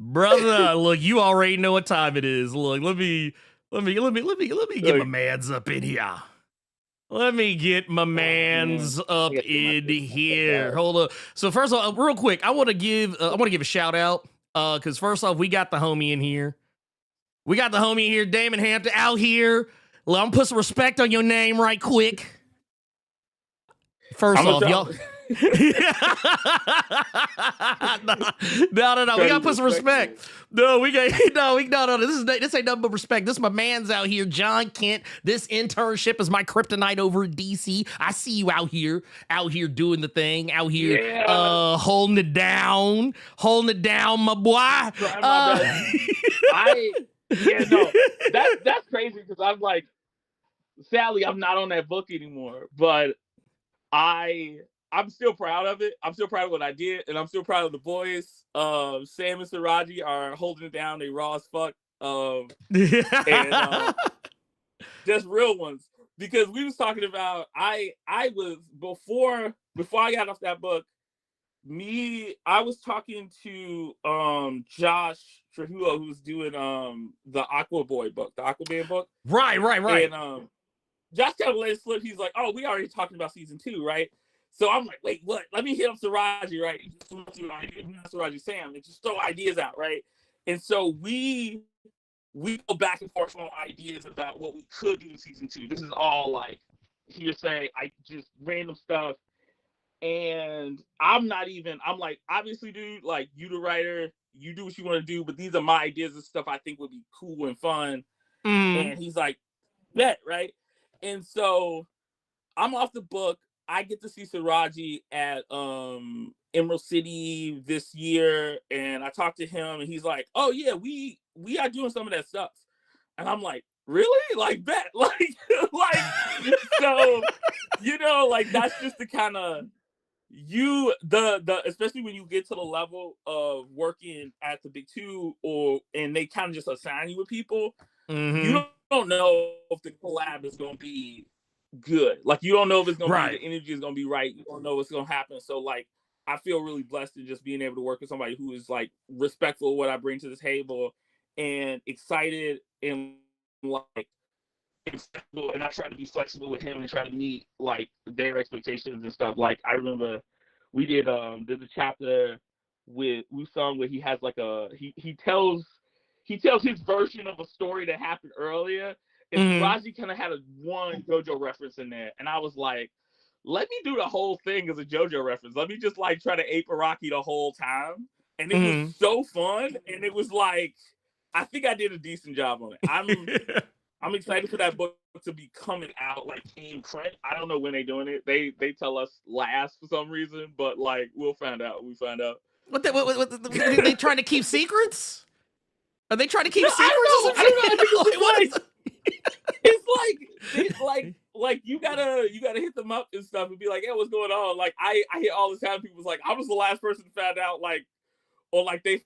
Brother, look, you already know what time it is. Look, let me get my man's up in here. Let me get my Man, man's I up gotta get my in shit fucking here. back. Hold up. So first of all, real quick, I want to give a shout out. Because first off, we got the homie in here. We got the homie here, Daimon Hampton, out here. Look, I'm gonna put some respect on your name right quick. First I'm gonna off, try. y'all. No. We Try to gotta be put some respectable. respect. No, we got no. This ain't nothing but respect. This is my man's out here, John Kent. This internship is my kryptonite over in DC. I see you out here doing the thing, out here, Yeah, holding it down, my boy. trying my best. No, that's crazy because I'm like, sadly, I'm not on that book anymore, but I I'm still proud of it. I'm still proud of what I did, and I'm still proud of the boys. Sam and Siraji are holding it down. They raw as fuck. And just real ones because we was talking about I was before I got off that book. I was talking to Josh Trujillo who's doing the Aqua Boy book, the Aquaman book. Right. And Josh kind of let it slip. He's like, "Oh, we already talking about season 2, right?" So I'm like, "Wait, what? Let me hit up Siraji, right? Siraji Sam, and just throw ideas out, right?" And so we go back and forth on ideas about what we could do in season 2. This is all like hearsay, I just random stuff. And I'm like, obviously, dude, like you the writer, you do what you want to do, but these are my ideas and stuff I think would be cool and fun. And he's like, bet, right? And so I'm off the book. I get to see Siraji at Emerald City this year, and I talked to him, and he's like, "Oh yeah, we are doing some of that stuff." And I'm like, "Really? Like bet? Like so, like that's just the kind of the especially when you get to the level of working at the big 2 and they kind of just assign you with people, you don't know if the collab is going to be good. Like you don't know if it's going to be, the energy is going to be right. You don't know what's going to happen. So like, I feel really blessed in just being able to work with somebody who is like respectful of what I bring to the table and excited and like flexible. And I try to be flexible with him and try to meet like their expectations and stuff. Like I remember we did there's a chapter with Wusong where he has like he tells his version of a story that happened earlier. And Raji kind of had one JoJo reference in there. And I was like, let me do the whole thing as a JoJo reference. Let me just like try to ape Araki the whole time. And it was so fun. And it was like, I think I did a decent job on it. I'm excited for that book to be coming out like in print. I don't know when they're doing it. They tell us last for some reason, but like we'll find out. We find out. What they trying to keep secrets? Are they trying to keep secrets? I don't know. It's like you gotta hit them up and stuff and be like, "Hey, what's going on?" Like I hear all the time people's like, "I was the last person to find out," like, or like they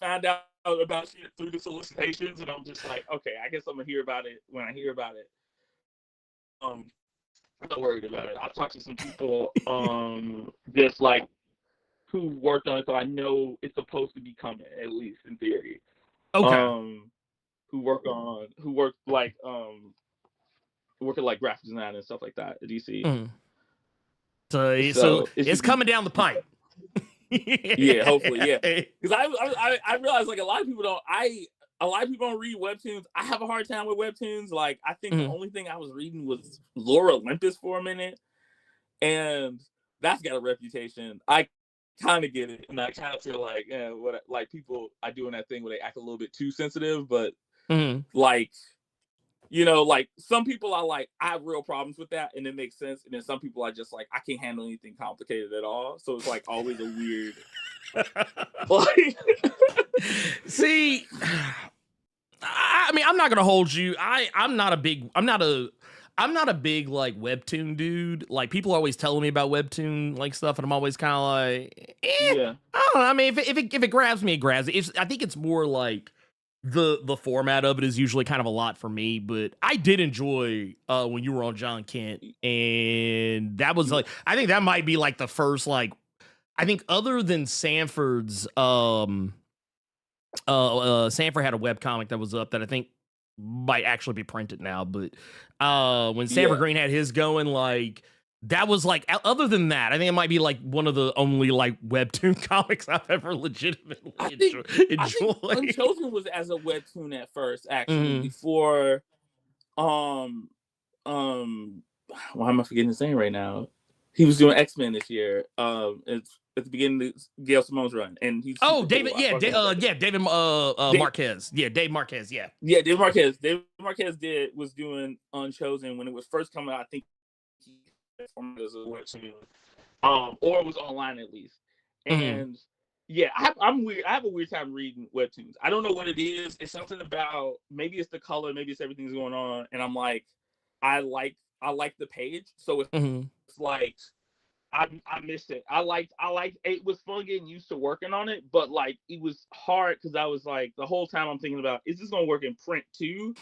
found out about shit through the solicitations, and I'm just like, okay, I guess I'm gonna hear about it when I hear about it. I'm not worried about it. I've talked to some people, just like who worked on it, so I know it's supposed to be coming, at least in theory. Okay. Who work like working like graphic design and stuff like that at DC. So it's coming down the pipe. Yeah, hopefully, yeah. Because I realize like a lot of people don't read webtoons. I have a hard time with webtoons. Like I think the only thing I was reading was Lore Olympus for a minute, and that's got a reputation. I kind of get it, and I kind of feel like, what like people are doing that thing where they act a little bit too sensitive, but like. Like some people are like, I have real problems with that, and it makes sense. And then some people are just like, I can't handle anything complicated at all. So it's like always a weird. See, I mean, I'm not gonna hold you. I'm not a big like webtoon dude. Like people are always telling me about webtoon like stuff, and I'm always kind of like, yeah. I don't know. I mean, if it grabs me, it grabs me. I think it's more like the format of it is usually kind of a lot for me, but I did enjoy when you were on John Kent, and that was like, I think that might be like the first, like, I think other than Sanford's Sanford had a webcomic that was up that I think might actually be printed now, but when Sanford Yeah. Green had his going, like that was like other than that, I think it might be like one of the only like webtoon comics I've ever legitimately I think enjoyed. Unchosen was as a webtoon at first, actually, Mhm. before um why am I forgetting his name right now? He was doing X-Men this year. It's at the beginning of Gail Simone's run, and he's Oh, super cool. David, I fuck with him. yeah, David Dave, Marquez. Yeah, Dave Marquez, yeah. yeah, David Marquez. David Marquez was doing Unchosen when it was first coming out. I think he as a webtoon, or it was online at least. Mhm. And yeah, I'm weird. I have a weird time reading webtoons. I don't know what it is. It's something about, maybe it's the color, maybe it's everything's going on, and I'm like, I like the page, so Mhm. it's like I missed it. I liked it was fun getting used to working on it, but like it was hard because I was like the whole time I'm thinking about, is this gonna work in print too?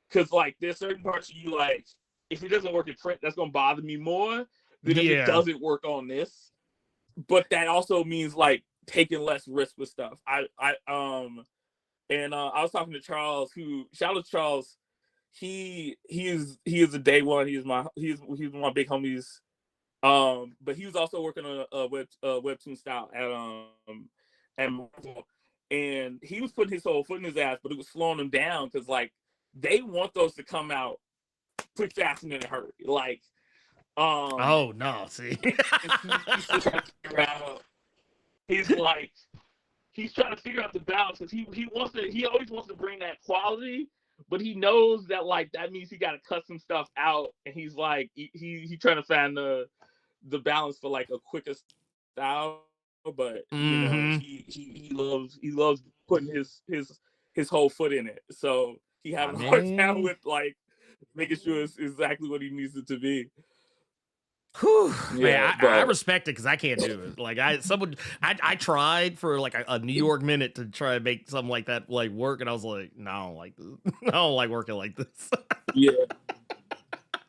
Because like there's certain parts of you, like, if it doesn't work in print, that's gonna bother me more than if it Yeah. doesn't work on this. But that also means like taking less risk with stuff. I was talking to Charles, who, shout out to Charles. He is a day one. He's one of my big homies. But he was also working on a webtoon style at Marvel, and he was putting his whole foot in his ass, but it was slowing him down because like they want those to come out quick, fast, and in a hurry. Like, Oh no, see. he's still trying to figure out. He's like, he's trying to figure out the balance because he always wants to bring that quality, but he knows that like that means he got to cut some stuff out, and he's like he trying to find the balance for like a quicker style, but you know Mhm. he loves putting his whole foot in it, so he I having a hard time mean, with like making sure it's exactly what he needs it to be. whew, man, Yeah, I but respect it because I can't do it. Like I tried for like a New York minute to try to make something like that like work, and I was like, no, I don't like this. I don't like working like this. yeah,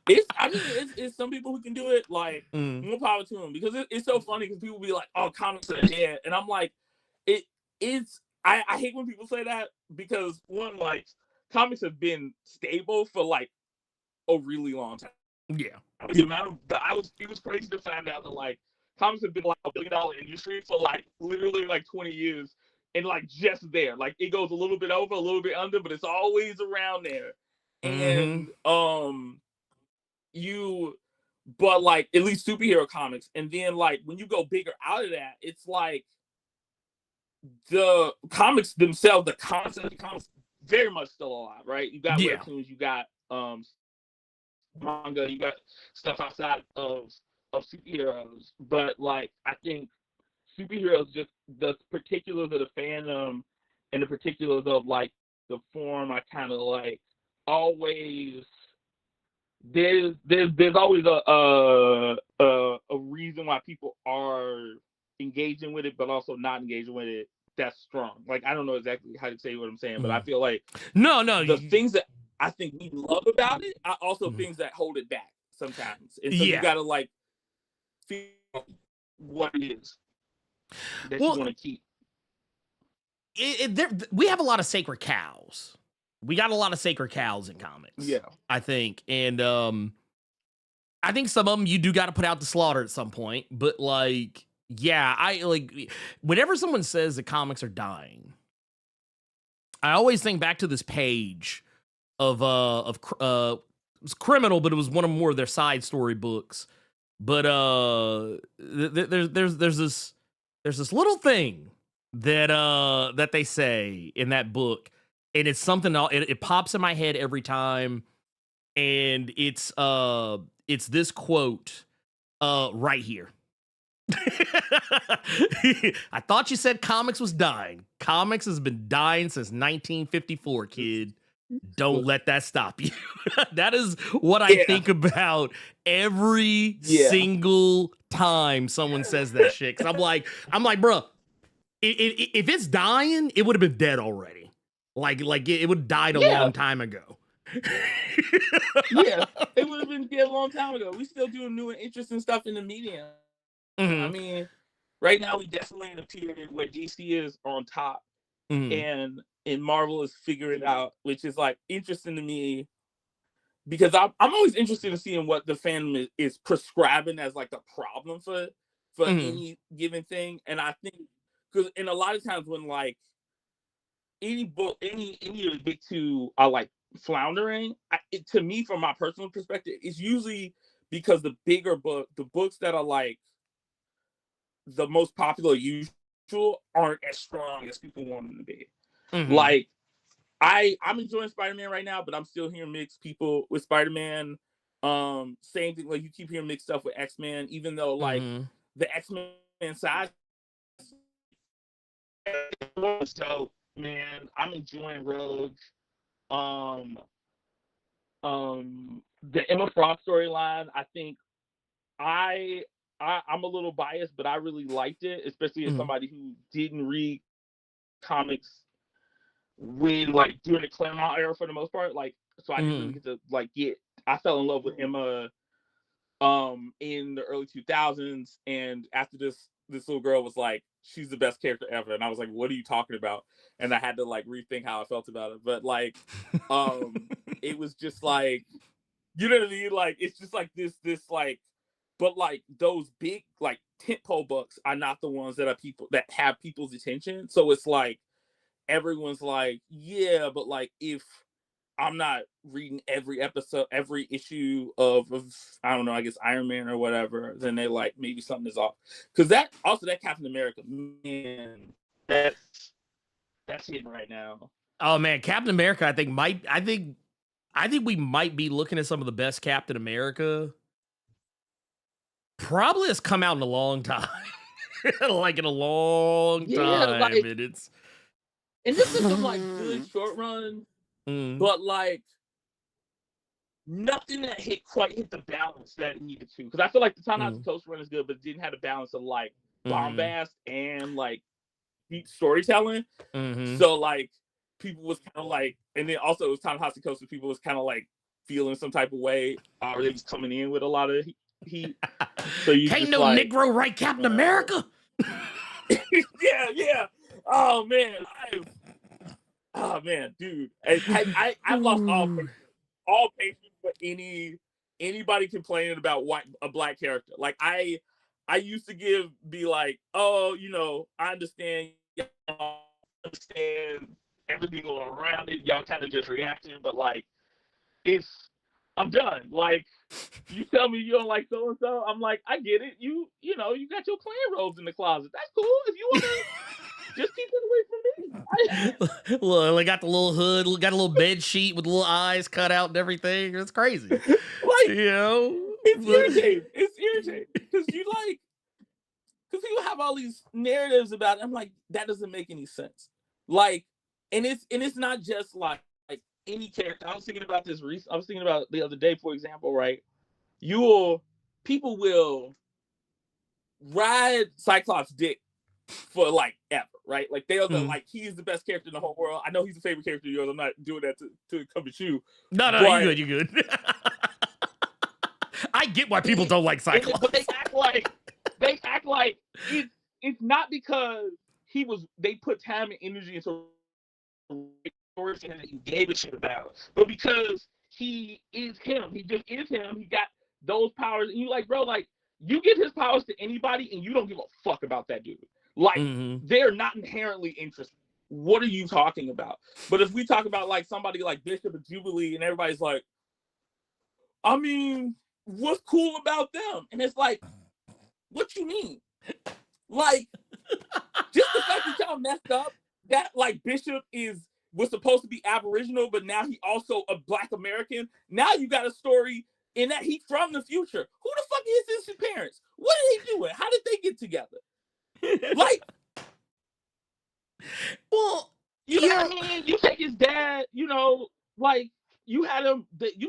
it's some people who can do it. Like, Mm. more power to them, because it's so funny because people be like, "Oh, comics are dead," and I'm like, it it's. I hate when people say that, because one, like, comics have been stable for like a really long time. Yeah. The amount of it was crazy to find out that like comics have been like $1 billion industry for like literally like 20 years, and like just there. Like it goes a little bit over, a little bit under, but it's always around there. Mm-hmm. And you but like at least superhero comics, and then like when you go bigger out of that, it's like the comics themselves, the concept of comics, very much still alive, right? You got Yeah. webtoons, you got manga, you got stuff outside of superheroes, but like I think superheroes, just the particulars of the fandom and the particulars of like the form, I kind of like always there's always a reason why people are engaging with it, but also not engaging with it. That's strong. Like, I don't know exactly how to say what I'm saying, but I Mm. feel like No, no. the things that I think we love about it are also Mm. things that hold it back sometimes, and so you Yeah. gotta like feel what it is that you Well, want to keep. we have a lot of sacred cows. We got a lot of sacred cows in comics, Yeah, I think, and I think some of them you do got to put out the slaughter at some point. But like, yeah, I like whenever someone says that comics are dying, I always think back to this page of it was Criminal, but it was one of more of their side story books. But there's this little thing that they say in that book, and it's something it pops in my head every time, and it's this quote right here. I thought you said comics was dying. Comics has been dying since 1954, kid. Don't let that stop you. That is what I yeah, think about every yeah, single time someone says that shit. Cause I'm like, bro, if it's dying, it would have been dead already. Like it would have died a yeah, long time ago. yeah. It would have been dead a long time ago. We still doing new and interesting stuff in the medium. I Mhm. mean, right now we definitely in a period where DC is on top, and Marvel is figuring it out, which is like interesting to me because I'm always interested in seeing what the fandom is prescribing as like the problem for any given thing. And I think because in a lot of times when like any book, any of the big two are like floundering, to me, from my personal perspective, it's usually because the books that are like the most popular usual aren't as strong as people want them to be. Like I'm enjoying Spider-Man right now, but I'm still hearing mixed people with Spider-Man. Same thing, like you keep hearing mixed stuff with X-Men, even though like the X-Men side. So man, I'm enjoying Rogue. The Emma Frost storyline, I think I'm a little biased, but I really liked it, especially as somebody who didn't read comics when like during the Claremont era for the most part. Like, so I didn't really get to like I fell in love with Emma in the early 2000s, and after this little girl was like, she's the best character ever, and I was like, what are you talking about? And I had to like rethink how I felt about it. But like it was just like, you know what I mean? Like, it's just like this like, but like those big like tentpole books are not the ones that have people's attention. So it's like everyone's like, yeah, but like if I'm not reading every issue of I don't know, I guess Iron Man or whatever, then they like maybe something is off. Because that Captain America, man, that's hitting right now. Oh man, Captain America, I think we might be looking at some of the best Captain America. Probably has come out in a long time. Like in a long time. Like, and this is some like good short runs, but like nothing that quite hit the balance that it needed to. Because I feel like the Ta-Nehisi Coates run is good, but it didn't have the balance of like bombast and like deep storytelling. So like people was kind of like, and then also it was Ta-Nehisi Coates, so people was kind of like feeling some type of way. They was coming in with a lot of heat. So you can't no like, Negro write Captain America. yeah. Oh man, dude, I've lost all patience for anybody complaining about a black character. Like I used to be like, oh, you know, I understand everything going around it. Y'all kind of just reacting, but like, I'm done. Like, you tell me you don't like so and so, I'm like, I get it. You know, you got your clan robes in the closet. That's cool. If you want to just keep it away from me. Look, I got the little hood, got a little bed sheet with little eyes cut out and everything. It's crazy. Like, you know, it's irritating. It's irritating because because people have all these narratives about it. I'm like, that doesn't make any sense. Like, and it's not just like any character. I was thinking about this I was thinking about the other day, for example, right? People will ride Cyclops' dick for like ever, right? Like they're like, he's the best character in the whole world. I know he's a favorite character of yours. I'm not doing that to come at you. No, you good. I get why people don't like Cyclops. But they act like it's not because they put time and energy into and he gave a shit about, but because he is him. He just is him. He got those powers, and you like, bro, like you give his powers to anybody, and you don't give a fuck about that dude. Like they're not inherently interested. What are you talking about? But if we talk about like somebody like Bishop or Jubilee, and everybody's like, I mean, what's cool about them? And it's like, what you mean? Like, just the fact that y'all messed up that like Bishop was supposed to be Aboriginal, but now he also a Black American. Now you got a story in that he's from the future. Who the fuck is his parents? What are they doing? How did they get together? Like, well, you know what I mean? You take his dad, you know, like you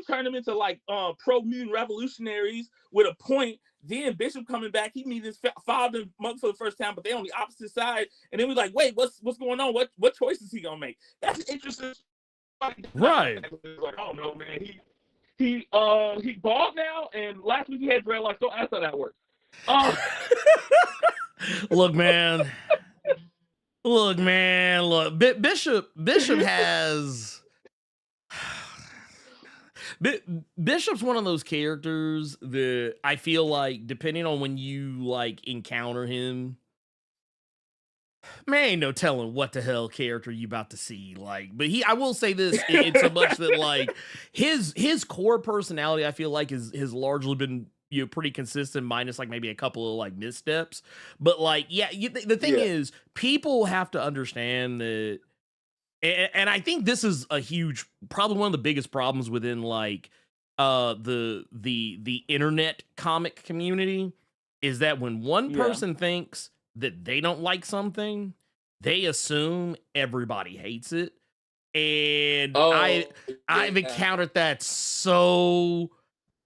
turned him into like pro-mutant revolutionaries with a point. Then Bishop coming back, he meets his father and mother for the first time, but they on the opposite side. And then we're like, wait, what's going on? What choices is he gonna make? That's interesting. Right. Like, oh no, man, he bald now, and last week he had dreadlocks. Don't ask how that works. Look, man. Look, man, look, Bishop has Bi- Bishop's one of those characters that I feel like, depending on when you like encounter him, man, ain't no telling what the hell character you about to see. Like, but I will say this in so much that like his core personality, I feel like has largely been pretty consistent, minus like maybe a couple of like missteps. But like, yeah, the thing Yeah, is, people have to understand that, and I think this is a huge, probably one of the biggest problems within like the internet comic community is that when one yeah. person thinks that they don't like something, they assume everybody hates it. And Oh, I've yeah. encountered that so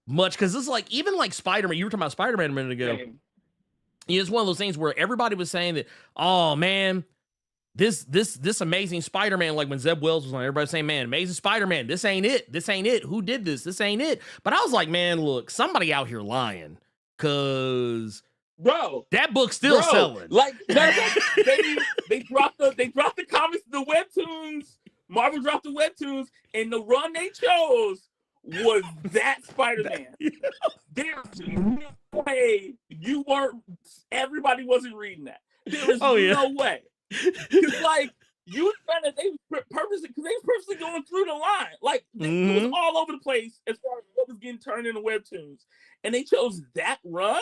much, because it's like, even like Spider-Man, you were talking about Spider-Man a minute ago. Same. It's one of those things where everybody was saying that, oh man, this amazing Spider-Man, like when Zeb Wells was on, everybody saying, man, amazing Spider-Man, this ain't it. This ain't it. Who did this? This ain't it. But I was like, man, look, somebody out here lying. Cause Bro, that book's still selling. like matter of fact, they dropped the comics, the webtoons. Marvel dropped the webtoons, and the run they chose was that Spider-Man. There's no way everybody wasn't reading that. There is no way. Because like you found that they was purposely going through the line. Like it was all over the place as far as what was getting turned into webtoons. And they chose that run?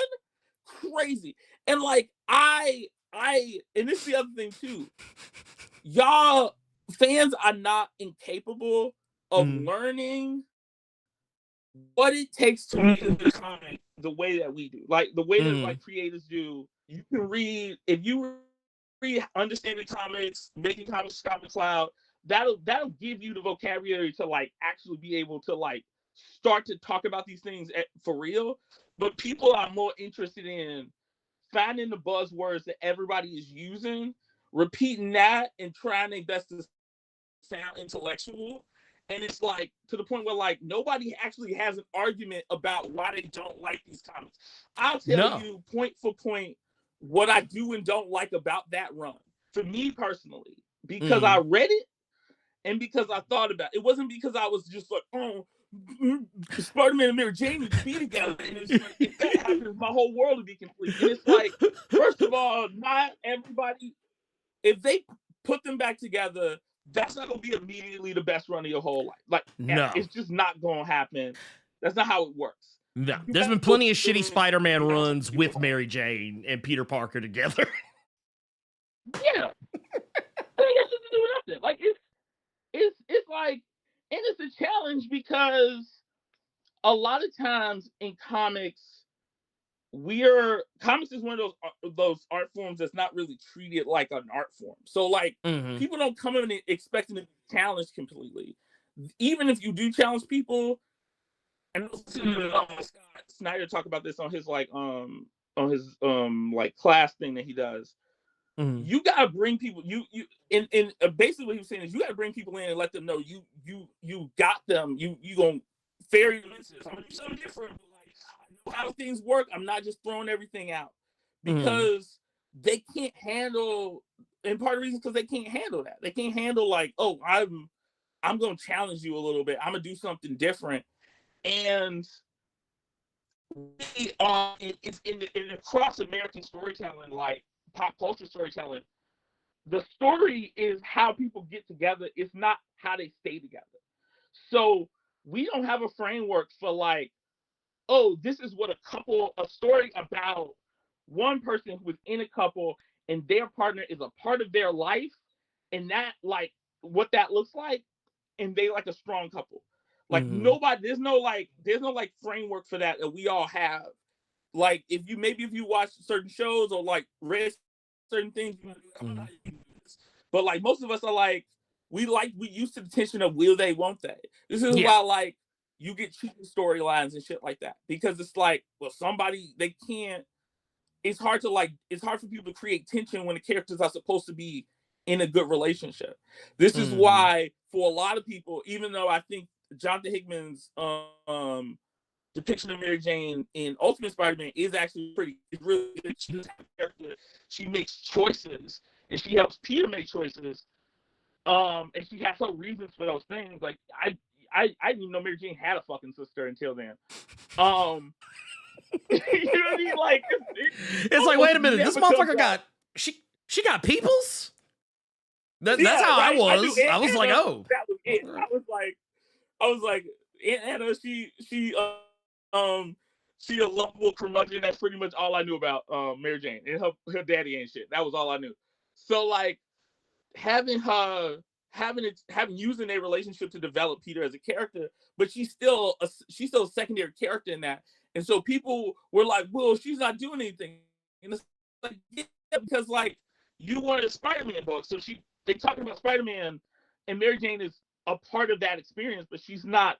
Crazy. And like and this is the other thing too. Y'all fans are not incapable of learning what it takes to read the comic the way that we do. Like the way that like creators do. You can read, if you read Understanding Comics, Making Comics, Comic Cloud, that'll give you the vocabulary to like actually be able to like start to talk about these things for real. But people are more interested in finding the buzzwords that everybody is using, repeating that, and trying their best to sound intellectual. And it's like to the point where like nobody actually has an argument about why they don't like these comics. I'll tell you point for point what I do and don't like about that run. For me personally, because I read it and because I thought about it. It wasn't because I was just like, oh, Spider-Man and Mary Jane need to be together. And it's like, if that happens, my whole world would be complete. And it's like, first of all, not everybody, if they put them back together, that's not going to be immediately the best run of your whole life. Like, it's just not going to happen. That's not how it works. No, there's been plenty of shitty Spider-Man runs with Mary Jane and Peter Parker together. Yeah. They got shit to do with nothing. Like, it's like, and it's a challenge because a lot of times in comics, comics is one of those art forms that's not really treated like an art form. So like people don't come in expecting to be challenged completely. Even if you do challenge people, and Scott Snyder talk about this on his like class thing that he does. You gotta bring people. You and basically what he was saying is you gotta bring people in and let them know you got them. You gonna ferry them into this. I'm gonna do something different. Like, how things work. I'm not just throwing everything out because they can't handle. And part of the reason because they can't handle that. They can't handle like, oh, I'm gonna challenge you a little bit. I'm gonna do something different. And we are in across American storytelling, like pop culture storytelling, the story is how people get together. It's not how they stay together. So we don't have a framework for like, oh, this is what a story about one person who is in a couple and their partner is a part of their life, and that like what that looks like, and they like a strong couple. Like there's no like framework for that we all have. Like if you watch certain shows or like read certain things, but like most of us are like we used to the tension of will they, won't they? This is why like you get cheating storylines and shit like that because it's like, well, they can't. It's hard for people to create tension when the characters are supposed to be in a good relationship. This is why for a lot of people, even though I think Jonathan Hickman's depiction of Mary Jane in Ultimate Spider-Man is actually pretty. It's really good. She makes choices and she helps Peter make choices. And she has her reasons for those things. Like I didn't even know Mary Jane had a fucking sister until then. You know what I mean? Like it's like, wait a minute, this motherfucker got she got peoples. That's how right? I was. I was like, oh, that was it. I was like, Aunt Anna, she a lovable curmudgeon. That's pretty much all I knew about Mary Jane, and her daddy ain't shit. That was all I knew. So like having using their relationship to develop Peter as a character, but she's still a secondary character in that. And so people were like, well, she's not doing anything. And it's like, yeah, because like you wanted a Spider-Man book. So they talking about Spider-Man, and Mary Jane is a part of that experience, but she's not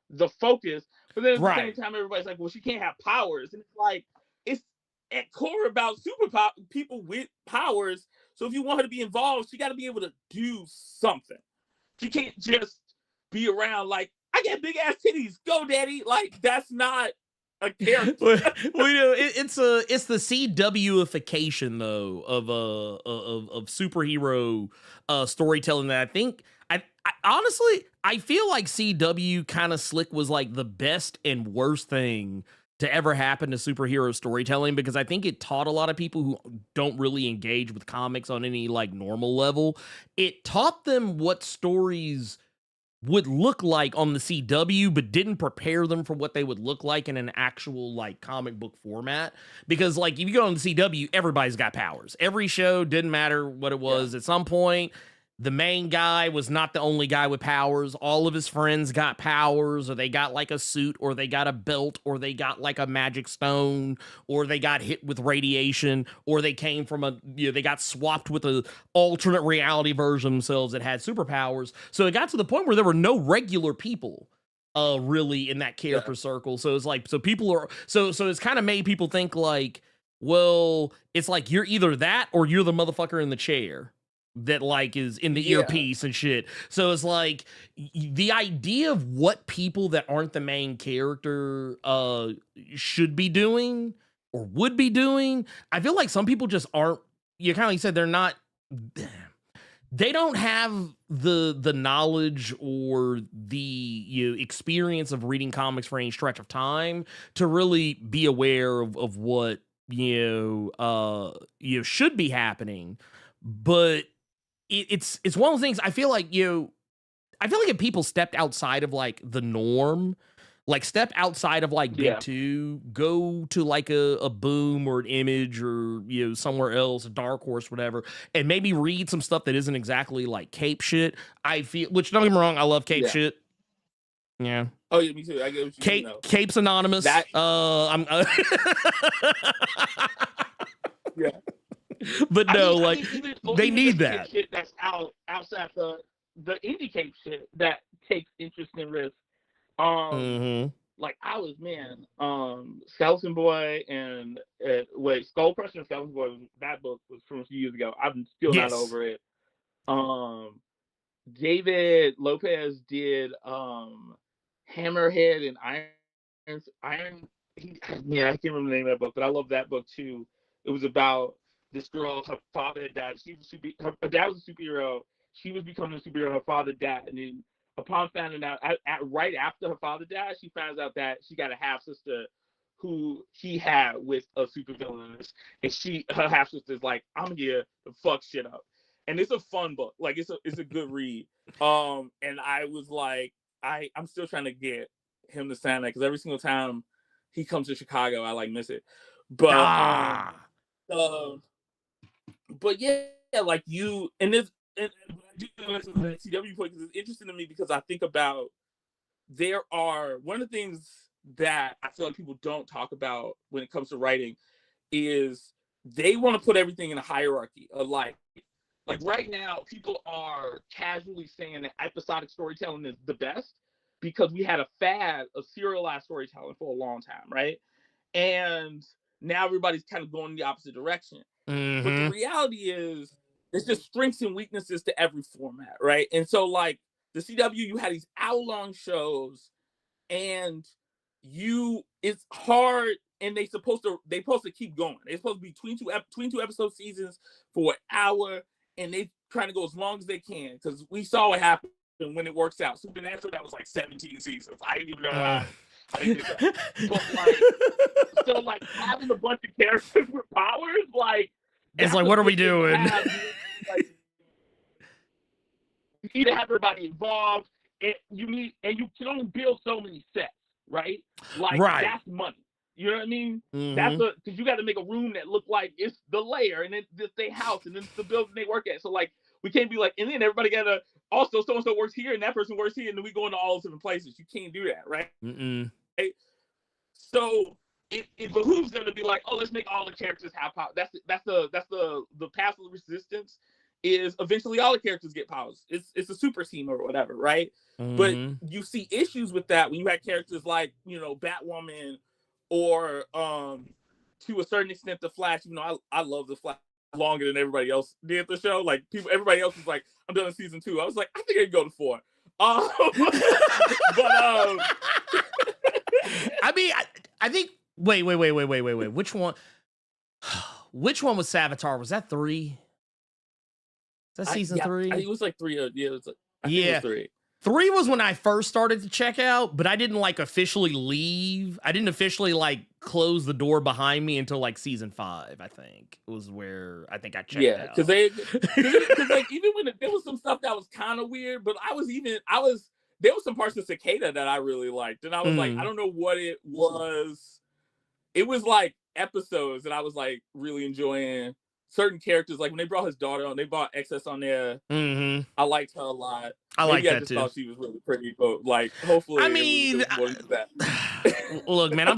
the focus. But then at the same time, everybody's like, well, she can't have powers. And it's like, it's at core about people with powers. So if you want her to be involved, she got to be able to do something. She can't just be around like, I got big ass titties, go daddy. Like, that's not a character. Well, you know, it's the CWification though of superhero storytelling that I think I honestly I feel like CW kind of slick was like the best and worst thing to ever happen to superhero storytelling, because I think it taught a lot of people who don't really engage with comics on any like normal level. It taught them what stories would look like on the CW, but didn't prepare them for what they would look like in an actual like comic book format. Because like if you go on the CW, everybody's got powers. Every show, didn't matter what it was. At some point, the main guy was not the only guy with powers. All of his friends got powers, or they got like a suit, or they got a belt, or they got like a magic stone, or they got hit with radiation, or they came from they got swapped with a alternate reality version of themselves that had superpowers. So it got to the point where there were no regular people really in that character circle. So it's like, so people are, so it's kind of made people think like, well, it's like you're either that or you're the motherfucker in the chair that like is in the earpiece and shit. So it's like the idea of what people that aren't the main character should be doing or would be doing, I feel like some people just aren't, you kind of like said, they're not, they don't have the knowledge or the experience of reading comics for any stretch of time to really be aware of what should be happening. But it's one of those things. I feel like if people stepped outside of like the norm, like step outside of like Big Two, go to like a Boom or an Image or somewhere else, a Dark Horse, whatever, and maybe read some stuff that isn't exactly like cape shit. I feel, which don't get me wrong, I love cape shit. Yeah. Oh yeah, me too. I get what you mean, Capes Anonymous. I'm. Yeah. But no, they need that. Shit that's outside the indie cape shit that takes interest and risk. Like I was Skeleton Boy and Skull Crusher and Skeleton Boy. That book was from a few years ago. I'm still not over it. David Lopez did Hammerhead and Iron. I can't remember the name of that book, but I love that book too. It was about this girl, her father had died. Her dad was a superhero. She was becoming a superhero. Her father died, and then upon finding out, right after her father died, she finds out that she got a half sister who he had with a supervillain, and her half sister is like, "I'm here to fuck shit up," and it's a fun book. Like it's a good read. And I was like, I'm still trying to get him to sign that because every single time he comes to Chicago, I like miss it. But but yeah, like you and this, and I do the CW point because it's interesting to me because I think about one of the things that I feel like people don't talk about when it comes to writing is they want to put everything in a hierarchy of like right now people are casually saying that episodic storytelling is the best because we had a fad of serialized storytelling for a long time, right? And now everybody's kind of going in the opposite direction. But the reality is there's just strengths and weaknesses to every format, right? And so like the CW, you had these hour-long shows and it's hard, and they're supposed to keep going. They're supposed to be between two episode seasons for an hour, and they trying to go as long as they can because we saw what happened when it works out. Supernatural, that was like 17 seasons. I didn't even know how they did that. But like, so like having a bunch of characters with powers, like it's like, what are we doing? Like, you need to have everybody involved, and you can only build so many sets, right? Like that's money. You know what I mean? That's because you got to make a room that look like it's the lair, and then it's their house, and then it's the building they work at. So like, we can't be like, and then everybody gotta also so and so works here, and that person works here, and then we go into all those different places. You can't do that, right? Right? So it behooves them to be like, oh, let's make all the characters have power. That's the passive resistance. Is eventually all the characters get powers. It's a super team or whatever, right? But you see issues with that when you have characters like, you know, Batwoman or to a certain extent the Flash. You know, I love the Flash longer than everybody else did the show. Like everybody else was like, I'm done in season 2. I was like, I think I can go to 4. But I mean, I think wait. Which one was Savitar? Was that 3? Is that season 3? It was like 3. Yeah, it was like, I think it was 3. 3 was when I first started to check out, but I didn't like officially leave. I didn't officially like close the door behind me until like season 5. I think was where I think I checked out. Because like even when there was some stuff that was kind of weird, but there was some parts of Cicada that I really liked, and I was like, I don't know what it was. It was like episodes that I was like really enjoying. Certain characters, like when they brought his daughter on, they brought Excess on there. I liked her a lot. I like that too. I just thought she was really pretty, but like hopefully, I mean, it was that. Look, man, I'm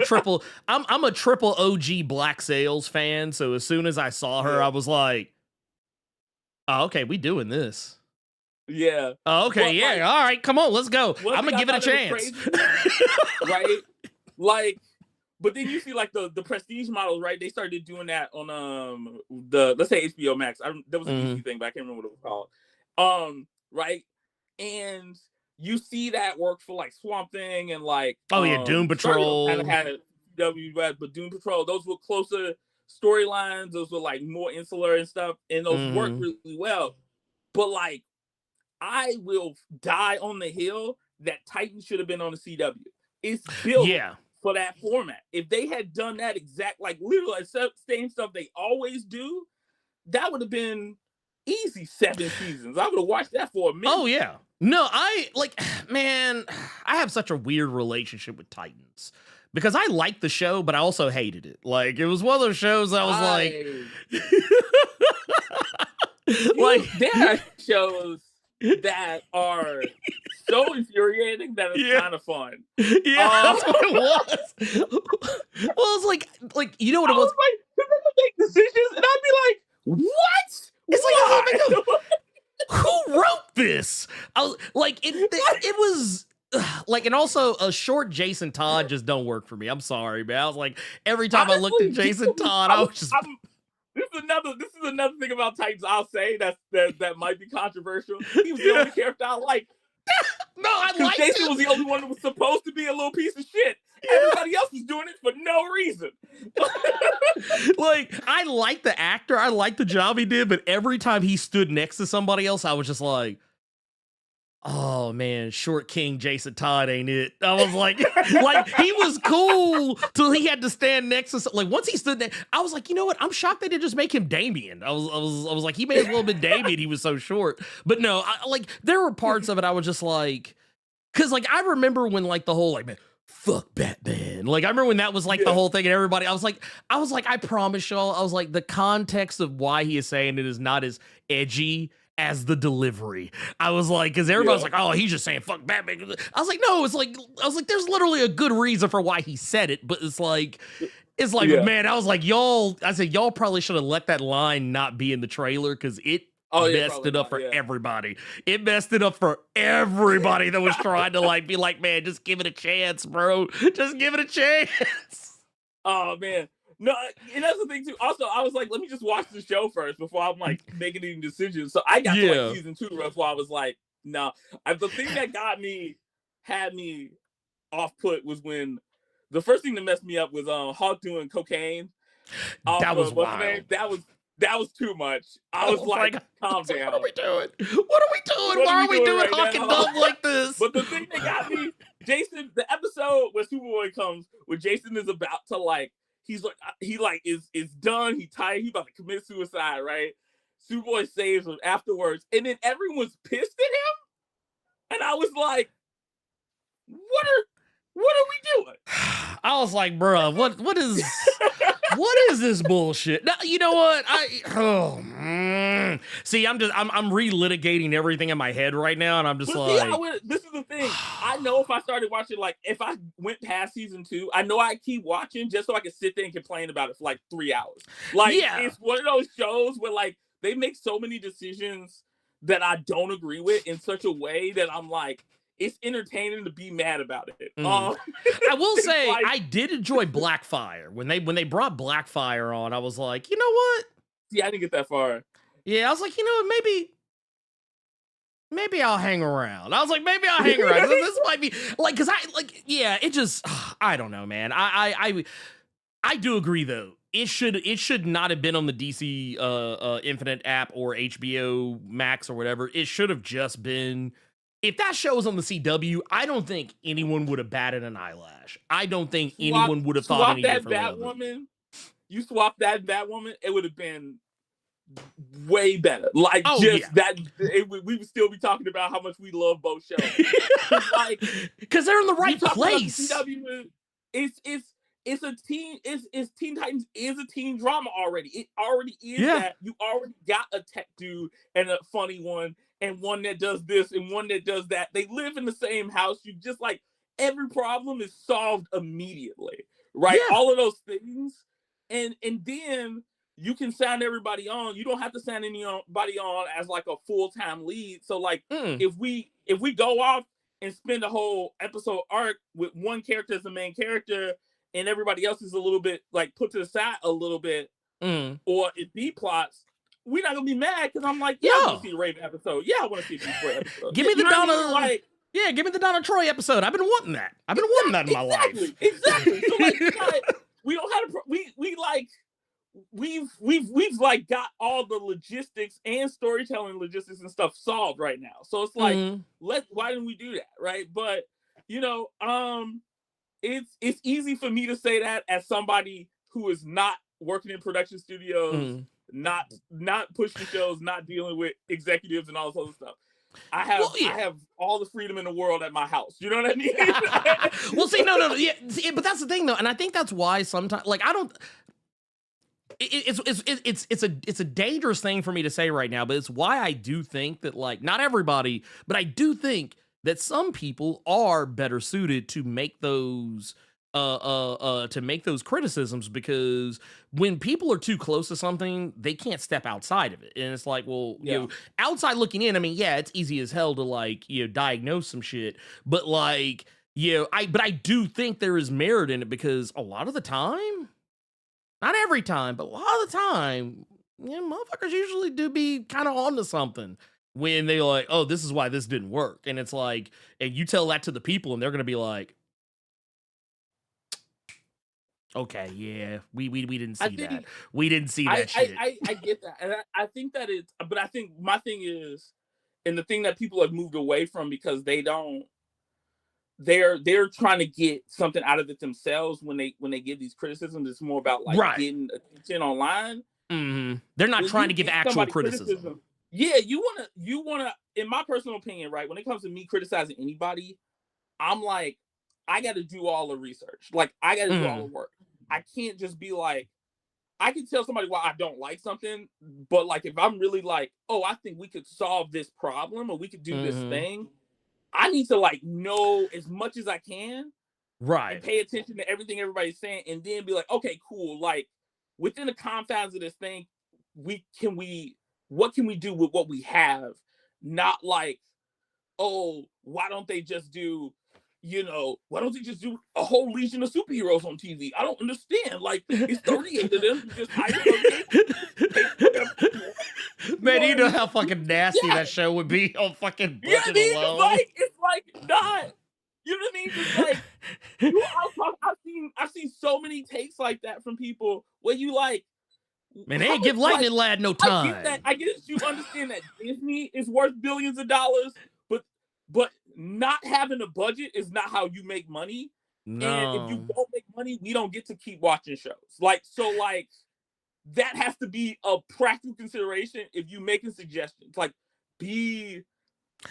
a triple OG Black Sails fan. So as soon as I saw her, I was like, oh, okay, we doing this. Yeah. Oh, okay, yeah. Like, all right, come on, let's go. I'm gonna give it a chance. Right? Like. But then you see like the prestige models, right? They started doing that on let's say HBO Max. There was a DC thing, but I can't remember what it was called. Right? And you see that work for like Swamp Thing and like Doom Patrol. Kind of had a WWF, but Doom Patrol, those were closer storylines. Those were like more insular and stuff, and those worked really well. But like, I will die on the hill that Titan should have been on the CW. It's built. For that format. If they had done that exact, like literally same stuff they always do, that would have been easy 7 seasons. I would have watched that for a minute. Oh yeah. No, man, I have such a weird relationship with Titans because I liked the show, but I also hated it. Like it was one of those shows that I was like there are shows that are so infuriating that it's kind of fun. Yeah, that's what it was. Well, it's like you know what it was? Like, they're gonna make decisions, and I'd be like, "What?" It's like, who wrote this? I was like, it was like, and also a short Jason Todd just don't work for me. I'm sorry, man. I was like, every time I looked at Jason Todd, I was just. This is another thing about Titans I'll say that might be controversial. He was the only character I liked. No, I liked Jason was the only one that was supposed to be a little piece of shit. Everybody else was doing it for no reason. Like, I liked the actor, I liked the job he did, but every time he stood next to somebody else, I was just like, oh man, short king Jason Todd ain't it? I was like, like he was cool till he had to stand next to like once he stood there, I was like, you know what? I'm shocked they didn't just make him Damien. I was like, he may as well have been Damien. He was so short. But no, like there were parts of it I was just like, because like I remember when like the whole like man, fuck Batman. Like I remember when that was like the whole thing and everybody, I was like, I promise y'all, I was like, the context of why he is saying it is not as edgy as the delivery. I was like, because everybody's like, oh, he's just saying fuck Batman. I was like, no, I was like, there's literally a good reason for why he said it, but it's like, man, I was like, y'all probably should have let that line not be in the trailer because it messed it up for everybody. It messed it up for everybody that was trying to like be like, man, just give it a chance, bro. Just give it a chance. Oh man. No, and that's the thing too. Also, I was like, let me just watch the show first before I'm like making any decisions. So I got to like season 2 before I was like, no. The thing that had me off put was when the first thing that messed me up was Hawk doing cocaine. That was wild. That was that was too much. I was like, calm down. What are we doing? What are we doing? Why are we doing right Hawk and now? Dove like this? But the thing that got me, Jason, the episode where Superboy comes, where Jason is about to like, he is done. He tired. He about to commit suicide, right? Superboy saves him afterwards, and then everyone's pissed at him, and I was like, what are we doing? I was like, bro, what is this bullshit? Now, you know what? See, I'm relitigating everything in my head right now, and I'm just this is the thing. I know if I started watching, like, if I went past season 2, I know I'd keep watching just so I could sit there and complain about it for like 3 hours. Like, it's one of those shows where like they make so many decisions that I don't agree with in such a way that I'm like, it's entertaining to be mad about it. I will say, like, I did enjoy Blackfire. When they brought Blackfire on, I was like, you know what? Yeah, I didn't get that far. Yeah, I was like, you know what? Maybe I'll hang around. I was like, maybe I'll hang around. This might be like, cause it just, I don't know, man. I do agree though. It should not have been on the DC Infinite app or HBO Max or whatever. It should have just been. If that show was on the CW, I don't think anyone would have batted an eyelash. I don't think anyone would have thought any differently. You swap that Batwoman, it would have been way better. Like, we would still be talking about how much we love both shows. Like, because they're in the right place. CW, it's a teen. It's Teen Titans is a teen drama already. It already is that. You already got a tech dude and a funny one, and one that does this and one that does that. They live in the same house. You just like every problem is solved immediately, right? Yeah. All of those things, and then you can sign everybody on. You don't have to sign anybody on as like a full-time lead. So like if we go off and spend a whole episode arc with one character as the main character and everybody else is a little bit like put to the side a little bit, or it B plots, we're not gonna be mad because I'm like, I want to see the Raven episode. Yeah, I want to see the Raven episode. Give me the Donna, give me the Donna Troy episode. I've been wanting that. I've been wanting that in my life. Exactly. So like, we don't have we've like got all the logistics and storytelling logistics and stuff solved right now. So it's like, why didn't we do that, right? But you know, it's easy for me to say that as somebody who is not working in production studios, not pushing shows, not dealing with executives and all this other stuff. I have all the freedom in the world at my house. You know what I mean? Well, see, no, but that's the thing though, and I think that's why sometimes, like, I don't. It's a dangerous thing for me to say right now, but it's why I do think that, like, not everybody, but I do think that some people are better suited to make those criticisms, because when people are too close to something, they can't step outside of it. And it's like, well, you know, outside looking in, I mean, yeah, it's easy as hell to, like, you know, diagnose some shit, but like, you know, I do think there is merit in it, because a lot of the time, not every time, but a lot of the time, you know, motherfuckers usually do be kind of onto something when they're like, oh, this is why this didn't work. And it's like, and you tell that to the people and they're going to be like, okay, yeah, we didn't see that. We didn't see that shit. I get that. And I think that it's, but I think my thing is, and the thing that people have moved away from because they're trying to get something out of it themselves when they give these criticisms. It's more about like getting attention online. They're not trying to give actual criticism. Yeah, you wanna, in my personal opinion, right? When it comes to me criticizing anybody, I'm like, I got to do all the research. Like, I got to do all the work. I can't just be like, I can tell somebody why I don't like something, but like, if I'm really like, oh, I think we could solve this problem or we could do this thing, I need to like know as much as I can, and pay attention to everything everybody's saying, and then be like, okay, cool. Like, within the confines of this thing, what can we do with what we have? Not like, oh, why don't they just do a whole legion of superheroes on TV? I don't understand. Like, it's 38 of them. Just man, you know how fucking nasty that show would be on fucking budget alone. It's like not. You know what I mean? It's like, I've seen so many takes like that from people where you like, Man, they ain't give Lightning Lad no time. I get that you understand that Disney is worth billions of dollars, but not having a budget is not how you make money. No. And if you don't make money, we don't get to keep watching shows. Like that has to be a practical consideration if you making suggestions. Like be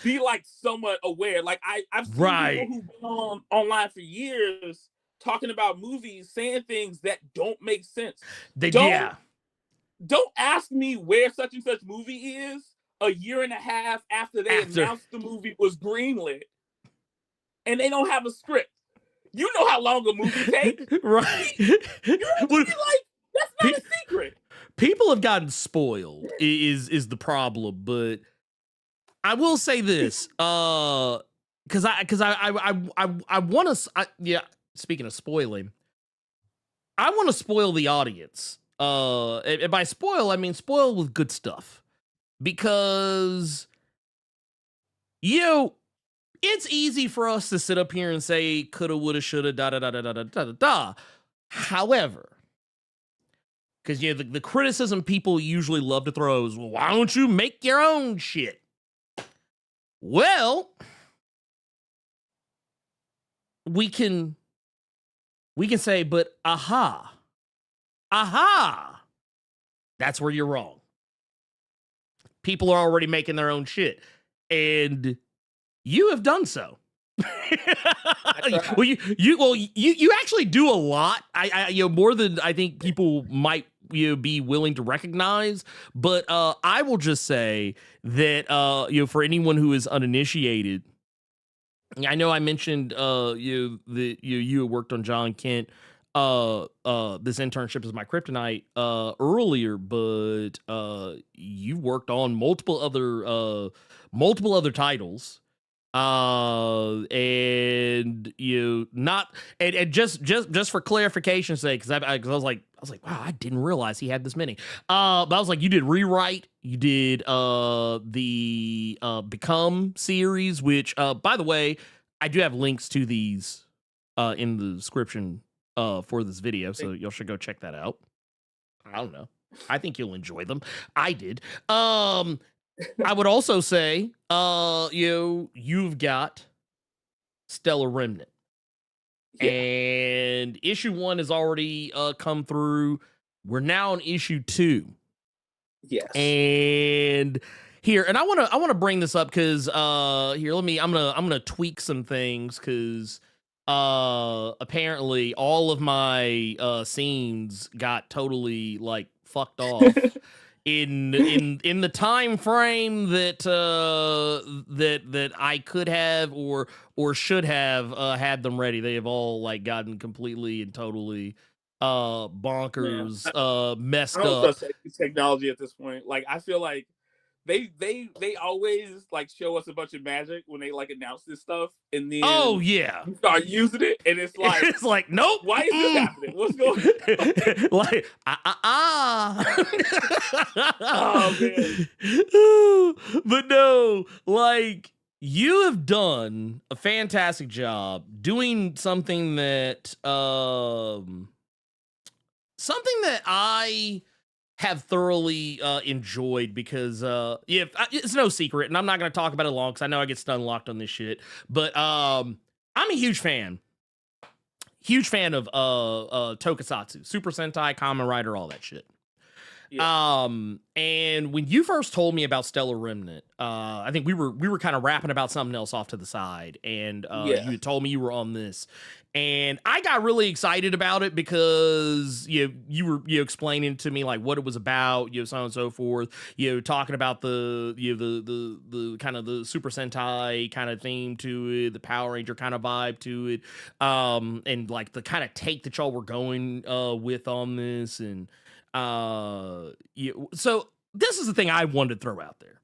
like somewhat aware. Like I've seen people who've been online for years talking about movies, saying things that don't make sense. Don't ask me where such and such movie is a year and a half after they announced the movie was greenlit, and they don't have a script. You know how long a movie takes, right? You're like, that's not a secret. People have gotten spoiled. Is the problem? But I will say this, because I want to. Yeah, speaking of spoiling, I want to spoil the audience. And by spoil, I mean spoil with good stuff, because it's easy for us to sit up here and say coulda, woulda, shoulda, da da da da da da da da. However, because the criticism people usually love to throw is, well, why don't you make your own shit? Well, we can say, but aha, that's where you're wrong. People are already making their own shit, and you have done so. Well, you actually do a lot. I more than I think people might be willing to recognize. But I will just say that for anyone who is uninitiated, I know I mentioned that you worked on John Kent. This internship is my kryptonite earlier, but you worked on multiple other titles. And just for clarification's sake, because I was like, wow, I didn't realize he had this many. But I was like, you did Rewrite, you did the Become series, which by the way, I do have links to these in the description for this video, so y'all should go check that out. I don't know. I think you'll enjoy them. I did. I would also say, you've got Stellar Remnant. Yeah. And issue 1 has already come through. We're now on issue 2. Yes. And here, and I want to bring this up because here, I'm gonna tweak some things, because apparently all of my scenes got totally like fucked off. In the time frame that I could have or should have had them ready, they have all like gotten completely and totally bonkers, messed up. Technology at this point, like I feel like they always like show us a bunch of magic when they like announce this stuff, and then you start using it, and it's like nope. Why is this happening? What's going on? Like oh man. But no, like you have done a fantastic job doing something that I have thoroughly enjoyed, because it's no secret, and I'm not going to talk about it long because I know I get stun locked on this shit, but I'm a huge fan of tokusatsu, Super Sentai, Kamen Rider, all that shit. Yeah. And when you first told me about Stellar Remnant, I think we were kind of rapping about something else off to the side, and you had told me you were on this, and I got really excited about it because you were explaining to me like what it was about, so on and so forth, talking about the kind of the Super Sentai kind of theme to it, the Power Ranger kind of vibe to it, and like the kind of take that y'all were going with on this, and so this is the thing I wanted to throw out there.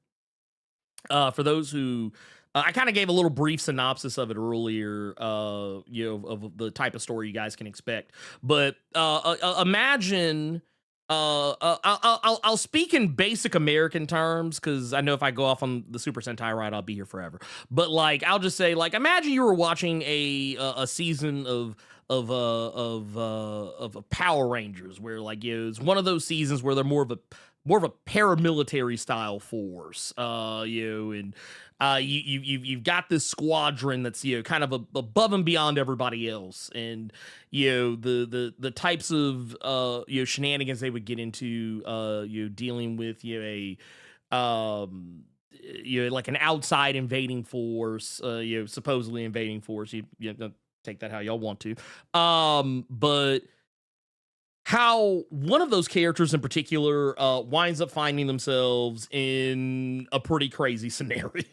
For those who, I kind of gave a little brief synopsis of it earlier, of the type of story you guys can expect. But imagine, I'll speak in basic American terms, because I know if I go off on the Super Sentai ride, I'll be here forever. But like, I'll just say, like, imagine you were watching a season of of Power Rangers, where like it's one of those seasons where they're more of a paramilitary style force, and you've got this squadron that's kind of above and beyond everybody else, and the types of shenanigans they would get into, dealing with like an outside invading force, supposedly invading force. You take that how y'all want to. But how one of those characters in particular winds up finding themselves in a pretty crazy scenario.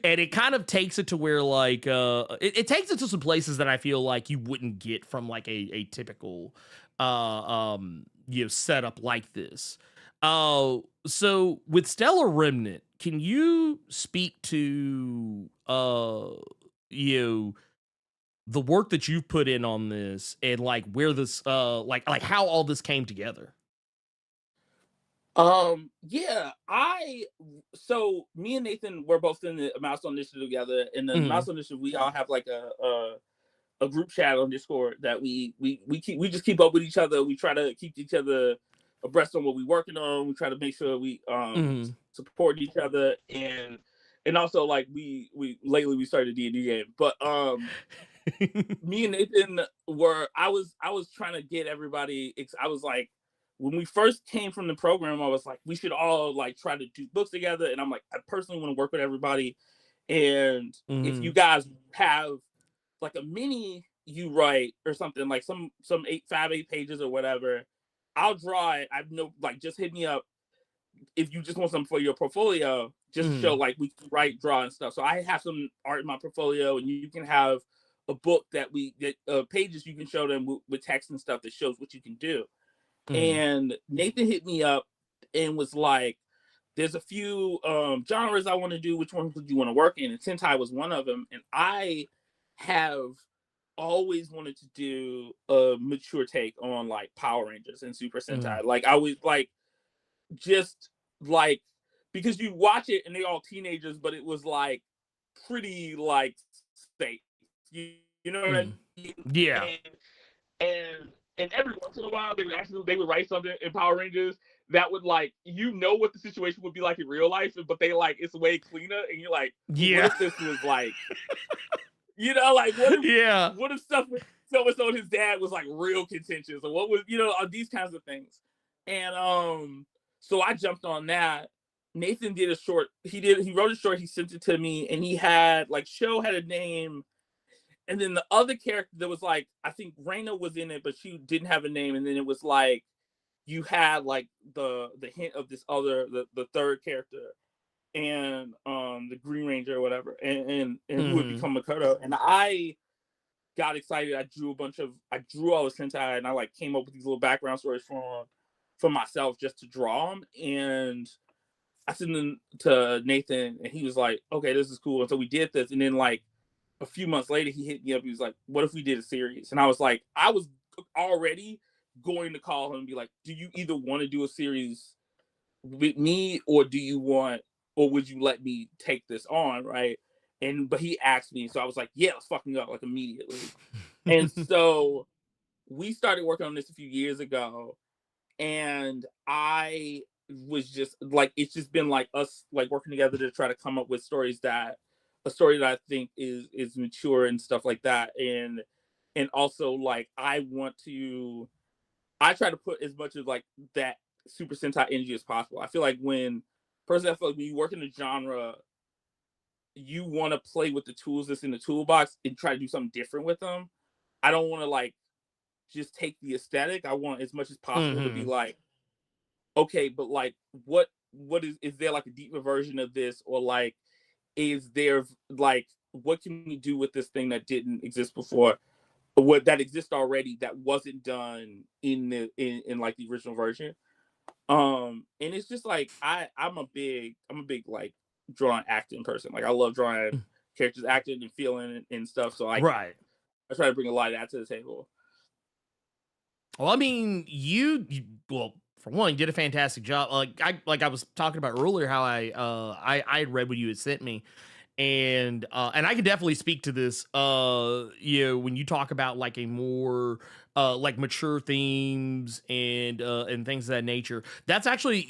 And it kind of takes it to where like it takes it to some places that I feel like you wouldn't get from like a typical setup like this. So with Stellar Remnant, can you speak to the work that you've put in on this and like where this like how all this came together? Yeah, so me and Nathan were both in the Milestone Initiative together. In the Mhm. Milestone Initiative, we all have like a group chat on Discord that we just keep up with each other. We try to keep each other abreast on what we're working on. We try to make sure we Mhm. support each other, and also like we lately we started a D&D game. But me and Nathan were I was trying to get everybody I was like, when we first came from the program, I was like, we should all like try to do books together. And I'm like, I personally want to work with everybody. And if you Mhm. guys have like a mini you write or something, like some 8 pages or whatever, I'll draw it. I've no like just hit me up if you just want something for your portfolio, just to show Mhm. like we can write, draw, and stuff. So I have some art in my portfolio, and you can have a book that pages you can show them with text and stuff that shows what you can do. Mhm. And Nathan hit me up and was like, "There's a few genres I want to do. Which ones would you want to work in?" And Sentai was one of them. And I have always wanted to do a mature take on like Power Rangers and Super Mhm. Sentai. Like I was like just like because you watch it and they're all teenagers, but it was like pretty like safe. You know what I Mhm. mean? Yeah. And and every once in a while they would write something in Power Rangers that would like what the situation would be like in real life, but they like it's way cleaner, and you're like, what Yeah. if this was like like Yeah. what if stuff with so and so and his dad was like real contentious, or what was these kinds of things. And so I jumped on that. Nathan did a short. He wrote a short. He sent it to me, and he had like show had a name, and then the other character that was like I think Raina was in it, but she didn't have a name. And then it was like you had like the hint of this other the third character, and the Green Ranger or whatever, and who would Mhm. become Makoto. And I got excited. I drew all the Sentai, and I like came up with these little background stories for myself just to draw them. And I sent them to Nathan, and he was like, "Okay, this is cool." And so we did this, and then like a few months later, he hit me up. He was like, "What if we did a series?" And I was like, I was already going to call him and be like, "Do you either want to do a series with me, or would you let me take this on?" Right? And but he asked me, so I was like, "Yeah, let's fucking go!" Like immediately. And so we started working on this a few years ago, and I was just like, it's just been like us like working together to try to come up with a story that I think is mature and stuff like that. And also like I try to put as much of like that Super Sentai energy as possible. I feel like I feel like when you work in a genre, you want to play with the tools that's in the toolbox and try to do something different with them. I don't want to like just take the aesthetic. I want as much as possible to be Mhm. like, okay, but like what is there like a deeper version of this, or like is there like what can we do with this thing that didn't exist before, or what that exists already that wasn't done in like the original version. And it's just like I'm a big like drawing acting person. Like I love drawing characters acting and feeling and stuff. So like Right. I try to bring a lot of that to the table. Well, I mean, well, for one, you did a fantastic job. Like I was talking about earlier, how I had read what you had sent me, and I can definitely speak to this. When you talk about like a more like mature themes and things of that nature, that's actually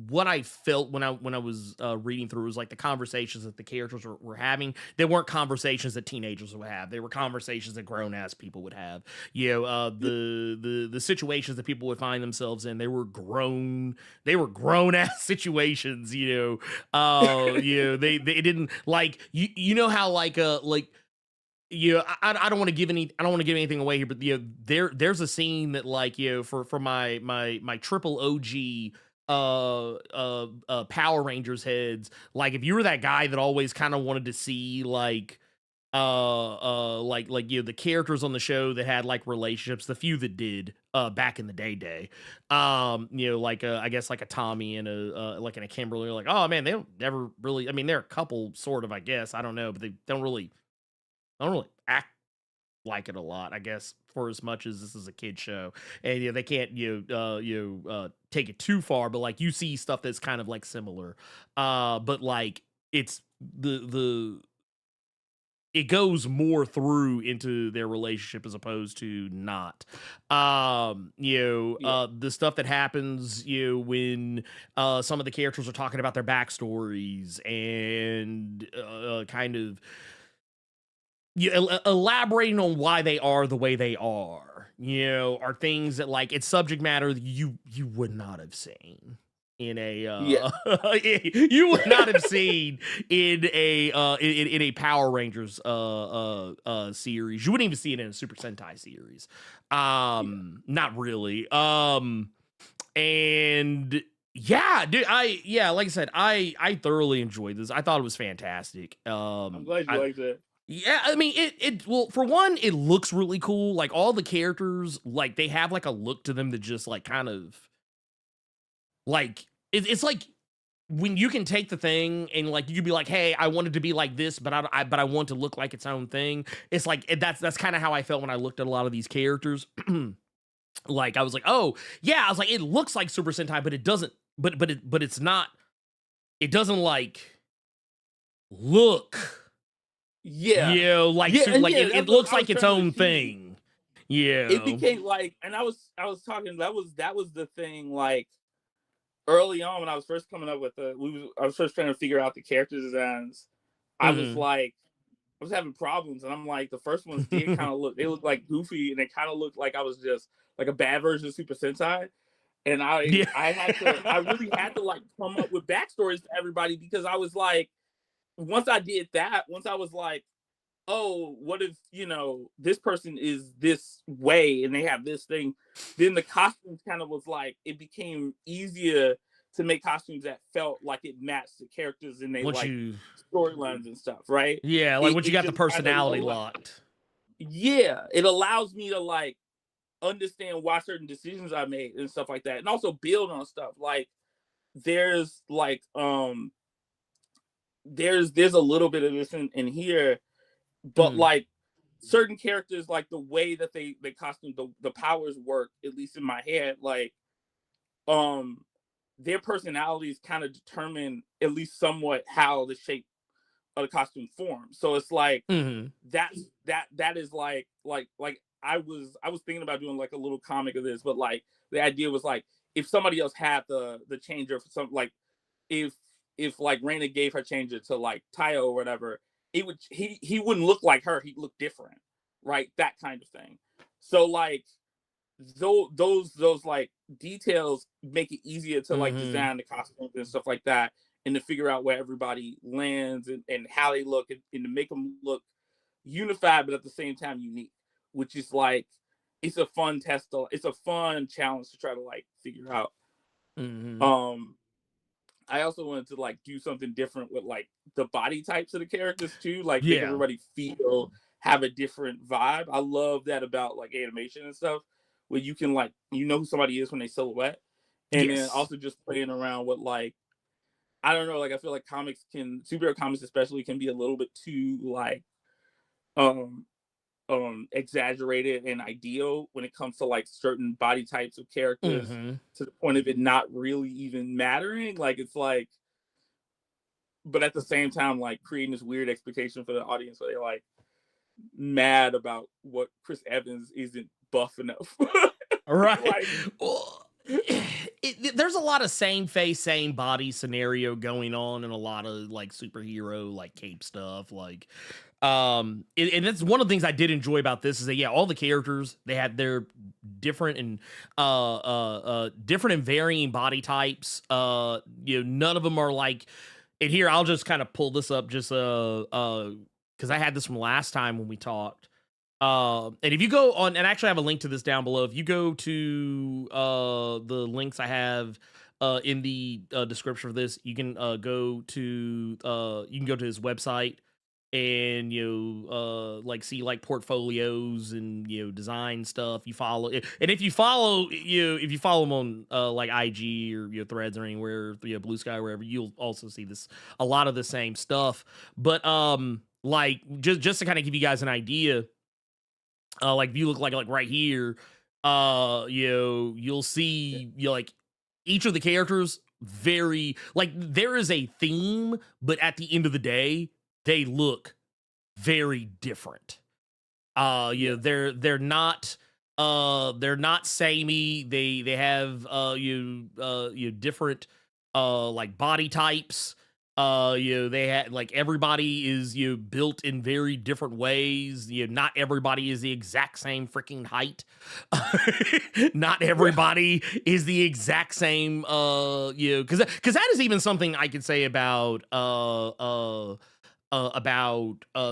what I felt when I was reading through, was like the conversations that the characters were having. They weren't conversations that teenagers would have. They were conversations that grown ass people would have. The situations that people would find themselves in, they were grown ass situations. They didn't, like, you know how I don't want to give anything away here, but there's a scene that, like, for my triple OG Power Rangers heads, like, if you were that guy that always kind of wanted to see the characters on the show that had like relationships, the few that did back in the day, I guess like a Tommy and a Kimberly, like, oh man, they don't never really, I mean, they're a couple sort of, I guess, I don't know, but they don't really act like it a lot, I guess, for as much as this is a kid show. And they can't take it too far, but like you see stuff that's kind of like similar. But like it's the it goes more through into their relationship as opposed to not. The stuff that happens, when some of the characters are talking about their backstories and kind of elaborating on why they are the way they are things that, like, it's subject matter that you would not have seen in a you would not have seen in a Power Rangers series. You wouldn't even see it in a Super Sentai series. Not really. And yeah, dude, like I said, I thoroughly enjoyed this. I thought it was fantastic. I'm glad you liked it. Yeah, I mean, well, for one, it looks really cool. Like, all the characters, like, they have like a look to them that just like kind of like it's like when you can take the thing and like you could be like, hey, I wanted to be like this, but I want to look like its own thing. It's like that's kind of how I felt when I looked at a lot of these characters. Like, I was like, oh yeah, I was like, it looks like Super Sentai, but it doesn't. But it's not. It doesn't like look. It looks like its own thing. Yeah, it became like, and I was talking. That was the thing. Like, early on when I was first coming up with I was first trying to figure out the character designs. I was like, I was having problems, and I'm like, the first ones did kind of look. They looked like goofy, and it kind of looked like I was just like a bad version of Super Sentai. And I really had to like come up with backstories for everybody, because I was like, once I was like, oh, what if, this person is this way and they have this thing, then the costumes kind of was like, it became easier to make costumes that felt like it matched the characters and they storylines and stuff, right? Yeah, like once you got the personality locked. Yeah, it allows me to like understand why certain decisions I made and stuff like that, and also build on stuff. Like, there's like there's a little bit of this in here, but like certain characters, like the way that they costume the powers work, at least in my head, like their personalities kind of determine at least somewhat how the shape of the costume forms. So it's like that is like I was thinking about doing like a little comic of this, but like the idea was like, if somebody else had the changer for some, like if like Raina gave her changer to like Tayo or whatever, it would he wouldn't look like her, he'd look different, right? That kind of thing. So like those like details make it easier to like design the costumes and stuff like that, and to figure out where everybody lands and how they look, and to make them look unified but at the same time unique, which is like, it's a fun test. It's a fun challenge to try to like figure out. I also wanted to like do something different with like the body types of the characters too, like make everybody have a different vibe. I love that about like animation and stuff, where you can like, who somebody is when they silhouette, and then also just playing around with like, I don't know, like I feel like superhero comics especially can be a little bit too like exaggerated and ideal when it comes to like certain body types of characters, to the point of it not really even mattering. Like, it's like, but at the same time, like creating this weird expectation for the audience where they're like mad about what Chris Evans isn't buff enough. Right. Like, Well, there's a lot of same face, same body scenario going on, and a lot of like superhero like cape stuff. Like, and that's one of the things I did enjoy about this is that yeah, all the characters they had their different and different and varying body types. None of them are like. And here I'll just kind of pull this up just because I had this from last time when we talked. And if you go on, and actually I have a link to this down below. If you go to the links I have in the description for this, you can go to his website and like see like portfolios and design stuff. You follow it, and if you follow him on like IG or your Threads or anywhere, Blue Sky, wherever, you'll also see this a lot of the same stuff. But like just to kind of give you guys an idea. Like if you look like right here, you'll see like each of the characters very like there is a theme, but at the end of the day, they look very different. They're not samey. They have different like body types. They had like everybody is built in very different ways. Not everybody is the exact same freaking height. Not everybody is the exact same because that is even something I could say about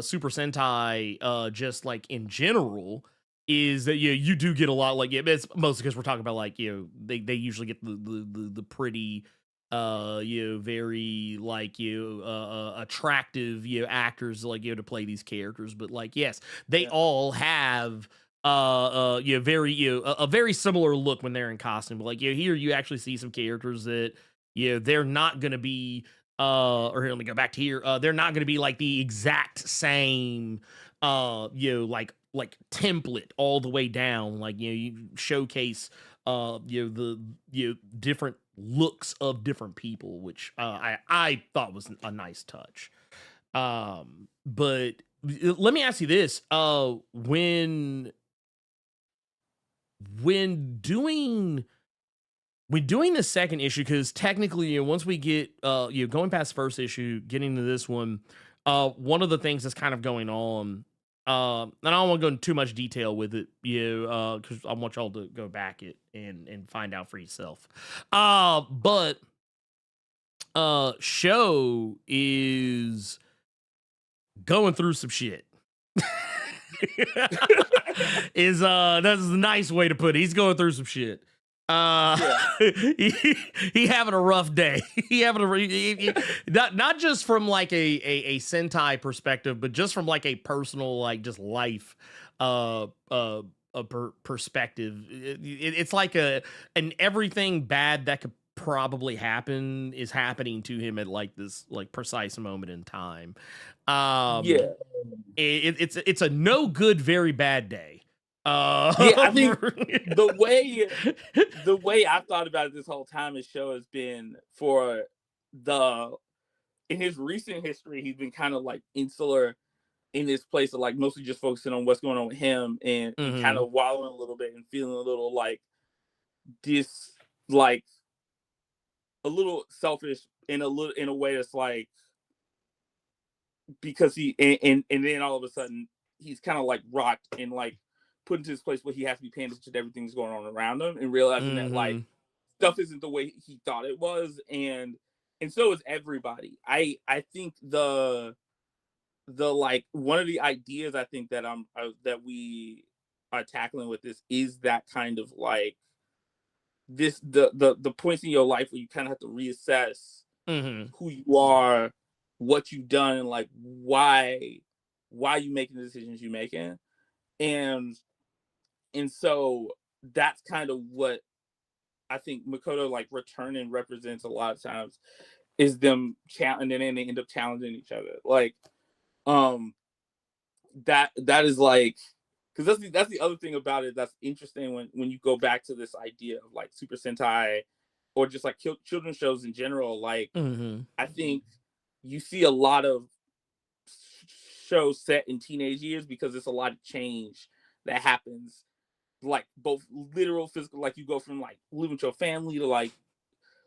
Super Sentai just like in general is that you do get a lot like it's mostly because we're talking about like they usually get the pretty very like attractive actors like to play these characters, but like yes they all have very a very similar look when they're in costume. But like here you actually see some characters that they're not gonna be or here let me go back to here they're not gonna be like the exact same like template all the way down. Like you showcase the different looks of different people, which I thought was a nice touch. But let me ask you this: when doing the second issue, because technically, once we get going past first issue, getting to this one, one of the things that's kind of going on. And I don't want to go into too much detail with it, because I want y'all to go back it and find out for yourself. But Show is going through some shit. That's a nice way to put it. He's going through some shit. He having a rough day. He having not just from like a Sentai perspective, but just from like a personal like just life perspective. It's like an everything bad that could probably happen is happening to him at like this like precise moment in time. It's a no good, very bad day. I think the way I've thought about it this whole time is Show has been in his recent history, he's been kind of like insular in this place of like mostly just focusing on what's going on with him and kind of wallowing a little bit and feeling a little like like a little selfish in a way that's like because he and then all of a sudden he's kind of like rocked and like put into this place where he has to be paying attention to everything that's going on around him and realizing that like stuff isn't the way he thought it was, and so is everybody. I think the like one of the ideas I think that that we are tackling with this is that kind of like this the points in your life where you kind of have to reassess who you are, what you've done, and like why you making the decisions you're making. And so that's kind of what I think Makoto like returning represents a lot of times is them and then they end up challenging each other. Like that is like, because that's the other thing about it that's interesting when you go back to this idea of like Super Sentai or just like children's shows in general. Like I think you see a lot of shows set in teenage years because it's a lot of change that happens, like both literal, physical. Like you go from like living with your family to like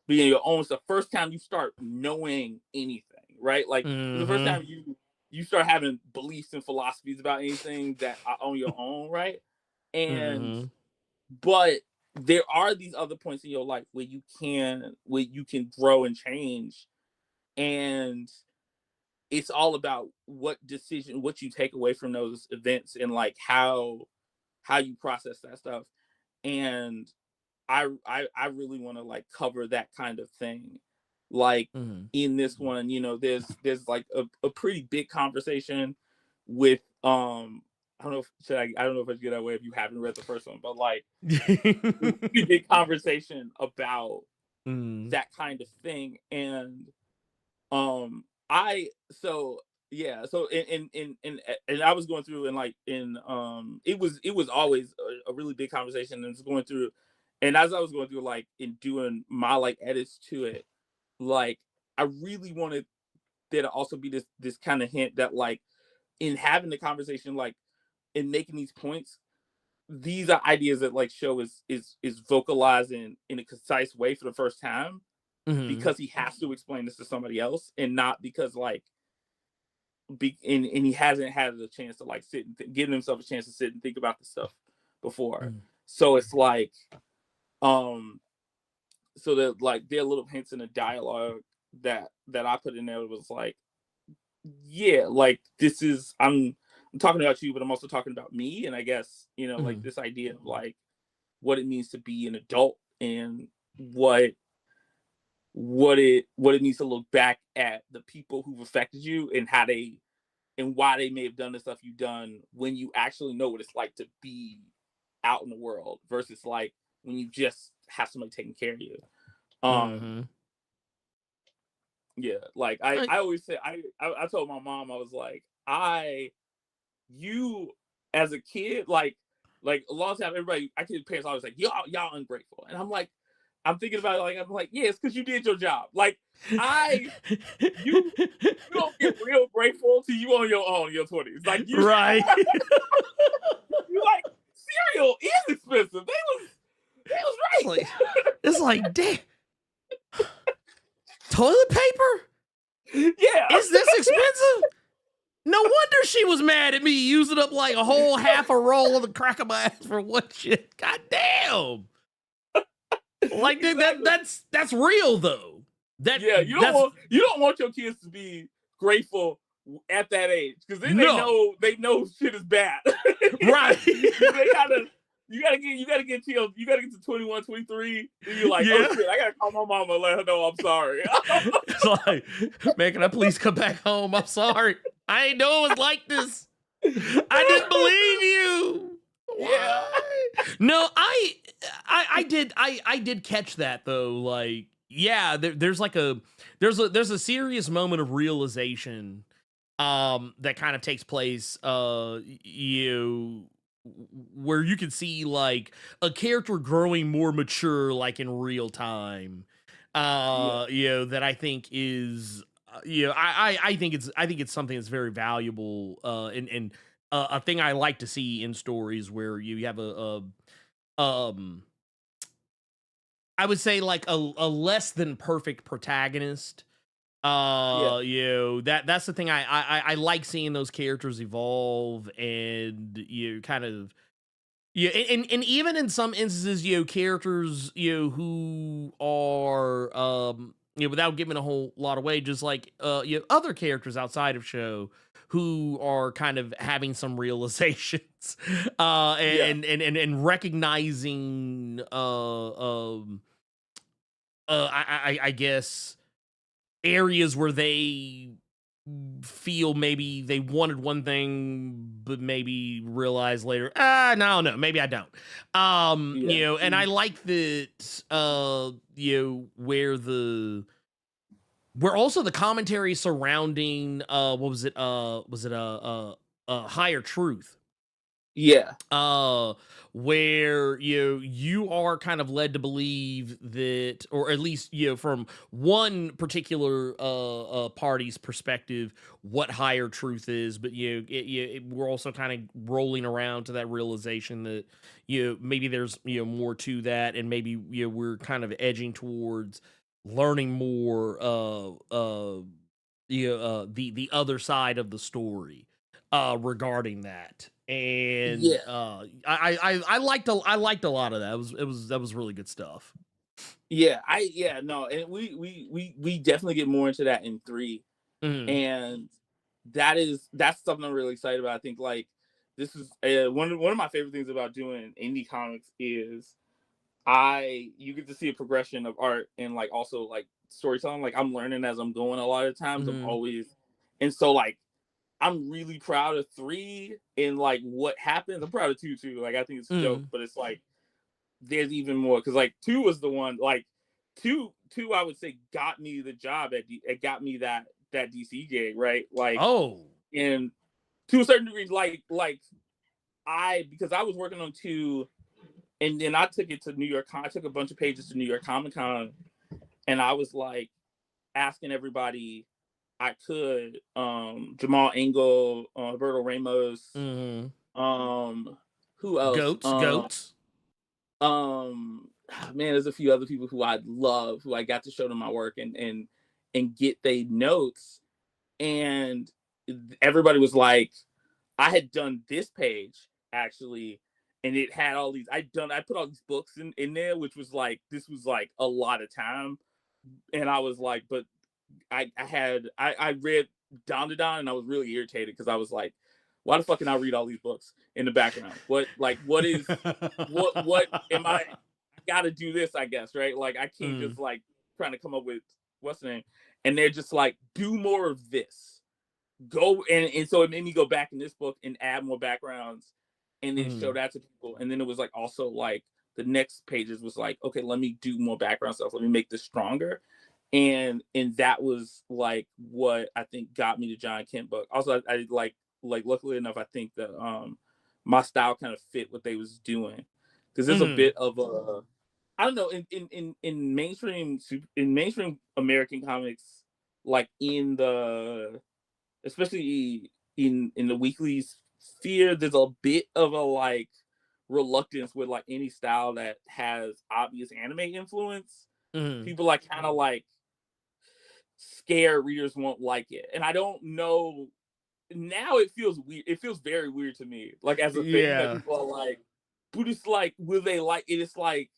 being your own. It's the first time you start knowing anything, right? Like it's the first Mm-hmm. time you start having beliefs and philosophies about anything that are on your own, right? And Mm-hmm. but there are these other points in your life where you can grow and change, and it's all about what you take away from those events and like how you process that stuff. And I really want to like cover that kind of thing. Like Mm-hmm. in this one, there's like a pretty big conversation with I don't know if I should get that way if you haven't read the first one, but like a pretty big conversation about mm. that kind of thing. And I so yeah, so and I was going through and like in it was always a really big conversation, and it's going through, and as I was going through like in doing my like edits to it, like I really wanted there to also be this kind of hint that like in having the conversation, like in making these points, these are ideas that like show is vocalizing in a concise way for the first time Mm-hmm. because he has to explain this to somebody else, and not because like and he hasn't had a chance to like sit and giving himself a chance to sit and think about this stuff before. Mm. So it's like um so that like there are little hints in the dialogue that I put in there. Was like, yeah, like this is I'm talking about you, but I'm also talking about me, and I guess like Mm. this idea of like what it means to be an adult, and what it means to look back at the people who've affected you and how they and why they may have done the stuff you've done, when you actually know what it's like to be out in the world versus like when you just have somebody taking care of you. Um, Mhm. yeah, like I, I I always say I told my mom, I was like, you as a kid, like a long time everybody I kid parents always like, y'all ungrateful. And I'm like, I'm thinking about it, like I'm like, yeah, it's because you did your job. Like I you you don't get real grateful till you on your own in your 20s. Like you Right. you like cereal is expensive. They was It's right. like it's like, "Damn, toilet paper? Yeah. Is this expensive?" No wonder she was mad at me using up like a whole half a roll of the Cracker Barrels for one shit. God damn. Like Exactly. that's real though. Yeah, That's you don't want your kids to be grateful at that age, because then no. they know shit is bad. Right. They gotta you gotta get to 21, 23, then you're like, oh Yeah. shit, I gotta call my mama and let her know I'm sorry. It's like, man, can I please come back home? I'm sorry. I ain't know it was like this. I didn't believe you. Yeah. Why? No, I did catch that though. Like, yeah, there's like there's a serious moment of realization that kind of takes place you where you can see like a character growing more mature like in real time. Yeah. That I think is I think it's something that's very valuable and a thing I like to see in stories where you have um I would say like a less than perfect protagonist. Yeah. That's the thing I like seeing those characters evolve and you kind of yeah, and even in some instances, characters, who are, without giving a whole lot away, just like, other characters outside of show who are kind of having some realizations, Yeah. and recognizing, I guess areas where they feel maybe they wanted one thing but maybe realize later no maybe I don't Yeah. and I like that where also the commentary surrounding what was it higher truth Yeah. Where you are kind of led to believe that, or at least from one particular party's perspective, what higher truth is, but we're also kind of rolling around to that realization that maybe there's more to that, and maybe we're kind of edging towards learning more the other side of the story regarding that. And Yeah. I liked a lot of that. That was really good stuff. Yeah. No, and we definitely get more into that in 3. Mhm. And that's something I'm really excited about. I think like this is one of my favorite things about doing indie comics is you get to see a progression of art and like also like storytelling. Like I'm learning as I'm going. A lot of times I'm Mhm. always, and so like I'm really proud of 3 and like what happens. I'm proud of 2 too. Like I think it's a joke, Mhm. but it's like there's even more because like 2 was the one like two I would say got me the job it got me that DC gig, right? Like, Oh. and to a certain degree, like because I was working on 2, and then I took it to New York. I took a bunch of pages to New York Comic Con, and I was like asking everybody I could, Jamal Engel, Roberto Ramos, Mhm. who else? Goats. Man, there's a few other people who I love, who I got to show them my work and get they notes, and everybody was like, I had done this page actually, and it had all these. I put all these books in there, which was like this was like a lot of time, and I was like, but I read Don to Don, and I was really irritated because I was like, why the fuck can I read all these books in the background? What am I? I got to do this, I guess, right? Like I can't Mm. just like trying to come up with what's the name, and they're just like, do more of this, go, and so it made me go back in this book and add more backgrounds and then show Mhm. that to people. And then it was like also like the next pages was like, okay, let me do more background stuff, let me make this stronger. And that was like what I think got me the John Kent book. Also I like luckily enough I think that my style kind of fit what they was doing, because there's a Mhm. bit of a, I don't know, in mainstream American comics, like in the, especially in the weekly sphere, there's a bit of a like reluctance with like any style that has obvious anime influence. Mhm. People like kind of like scared readers won't like it, and I don't know. Now it feels weird. It feels very weird to me, like as a thing that Yeah. people are like, but it's like, will they like it? It's like,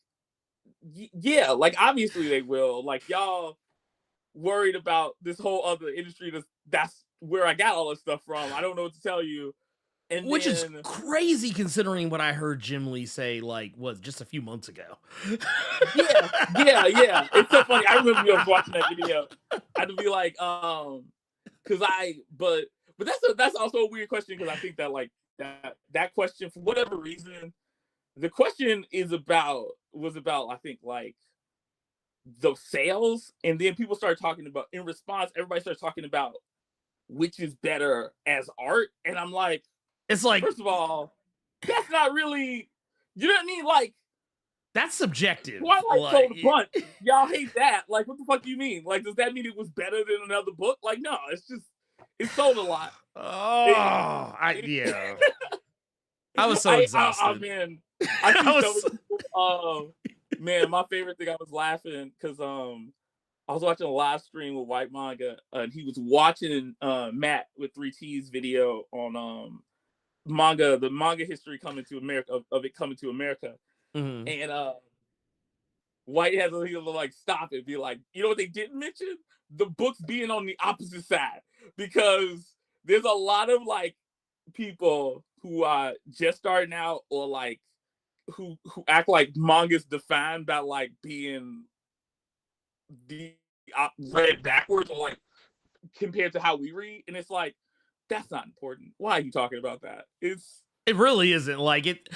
yeah, like obviously they will. Like y'all worried about this whole other industry. That's where I got all this stuff from. I don't know what to tell you. And Which is then crazy considering what I heard Jim Lee say, like, was just a few months ago. yeah. It's so funny. I remember you watching that video. I had to be like, because but that's also a weird question, because I think that like that question, for whatever reason, the question was about I think like the sales, and then people started talking about, in response, everybody started talking about which is better as art, and I'm like, It's like, first of all, that's not really, you know what I mean? Like, that's subjective. Twilight Like, sold a bunch. Y'all hate that. Like, what the fuck do you mean? Like, does that mean it was better than another book? Like, no, it's just, it sold a lot. It, oh, it, yeah. I was so exhausted. man, I I see so was many people. Man, my favorite thing, I was laughing because I was watching a live stream with White Manga, and he was watching Matt with 3T's video on the manga history coming to America, of it coming to America. Mhm. And White has he'll like stop it, be like, you know what they didn't mention? The books being on the opposite side, because there's a lot of like people who are just starting out, or like who act like manga's defined by like being the read backwards, or like compared to how we read, and it's like, that's not important. Why are you talking about that? It really isn't like it.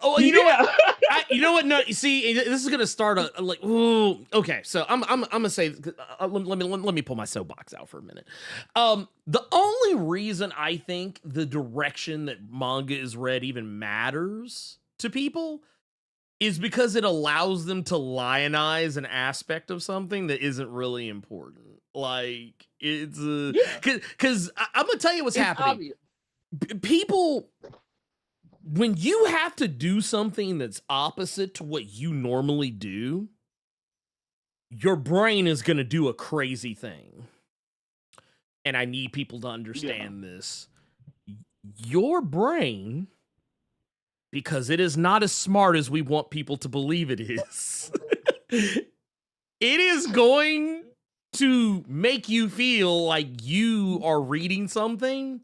Oh, you know Yeah. what? You know what? No, you see, this is gonna start a like. Ooh, okay, so I'm gonna say, let me pull my soapbox out for a minute. The only reason I think the direction that manga is read even matters to people is because it allows them to lionize an aspect of something that isn't really important. Like it's Yeah. because I'm gonna tell you what's It's happening. obvious. People, when you have to do something that's opposite to what you normally do, your brain is going to do a crazy thing. And I need people to understand this. Your brain, because it is not as smart as we want people to believe it is, it is going to make you feel like you are reading something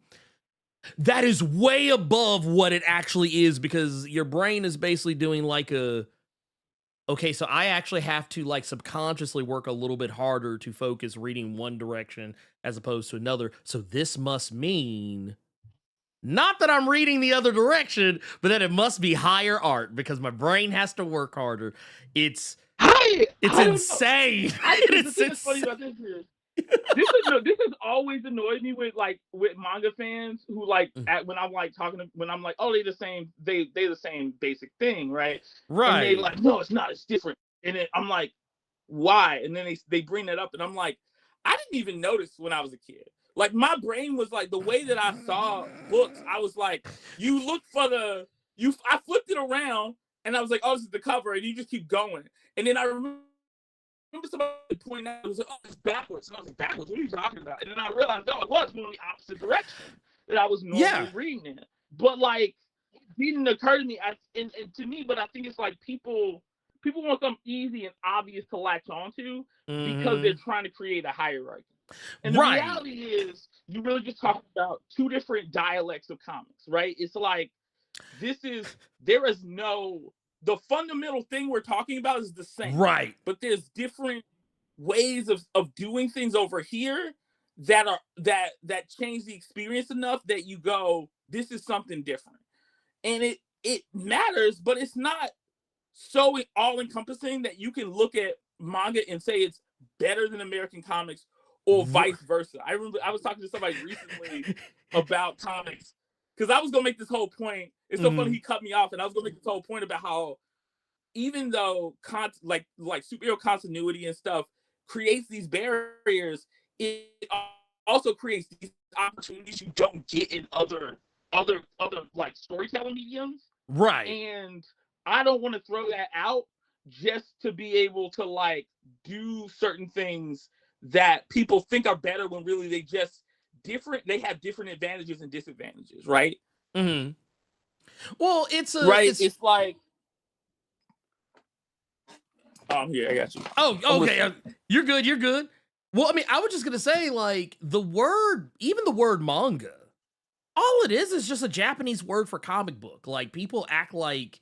that is way above what it actually is, because your brain is basically doing like okay, so I actually have to like subconsciously work a little bit harder to focus reading one direction as opposed to another. So this must mean not that I'm reading the other direction, but that it must be higher art because my brain has to work harder. It's I don't insane. The thing that's funny about this is this has always annoyed me with manga fans who when I'm like talking to, when I'm like, oh, they the same basic thing, right? And they like, no, it's not, it's different. And then I'm like, why? And then they bring that up, and I'm like, I didn't even notice when I was a kid. Like my brain was like, the way that I saw books, I was like, you look for I flipped it around and I was like, oh, this is the cover, and you just keep going. And then I remember somebody pointing out, it was like, oh, it's backwards. And I was like, backwards? What are you talking about? And then I realized, no, it was going the opposite direction that I was normally reading in. But like, it didn't occur to me. And to me, but I think it's like people want something easy and obvious to latch onto because they're trying to create a hierarchy. And the reality is, you really just talking about two different dialects of comics, right? It's like, there is no, the fundamental thing we're talking about is the same. Right. But there's different ways of doing things over here that change the experience enough that you go, this is something different. And it matters, but it's not so all encompassing that you can look at manga and say it's better than American comics or vice versa. I remember I was talking to somebody recently about comics, because I was gonna make this whole point. It's so funny he cut me off, and I was gonna make this whole point about how even though like superhero continuity and stuff creates these barriers, it also creates these opportunities you don't get in other like storytelling mediums. Right. And I don't want to throw that out just to be able to like do certain things that people think are better when really they have different advantages and disadvantages, right? Well, it's it's like, oh, I'm here, I got you. Oh, okay. You're good. Well, I mean, I was just gonna say, like, even the word manga, all it is just a Japanese word for comic book. Like, people act like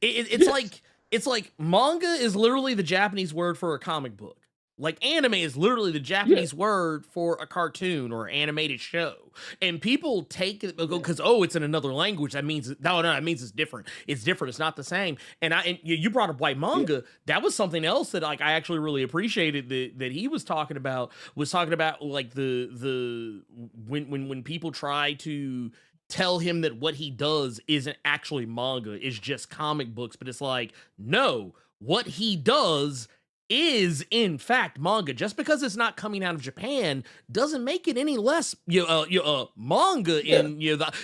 it's like manga is literally the Japanese word for a comic book. Like, anime is literally the Japanese word for a cartoon or animated show. And people take it because, oh, it's in another language. That means, it means it's different. It's different. It's not the same. And you brought up white manga. Yeah. That was something else that like I actually really appreciated that he was talking about. Like when people try to tell him that what he does isn't actually manga, it's just comic books. But it's like, no, what he does is in fact manga. Just because it's not coming out of Japan doesn't make it any less manga.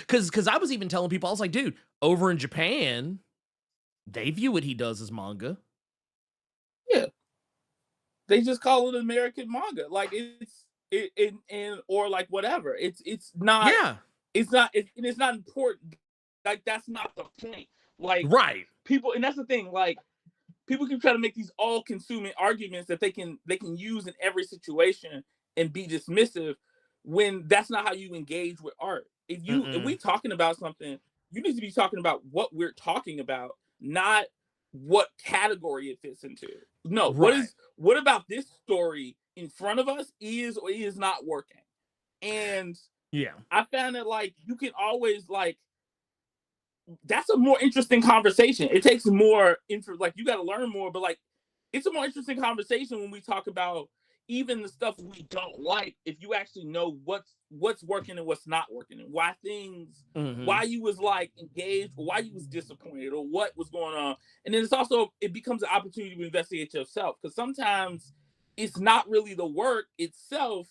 Because I was even telling people, I was like, dude, over in Japan, they view what he does as manga. Yeah, they just call it American manga. Like or like whatever. It's not. Yeah, it's not important. Like that's not the point. Like people, and that's the thing. Like, people can try to make these all-consuming arguments that they can use in every situation and be dismissive when that's not how you engage with art. If we talking about something, you need to be talking about what we're talking about, not what category it fits into. No, what about this story in front of us is or is not working? And I found that like you can always like that's a more interesting conversation. It takes more info, like you got to learn more, but like it's a more interesting conversation when we talk about even the stuff we don't like. If you actually know what's working and what's not working, and why you was like engaged, or why you was disappointed, or what was going on, and then it becomes an opportunity to investigate yourself, because sometimes it's not really the work itself,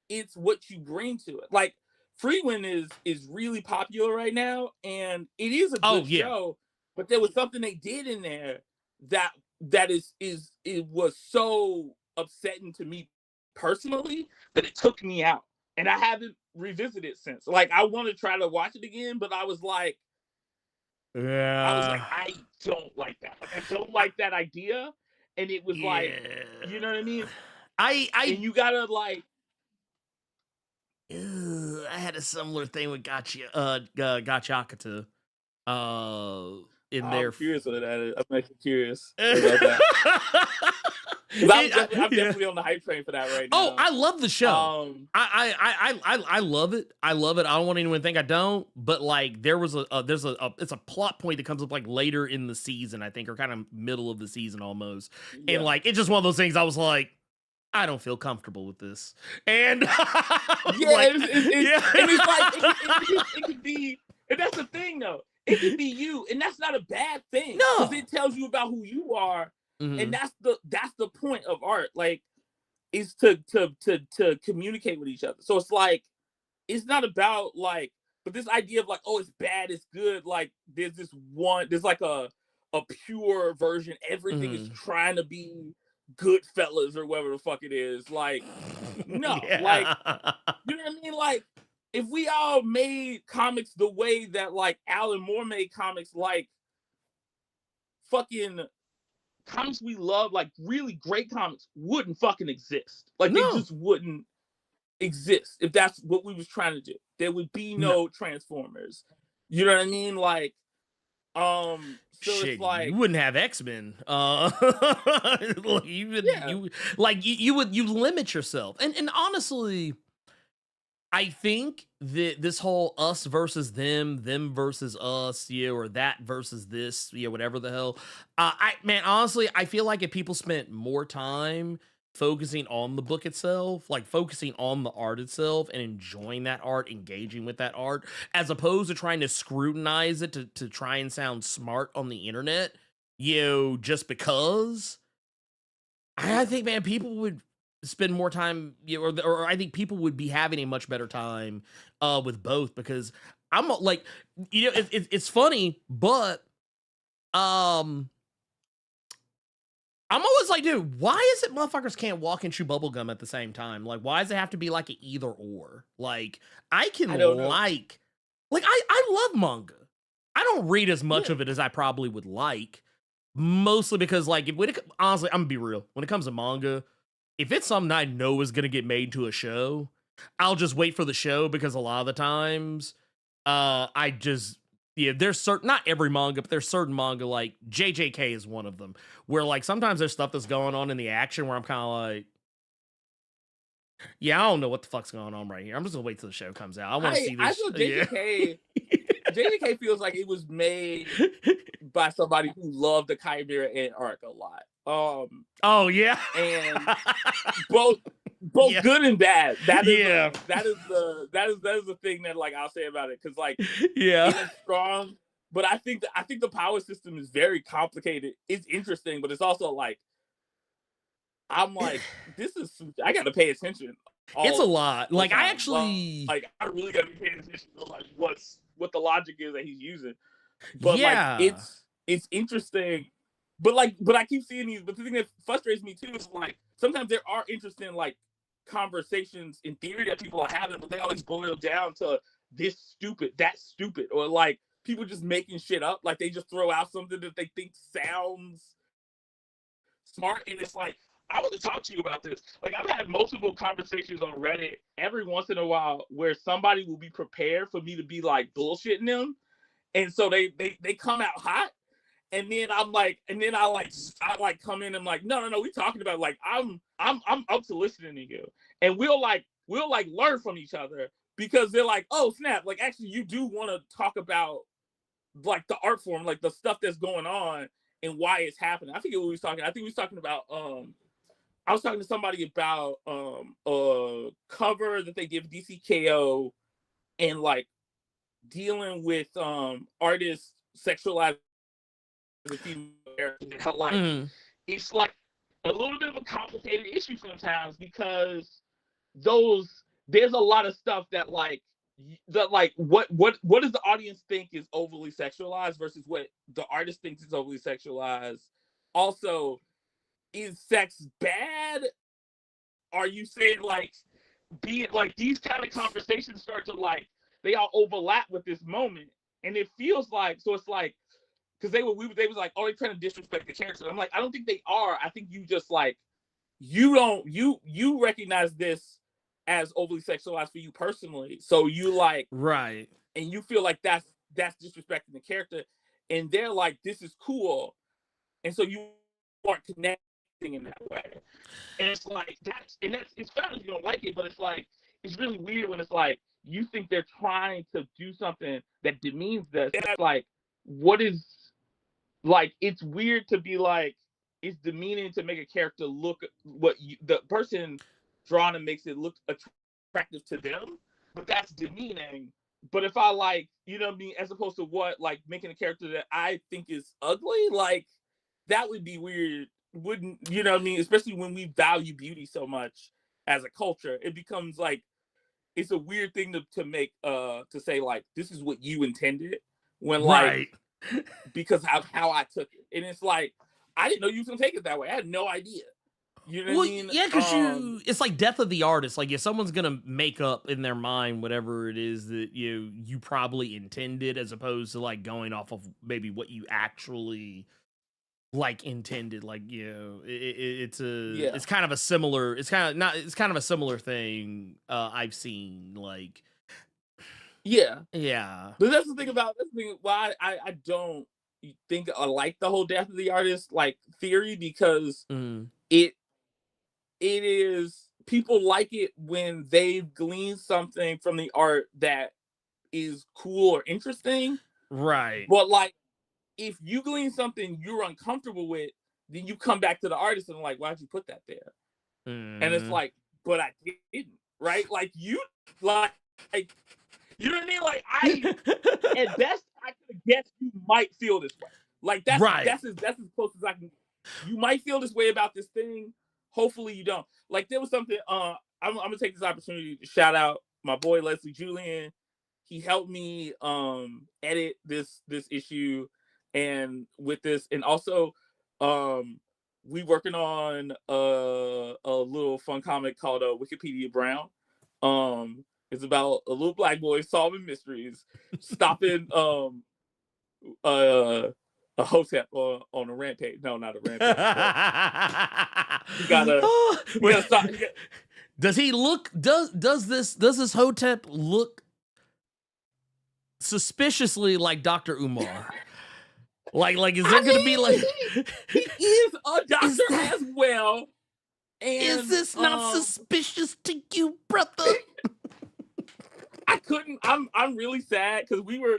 it's what you bring to it. Like Freewind is really popular right now, and it is a good show. But there was something they did in there that it was so upsetting to me personally that it took me out, and I haven't revisited since. Like I want to try to watch it again, but I was like, I don't like that. Like, I don't like that idea, and it was like, you know what I mean? And you gotta like. I had a similar thing with Gachakata. In there. I'm curious what that is. I'm actually curious about that. I'm definitely on the hype train for that right now. Oh, I love the show. I love it. I love it. I don't want anyone to think I don't. But like, it's a plot point that comes up like later in the season, I think, or kind of middle of the season almost. Yeah. And like, it's just one of those things. I was like, I don't feel comfortable with this. And it could be, and that's the thing though. It could be you, and that's not a bad thing. No, because it tells you about who you are, and that's the point of art. Like, is to communicate with each other. So it's like, it's not about like, but this idea of like, oh, it's bad, it's good. Like, there's like a pure version. Everything is trying to be Goodfellas or whatever the fuck it is. Like, no, like, you know what I mean? Like, if we all made comics the way that like Alan Moore made comics, like fucking comics we love, like really great comics, wouldn't fucking exist. Like they just wouldn't exist if that's what we was trying to do. There would be no Transformers. You know what I mean? Like, so shit, it's like, you wouldn't have X-Men. You would limit yourself. And honestly, I think that this whole us versus them versus us, or that versus this, whatever the hell. Honestly, I feel like if people spent more time focusing on the book itself, like focusing on the art itself and enjoying that art, engaging with that art, as opposed to trying to scrutinize it to try and sound smart on the internet, just because, I think, man, people would spend more time, or I think people would be having a much better time with both, because I'm like, it's funny, but I'm always like, dude, why is it motherfuckers can't walk and chew bubblegum at the same time? Like, why does it have to be like an either or? Like, I love manga. I don't read as much of it as I probably would like, mostly because like, honestly, I'm gonna be real, when it comes to manga, if it's something I know is going to get made to a show, I'll just wait for the show, because a lot of the times, there's certain, not every manga, but there's certain manga, like JJK is one of them, where like sometimes there's stuff that's going on in the action where I'm kind of like, I don't know what the fuck's going on right here. I'm just going to wait till the show comes out. I want to see this. I feel JJK, JJK feels like it was made by somebody who loved the Chimera and arc a lot. And both good and bad. That is the thing that like I'll say about it, because like it is strong, but I think the power system is very complicated. It's interesting, but it's also like, I'm like, I got to pay attention. It's a lot. Like I actually I really got to be paying attention to like what the logic is that he's using. But like it's interesting. But I keep seeing these. But the thing that frustrates me too is like sometimes there are interesting like conversations in theory that people are having, but they always boil down to this stupid, that stupid, or like people just making shit up. Like they just throw out something that they think sounds smart, and it's like, I want to talk to you about this. Like I've had multiple conversations on Reddit every once in a while where somebody will be prepared for me to be like bullshitting them, and so they come out hot. And then I'm like, I come in and I'm like, no, we talking about like, I'm up to listening to you, and we'll learn from each other, because they're like, oh snap, like actually you do want to talk about like the art form, like the stuff that's going on and why it's happening. I forget what we was talking. I think we was talking about I was talking to somebody about a cover that they give DCKO and like dealing with artists sexualizing the female characters. And how like it's like a little bit of a complicated issue sometimes because there's a lot of stuff that like what does the audience think is overly sexualized versus what the artist thinks is overly sexualized. Also, is sex bad? Are you saying like being like these kind of conversations start to like they all overlap with this moment, and it feels like so it's like because they was like, oh, they're trying to disrespect the character. I'm like, I don't think they are. I think you just like you recognize this as overly sexualized for you personally. So you like right, and you feel like that's disrespecting the character, and they're like, this is cool, and so you aren't connecting in that way. And it's like that's it's fine if you don't like it, but it's like it's really weird when it's like you think they're trying to do something that demeans this. And it's like, what is like it's weird to be like it's demeaning to make a character look what the person drawn and makes it look attractive to them, but that's demeaning. But if I like, you know what I mean, as opposed to what like making a character that I think is ugly, like that would be weird, wouldn't you know what I mean? Especially when we value beauty so much as a culture, it becomes like it's a weird thing to make to say like this is what you intended when like right. because of how I took it. And it's like, I didn't know you was gonna take it that way. I had no idea. You know what I mean? Yeah, because it's like death of the artist. Like if someone's gonna make up in their mind whatever it is that you probably intended, as opposed to like going off of maybe what you actually like intended. Like it's kind of a similar. It's kind of a similar thing I've seen. Like yeah. yeah, But that's the thing why I don't think I like the whole death of the artist like theory, because it is people like it when they've gleaned something from the art that is cool or interesting. right. But like if you glean something you're uncomfortable with, then you come back to the artist and like, why'd you put that there? And it's like, but I didn't, right? Like you like you know what I mean? Like at best I could guess you might feel this way. Like that's as close as I can. You might feel this way about this thing. Hopefully you don't. Like there was something. I'm gonna take this opportunity to shout out my boy Leslie Julian. He helped me edit this issue, and with this, and also we working on a little fun comic called Wikipedia Brown. It's about a little black boy solving mysteries, stopping a hotep on a rampage. No, not a rampage. You gotta stop. Does he look? Does this hotep look suspiciously like Dr. Umar? Like is there gonna be like he is a doctor as well? And is this not suspicious to you, brother? I couldn't. I'm really sad because we were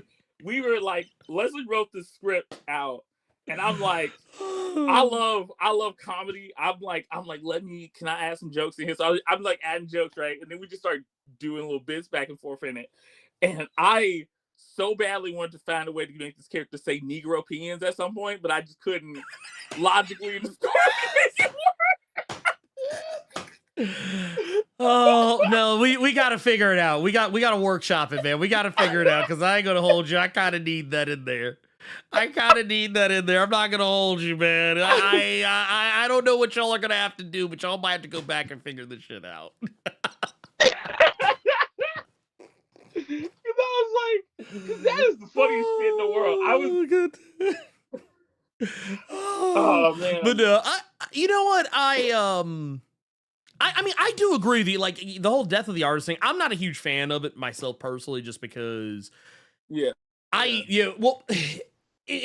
like Leslie wrote the script out, and I'm like, I love comedy. I'm like, can I add some jokes in here? So I'm like adding jokes, right? And then we just start doing little bits back and forth in it, and I so badly wanted to find a way to make this character say Negro peons at some point, but I just couldn't logically in the story make it work. Oh no, we gotta figure it out. We gotta workshop it, man. We gotta figure it out because I ain't gonna hold you. I kind of need that in there. I'm not gonna hold you, man. I don't know what y'all are gonna have to do, but y'all might have to go back and figure this shit out. Because I was like, that is the funniest shit in the world. I was good. Oh man. But you know what? I mean, I do agree with you. Like the whole death of the artist thing, I'm not a huge fan of it myself personally, just because. Yeah.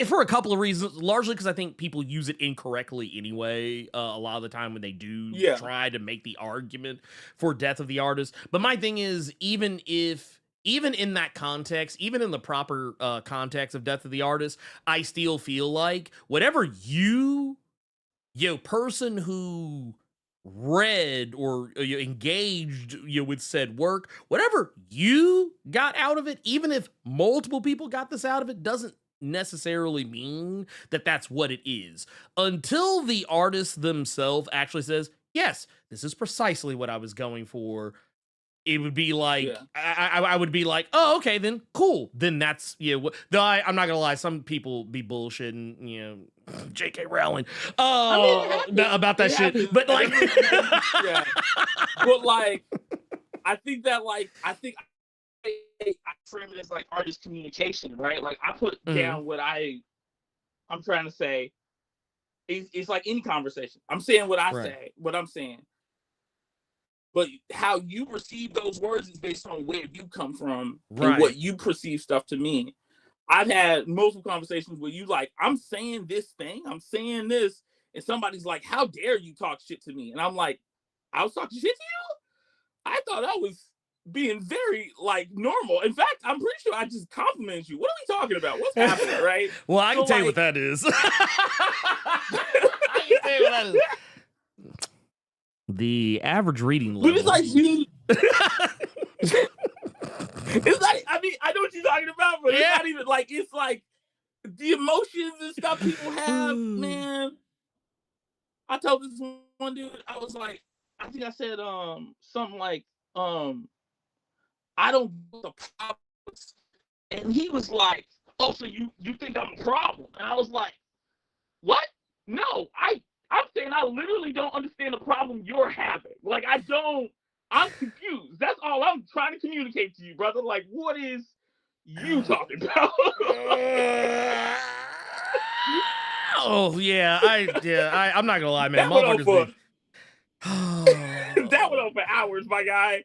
For a couple of reasons, largely because I think people use it incorrectly anyway. A lot of the time when they do try to make the argument for death of the artist. But my thing is, even if even in that context, even in the proper context of Death of the Artist, I still feel like whatever person who read or engaged with said work, whatever you got out of it, even if multiple people got this out of it, doesn't necessarily mean that that's what it is until the artist themselves actually says, yes, this is precisely what I was going for. It would be like, Yeah. I would be like, oh, okay, then cool. Then that's, though I'm not gonna lie, some people be bullshitting, J.K. Rowling, about that shit. Happens. But like, yeah. But like, I think I frame it as like artist communication, right? Like I put down what I'm trying to say. It's like any conversation. I'm saying what I say, what I'm saying. But how you receive those words is based on where you come from and what you perceive stuff to mean. I've had multiple conversations where you like, I'm saying this thing, I'm saying this, and somebody's like, how dare you talk shit to me? And I'm like, I was talking shit to you? I thought I was being very like normal. In fact, I'm pretty sure I just complimented you. What are we talking about? What's happening, right? Well, I can tell you what that is. I can tell you what that is. The average reading level. But it's like you. It's like, I mean, I know what you're talking about, but it's not even like, it's like the emotions and stuff people have, man. I told this one dude, I was like, I think I said something like, I don't know the problems. And he was like, oh, so you think I'm a problem? And I was like, what? No, I'm saying I literally don't understand the problem you're having. Like, I'm confused. That's all I'm trying to communicate to you, brother. Like, what is you talking about? Oh, yeah. I'm not gonna lie, man. That went on for hours, my guy.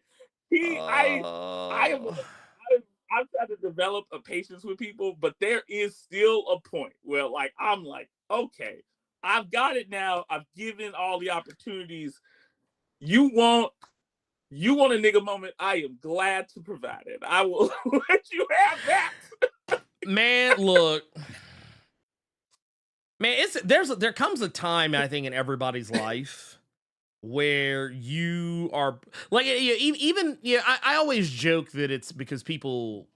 I've tried to develop a patience with people, but there is still a point where like I'm like, okay, I've got it now. I've given all the opportunities. You want a nigga moment. I am glad to provide it. I will let you have that. Man, look. Man, there comes a time, I think, in everybody's life where you are like, I always joke that it's because people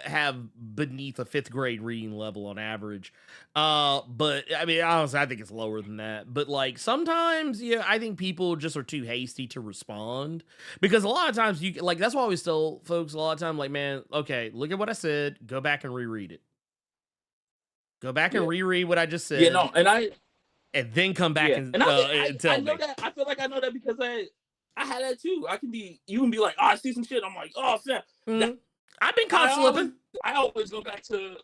have beneath a 5th grade reading level on average. But I mean, honestly, I think it's lower than that. But like sometimes, I think people just are too hasty to respond because a lot of times that's why I always tell folks a lot of time, like, man, okay, look at what I said, go back and reread it. Go back and reread what I just said. And then come back and tell me. That. I feel like I know that because I had that too. You can be like, oh, I see some shit. I'm like, oh, snap. I've been caught slipping. I always go back to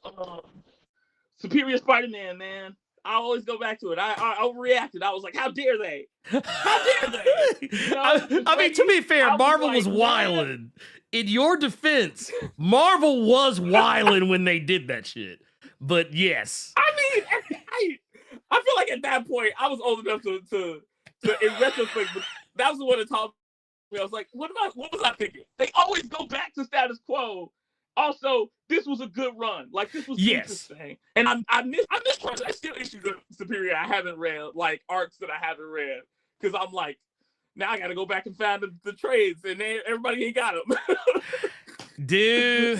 Superior Spider-Man, man. I always go back to it. I overreacted. I was like, how dare they? How dare they? I mean, to be fair, Marvel was wildin'. In your defense, Marvel was wildin' when they did that shit. But yes. I mean, I feel like at that point, I was old enough to in retrospect, but that was the one that taught me. I was like, what was I thinking? They always go back to status quo. Also, this was a good run. Like, this was interesting. And I miss parts. I still issues of Superior I haven't read, like arcs that I haven't read. Because I'm like, now I got to go back and find the trades, and everybody ain't got them. Dude,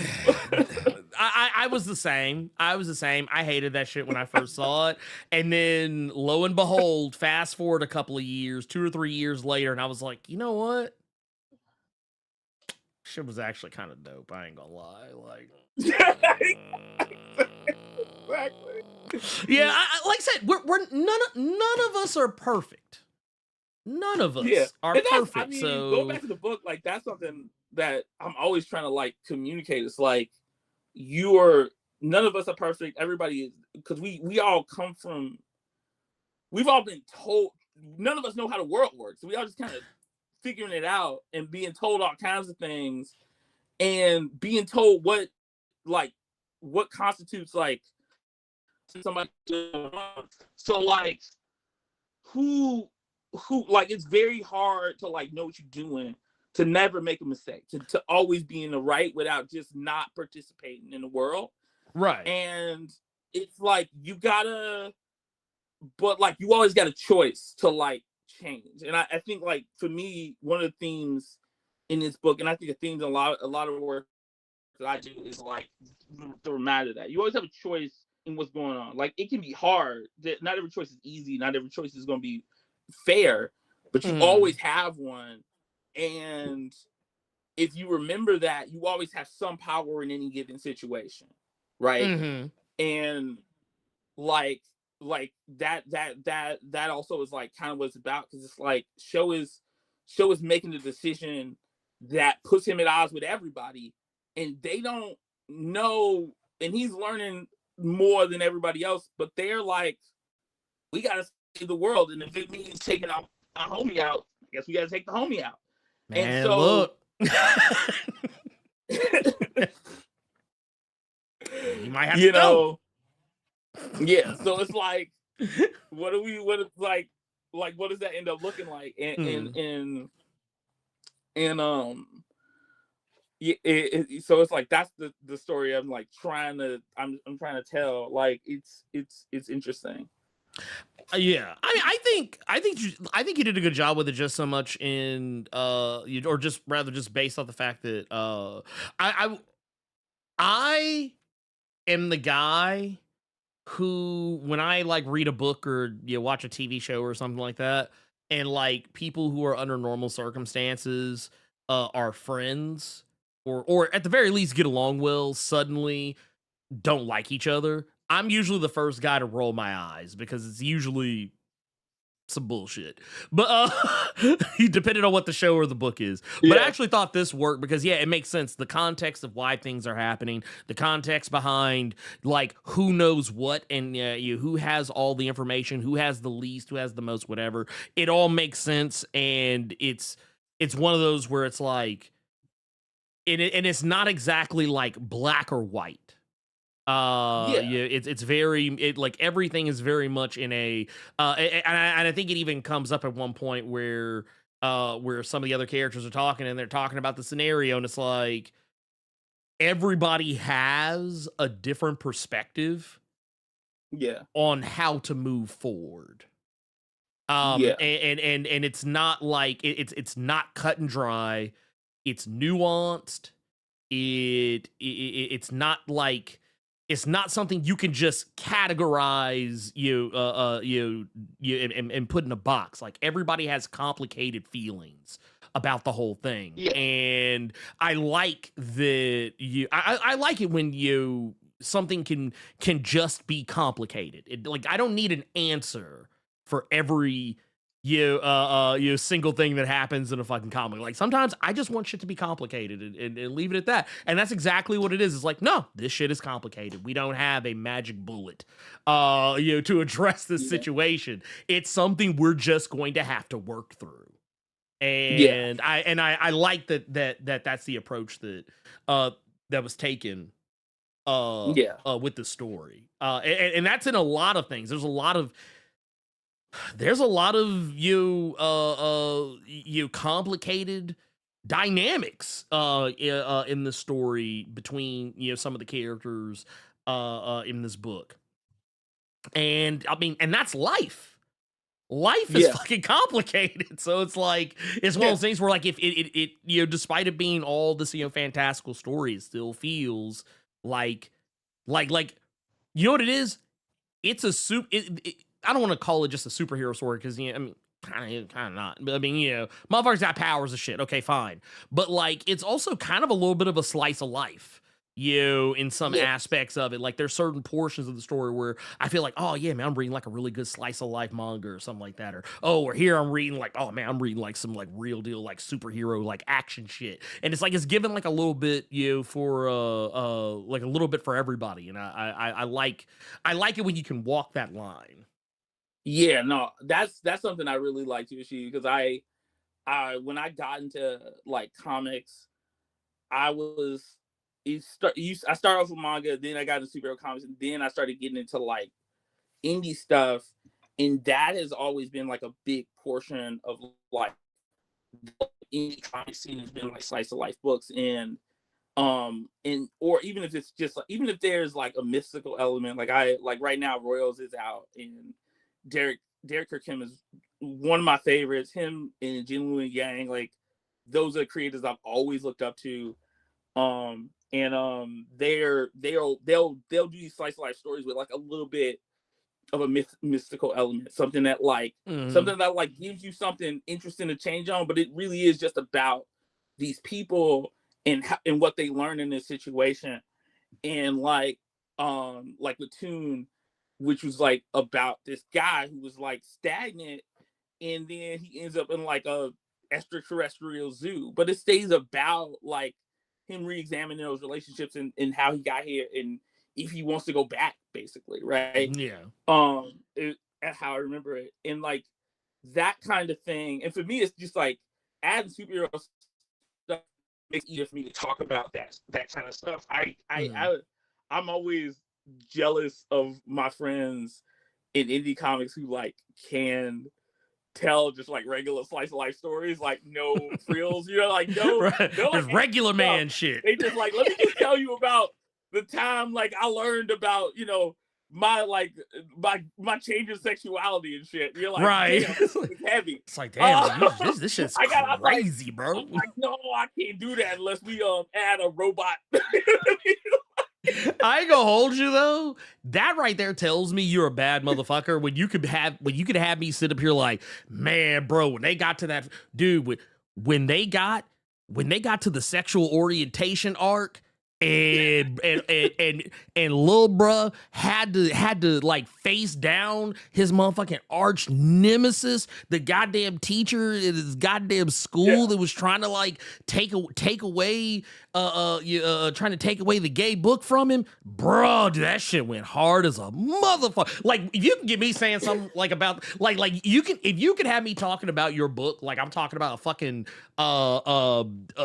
I was the same. I hated that shit when I first saw it. And then, lo and behold, fast forward a couple of years, 2 or 3 years later, and I was like, you know what? Shit was actually kind of dope. I ain't gonna lie. Like, exactly. Yeah, like I said, we're none of us are perfect. None of us are perfect. I mean, so go back to the book. Like, that's something that I'm always trying to like communicate. It's like none of us are perfect. Everybody is, because we all come from. We've all been told. None of us know how the world works. So we all just kind of figuring it out and being told all kinds of things, and being told what constitutes like somebody. So like who like, it's very hard to like know what you're doing to never make a mistake, to always be in the right without just not participating in the world. Right. And it's like you gotta, but like you always got a choice to like change. And I think like for me, one of the themes in this book, and I think the themes in a lot of work that I do is like the reminder that you always have a choice in what's going on. Like it can be hard. Not every choice is easy. Not every choice is going to be fair, but you always have one. And if you remember that, you always have some power in any given situation, right? And like that also is like kind of what it's about, because it's like show is making the decision that puts him at odds with everybody, and they don't know, and he's learning more than everybody else, but they're like, we gotta save the world, and if it means taking our homie out, I guess we gotta take the homie out. Man, and so look. You might have to go. Yeah, so it's like, what is like what does that end up looking like? And so it's like that's the story I'm like trying to tell. Like it's interesting. Yeah, I mean, I think you did a good job with it, just so much in or just rather just based off the fact that I am the guy who, when I like read a book or watch a TV show or something like that, and like people who are under normal circumstances are friends or at the very least get along well, suddenly don't like each other, I'm usually the first guy to roll my eyes, because it's usually some bullshit. But depending on what the show or the book is. But I actually thought this worked because it makes sense. The context of why things are happening, the context behind like who knows what, and who has all the information, who has the least, who has the most, whatever. It all makes sense, and it's one of those where it's like, and it's not exactly like black or white. It's very like everything is very much in a and I think it even comes up at one point where some of the other characters are talking, and they're talking about the scenario, and it's like everybody has a different perspective on how to move forward. And it's not like it's not cut and dry, it's nuanced. It's not like, it's not something you can just categorize and put in a box. Like everybody has complicated feelings about the whole thing. And I like that I like it when something can just be complicated. Like I don't need an answer for every single thing that happens in a fucking comic. Like sometimes I just want shit to be complicated and leave it at that. And that's exactly what it is. It's like, no, this shit is complicated. We don't have a magic bullet to address this situation. It's something we're just going to have to work through. And I like that's the approach that was taken with the story. And that's in a lot of things. There's a lot of complicated dynamics in the story between some of the characters in this book. And I mean, and that's life. Life is fucking complicated. So it's like, it's one of those things where like if it despite it being all this fantastical story, it still feels like you know what it is? It's a I don't want to call it just a superhero story, because I mean, kind of not. But I mean, motherfuckers got powers and shit. Okay, fine. But like, it's also kind of a little bit of a slice of life, in some aspects of it. Like, there's certain portions of the story where I feel like, oh yeah, man, I'm reading like a really good slice of life manga or something like that. Or here I'm reading like, oh man, I'm reading like some like real deal like superhero like action shit. And it's like it's given like a little bit, for like a little bit for everybody. And I like it when you can walk that line. Yeah, no, that's something I really like to achieve, because I when I got into like comics, I started off with manga, then I got into superhero comics, and then I started getting into like indie stuff, and that has always been like a big portion of like indie comic scene has been like slice of life books, and or even if it's just like, even if there's like a mystical element, like right now Royals is out, and Derek Kirkham is one of my favorites. Him and Jin Wu Yang, like those are creators I've always looked up to. They'll do these slice of life stories with like a little bit of a mystical element, something that like gives you something interesting to change on, but it really is just about these people and what they learn in this situation. And like the tune, which was like about this guy who was like stagnant, and then he ends up in like a extraterrestrial zoo, but it stays about like him re-examining those relationships and how he got here and if he wants to go back, basically, right? Yeah. That's how I remember it. And like that kind of thing. And for me, it's just like adding superhero stuff makes it easier for me to talk about that kind of stuff. I'm always jealous of my friends in indie comics who like can tell just like regular slice of life stories, like no frills, like no, right. no like regular man shit. They just like, let me just tell you about the time like I learned about, my change in sexuality and shit. You're like, right. Damn, this is heavy. It's like, damn, this shit's crazy, bro. I'm like, no, I can't do that unless we add a robot. I ain't gonna hold you though. That right there tells me you're a bad motherfucker. When you could have me sit up here like, man, bro, when they got to that dude, when they got to the sexual orientation arc, and Lil Bruh had to like face down his motherfucking arch nemesis, the goddamn teacher in his goddamn school that was trying to like take away trying to take away the gay book from him, bro. Dude, that shit went hard as a motherfucker. Like if you can get me saying something like about like if you could have me talking about your book like I'm talking about a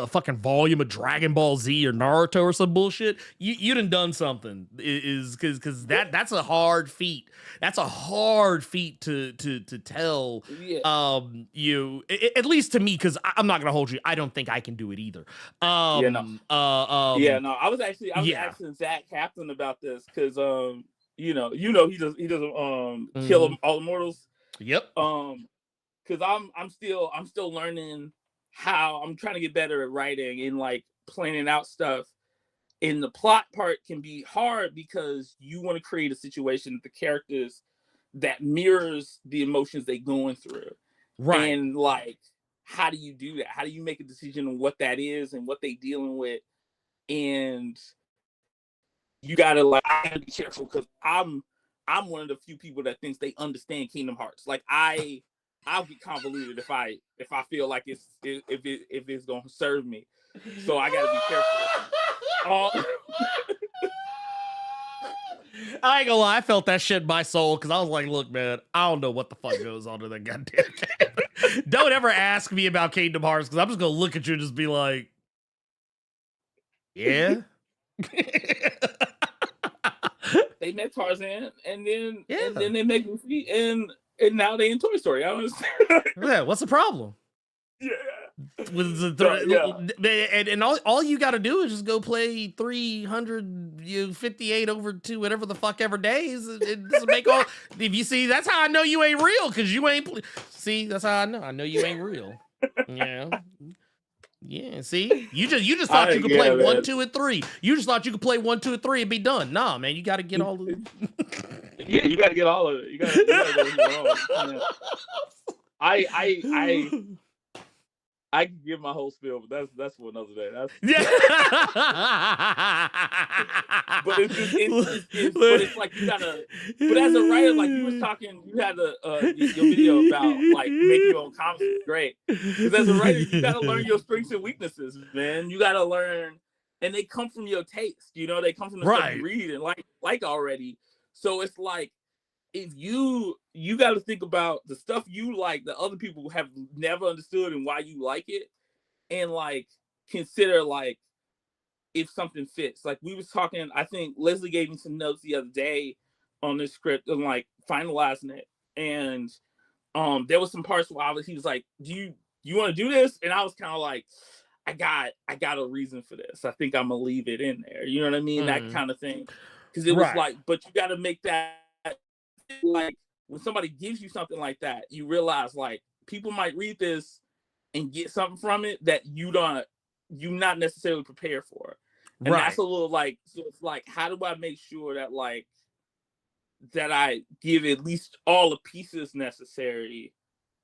fucking volume of Dragon Ball Z or Naruto or some bullshit, you done something, is because that's a hard feat. That's a hard feat to tell. You at least to me, because I'm not gonna hold you. I don't think I can do it either. I was asking Zach Captain about this because he doesn't kill all immortals. Yep. Because I'm still learning how I'm trying to get better at writing and like planning out stuff. And the plot part can be hard because you want to create a situation with the characters that mirrors the emotions they're going through. Right. And like, how do you do that? How do you make a decision on what that is and what they're dealing with? And you gotta I gotta be careful because I'm one of the few people that thinks they understand Kingdom Hearts. Like I'll get convoluted if I feel like if it's gonna serve me. So I gotta be careful. I ain't gonna lie, I felt that shit in my soul because I was like, look, man, I don't know what the fuck goes on in that goddamn game. Don't ever ask me about Kingdom Hearts because I'm just gonna look at you and just be like, yeah. They met Tarzan and then they make Goofy and now they in Toy Story. I don't understand. Yeah, what's the problem? Yeah. And all you got to do is just go play 358 over 2 whatever the fuck ever days. It doesn't make all. If you see, that's how I know you ain't real because you ain't. See, that's how I know. I know you ain't real. Yeah. Yeah. See, you just thought you could play 1, 2, and 3. You just thought you could play 1, 2, and 3 and be done. Nah, man, you got to get all of it. Yeah, you got to get all of it. You got to go. I can give my whole spiel, but that's for another day. But it's like you gotta. But as a writer, like you was talking, you had your video about like making your own comics is great. Because as a writer, you gotta learn your strengths and weaknesses, man. You gotta learn, and they come from your taste. They come from the stuff you read and like already. So it's like if you got to think about the stuff you like that other people have never understood and why you like it, and like consider like if something fits. Like we was talking, I think Leslie gave me some notes the other day on this script and like finalizing it, and there was some parts where he was like, do you want to do this? And I was kind of like, I got a reason for this. I think I'm gonna leave it in there. You know what I mean? That kind of thing. Because it was Right. like, but you got to make that like when somebody gives you something like that, you realize like people might read this and get something from it that you not necessarily prepared for. And that's Right. a little like, so it's like, how do I make sure that like that I give at least all the pieces necessary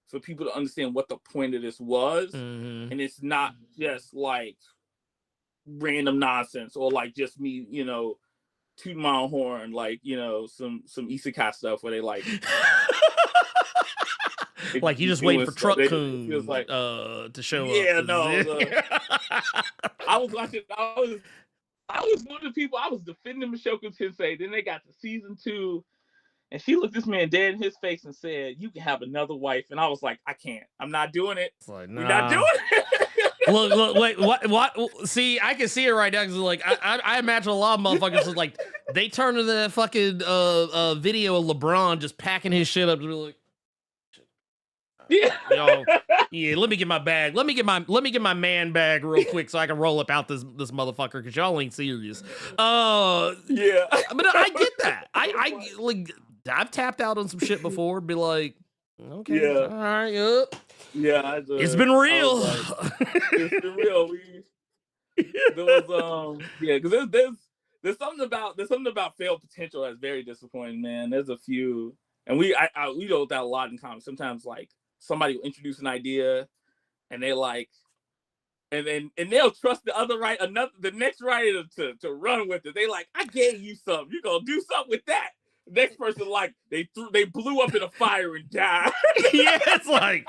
for people to understand what the point of this was, and it's not just like random nonsense or like just me, you know, toot my own horn, like, you know, some isekai stuff where they like Like you just waiting for stuff. Truck Coon like, to show yeah, up. no. I was watching. I was one of the people. I was defending Mashoko Tensei. Then they got to season 2, and she looked this man dead in his face and said, "You can have another wife." And I was like, "I can't. I'm not doing it. Like, We're not doing it." Look, wait, what? See, I can see it right now because, like, I imagine a lot of motherfuckers just, like, they turn to the fucking video of LeBron just packing his shit up to be like, yeah, yo, yeah, let me get my bag, let me get my man bag real quick so I can roll up out this motherfucker because y'all ain't serious. Yeah, but I get that. I like I've tapped out on some shit before. Be like, okay, yeah, all right, yep. yeah. It's been real. Like, it's been real. There was yeah, because there's something about failed potential that's very disappointing, man. There's a few, and we know that a lot in comics. Sometimes like somebody will introduce an idea, and they like, and they'll trust the next writer to run with it. They like, I gave you something, you gonna do something with that. The next person like they blew up in a fire and died. Yeah, it's like,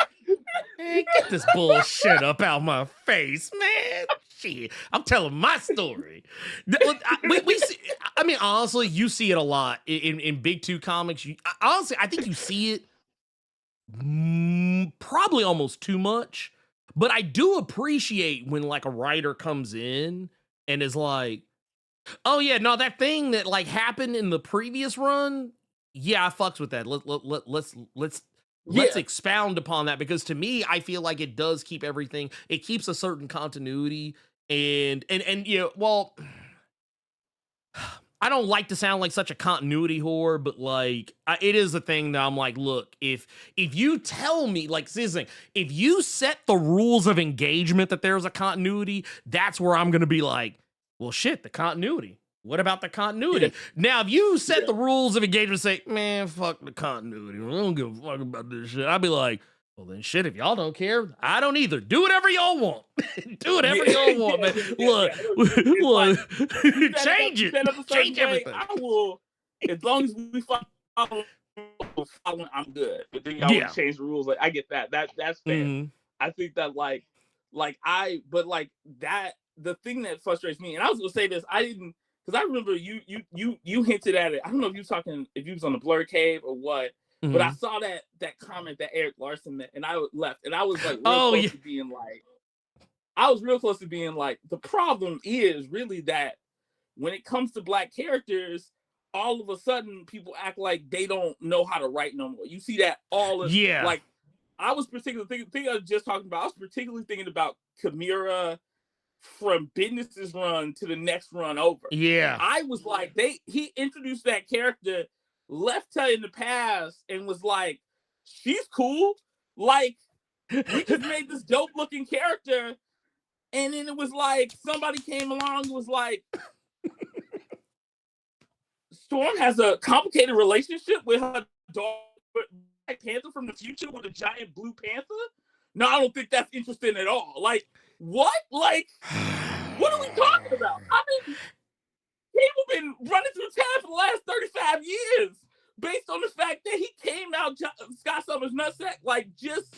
man, get this bullshit up out my face, man. Shit, I'm telling my story. We see, I mean, honestly, you see it a lot in Big Two comics. Honestly, I think you see it probably almost too much. But I do appreciate when like a writer comes in and is like, oh yeah, no, that thing that like happened in the previous run, yeah, I fucks with that. Let's Yeah, expound upon that because to me, I feel like it does keep everything. It keeps a certain continuity and you know, well, I don't like to sound like such a continuity whore, but like it is a thing that I'm like, look, if you tell me like this thing, if you set the rules of engagement that there's a continuity, that's where I'm gonna be like, well, shit, the continuity. What about the continuity? yeah, Now, if you set the rules of engagement, say, man, fuck the continuity. I don't give a fuck about this shit. I'd be like, well, then shit, if y'all don't care, I don't either. Do whatever y'all want. Do whatever y'all want, man. Look, look, change it. Change everything. I will, as long as we follow, I'm good. But then y'all Yeah. want to change the rules. Like I get that. That's fair. I think that but like that the thing that frustrates me, and I was gonna say this, I didn't because I remember you hinted at it. I don't know if you was on the Blerd Cave or what. But I saw that comment that Eric Larson made, and I left, and I was like real close to being like, the problem is really that when it comes to Black characters, all of a sudden people act like they don't know how to write no more. You see that like I was particularly thinking I was just talking about. I was particularly thinking about Kimura from Business's run to the next run over. Yeah. I was like, he introduced that character, left her in the past, and was like, she's cool. Like, we just made this dope looking character. And then it was like somebody came along and was like, Storm has a complicated relationship with her dog, Black Panther from the future with a giant blue panther. No, I don't think that's interesting at all. Like, what? Like, what are we talking about? I mean, people been running through town for the last 35 years based on the fact that he came out Scott Summers' nutsack. Like, just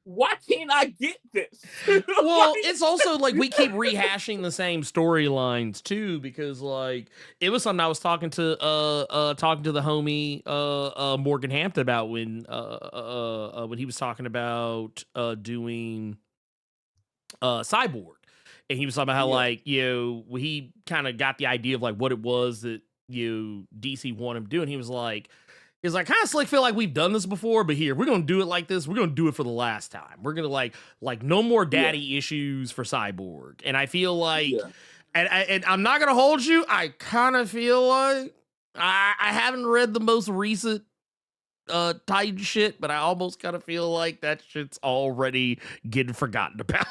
why can't I get this? Well, it's also like we keep rehashing the same storylines too, because like it was something I was talking to the homie Morgan Hampton about when he was talking about doing Cyborg. And he was talking about how like, you know, he kind of got the idea of like what it was that DC wanted him to do. And he was like, He's like, kind of slick. Feel like we've done this before, but here we're gonna do it like this. We're gonna do it for the last time. We're gonna like no more daddy issues for Cyborg. And I feel like, and I'm not gonna hold you. I kind of feel like I haven't read the most recent Titan shit, but I almost kind of feel like that shit's already getting forgotten about.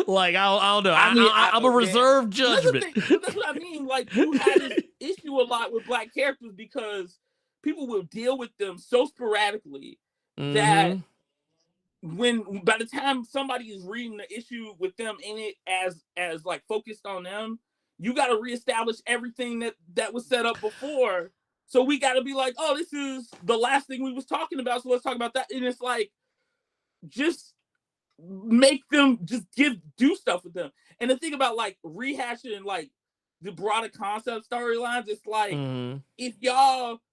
Like I don't know. I'm a reserved judgment. That's what I mean. Like you had this issue a lot with black characters because people will deal with them so sporadically that by the time somebody is reading the issue with them in it as like focused on them, you got to reestablish everything that was set up before. So we got to be like, oh, this is the last thing we was talking about, so let's talk about that. And it's like, just make them do stuff with them. And the thing about like rehashing like the broader concept storylines, it's like if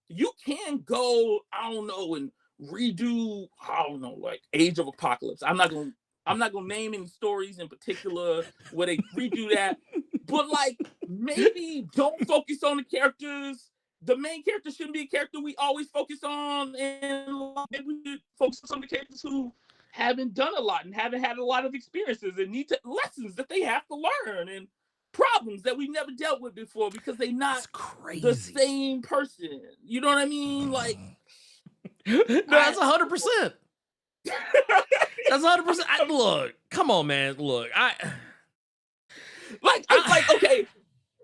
you can go, I don't know, and redo, I don't know, like Age of Apocalypse. I'm not gonna name any stories in particular where they redo that, but like maybe don't focus on the characters. The main character shouldn't be a character we always focus on, and maybe we should focus on some of the characters who haven't done a lot and haven't had a lot of experiences and need lessons that they have to learn and problems that we never dealt with before because they're not the same person. You know what I mean? Like, no, that's 100%. That's 100%. Look, come on, man. Look, okay,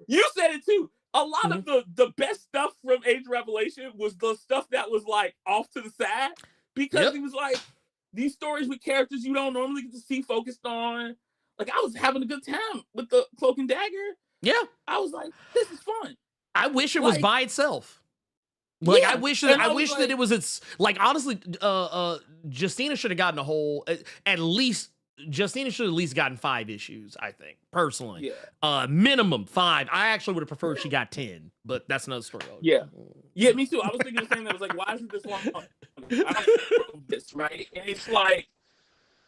you said it too. A lot of the best stuff from Age of Revelation was the stuff that was like off to the side because it was like these stories with characters you don't normally get to see focused on. Like I was having a good time with the Cloak and Dagger. Yeah, I was like, this is fun. I wish it was by itself. Like I wish that that it was its like honestly, Justina should have gotten a whole at least. Justina should have at least gotten 5 issues, I think, personally. Yeah. Minimum 5. I actually would have preferred she got 10, but that's another story. Yeah. Yeah, me too. I was thinking the same thing. I was like, why isn't this long? I don't this, right? And it's like,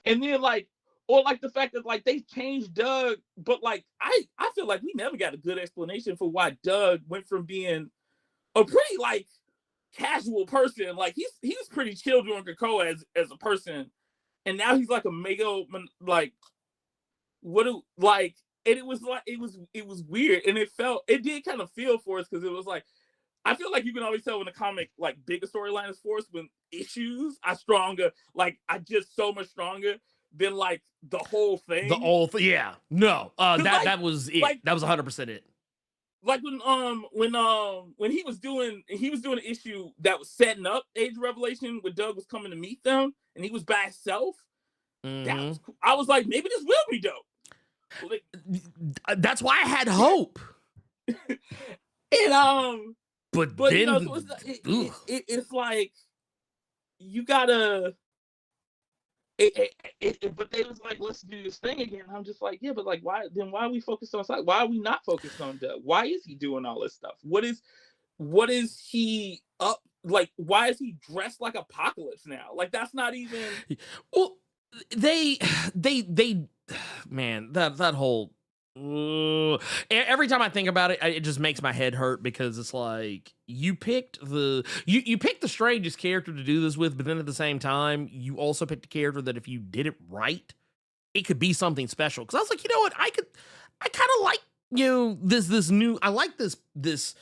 and then like, or like the fact that like they changed Doug, but like I feel like we never got a good explanation for why Doug went from being a pretty like casual person. Like he was pretty chill during Krakoa as a person. And now he's like a mega like and it was like it was weird and it did kind of feel forced because it was like I feel like you can always tell when a comic like bigger storyline is forced when issues are stronger, like I just so much stronger than like the whole thing. Yeah. No. That was it. Like, that was 100% it. Like when he was doing an issue that was setting up Age of Revelation where Doug was coming to meet them and he was by himself. I was like, maybe this will be dope. Like, that's why I had hope. And but then you know, so it's like you gotta. But they was like, let's do this thing again. I'm just like, yeah, but like, why? Then why are we focused on Cyborg? Why are we not focused on Doug? Why is he doing all this stuff? What is he up? Like, why is he dressed like Apocalypse now? Like, that's not even. Well, they, man, that whole. Every time I think about it, it just makes my head hurt because it's like you picked the strangest character to do this with, but then at the same time, you also picked a character that if you did it right, it could be something special. Because I was like, you know what, I kind of like this new. I like this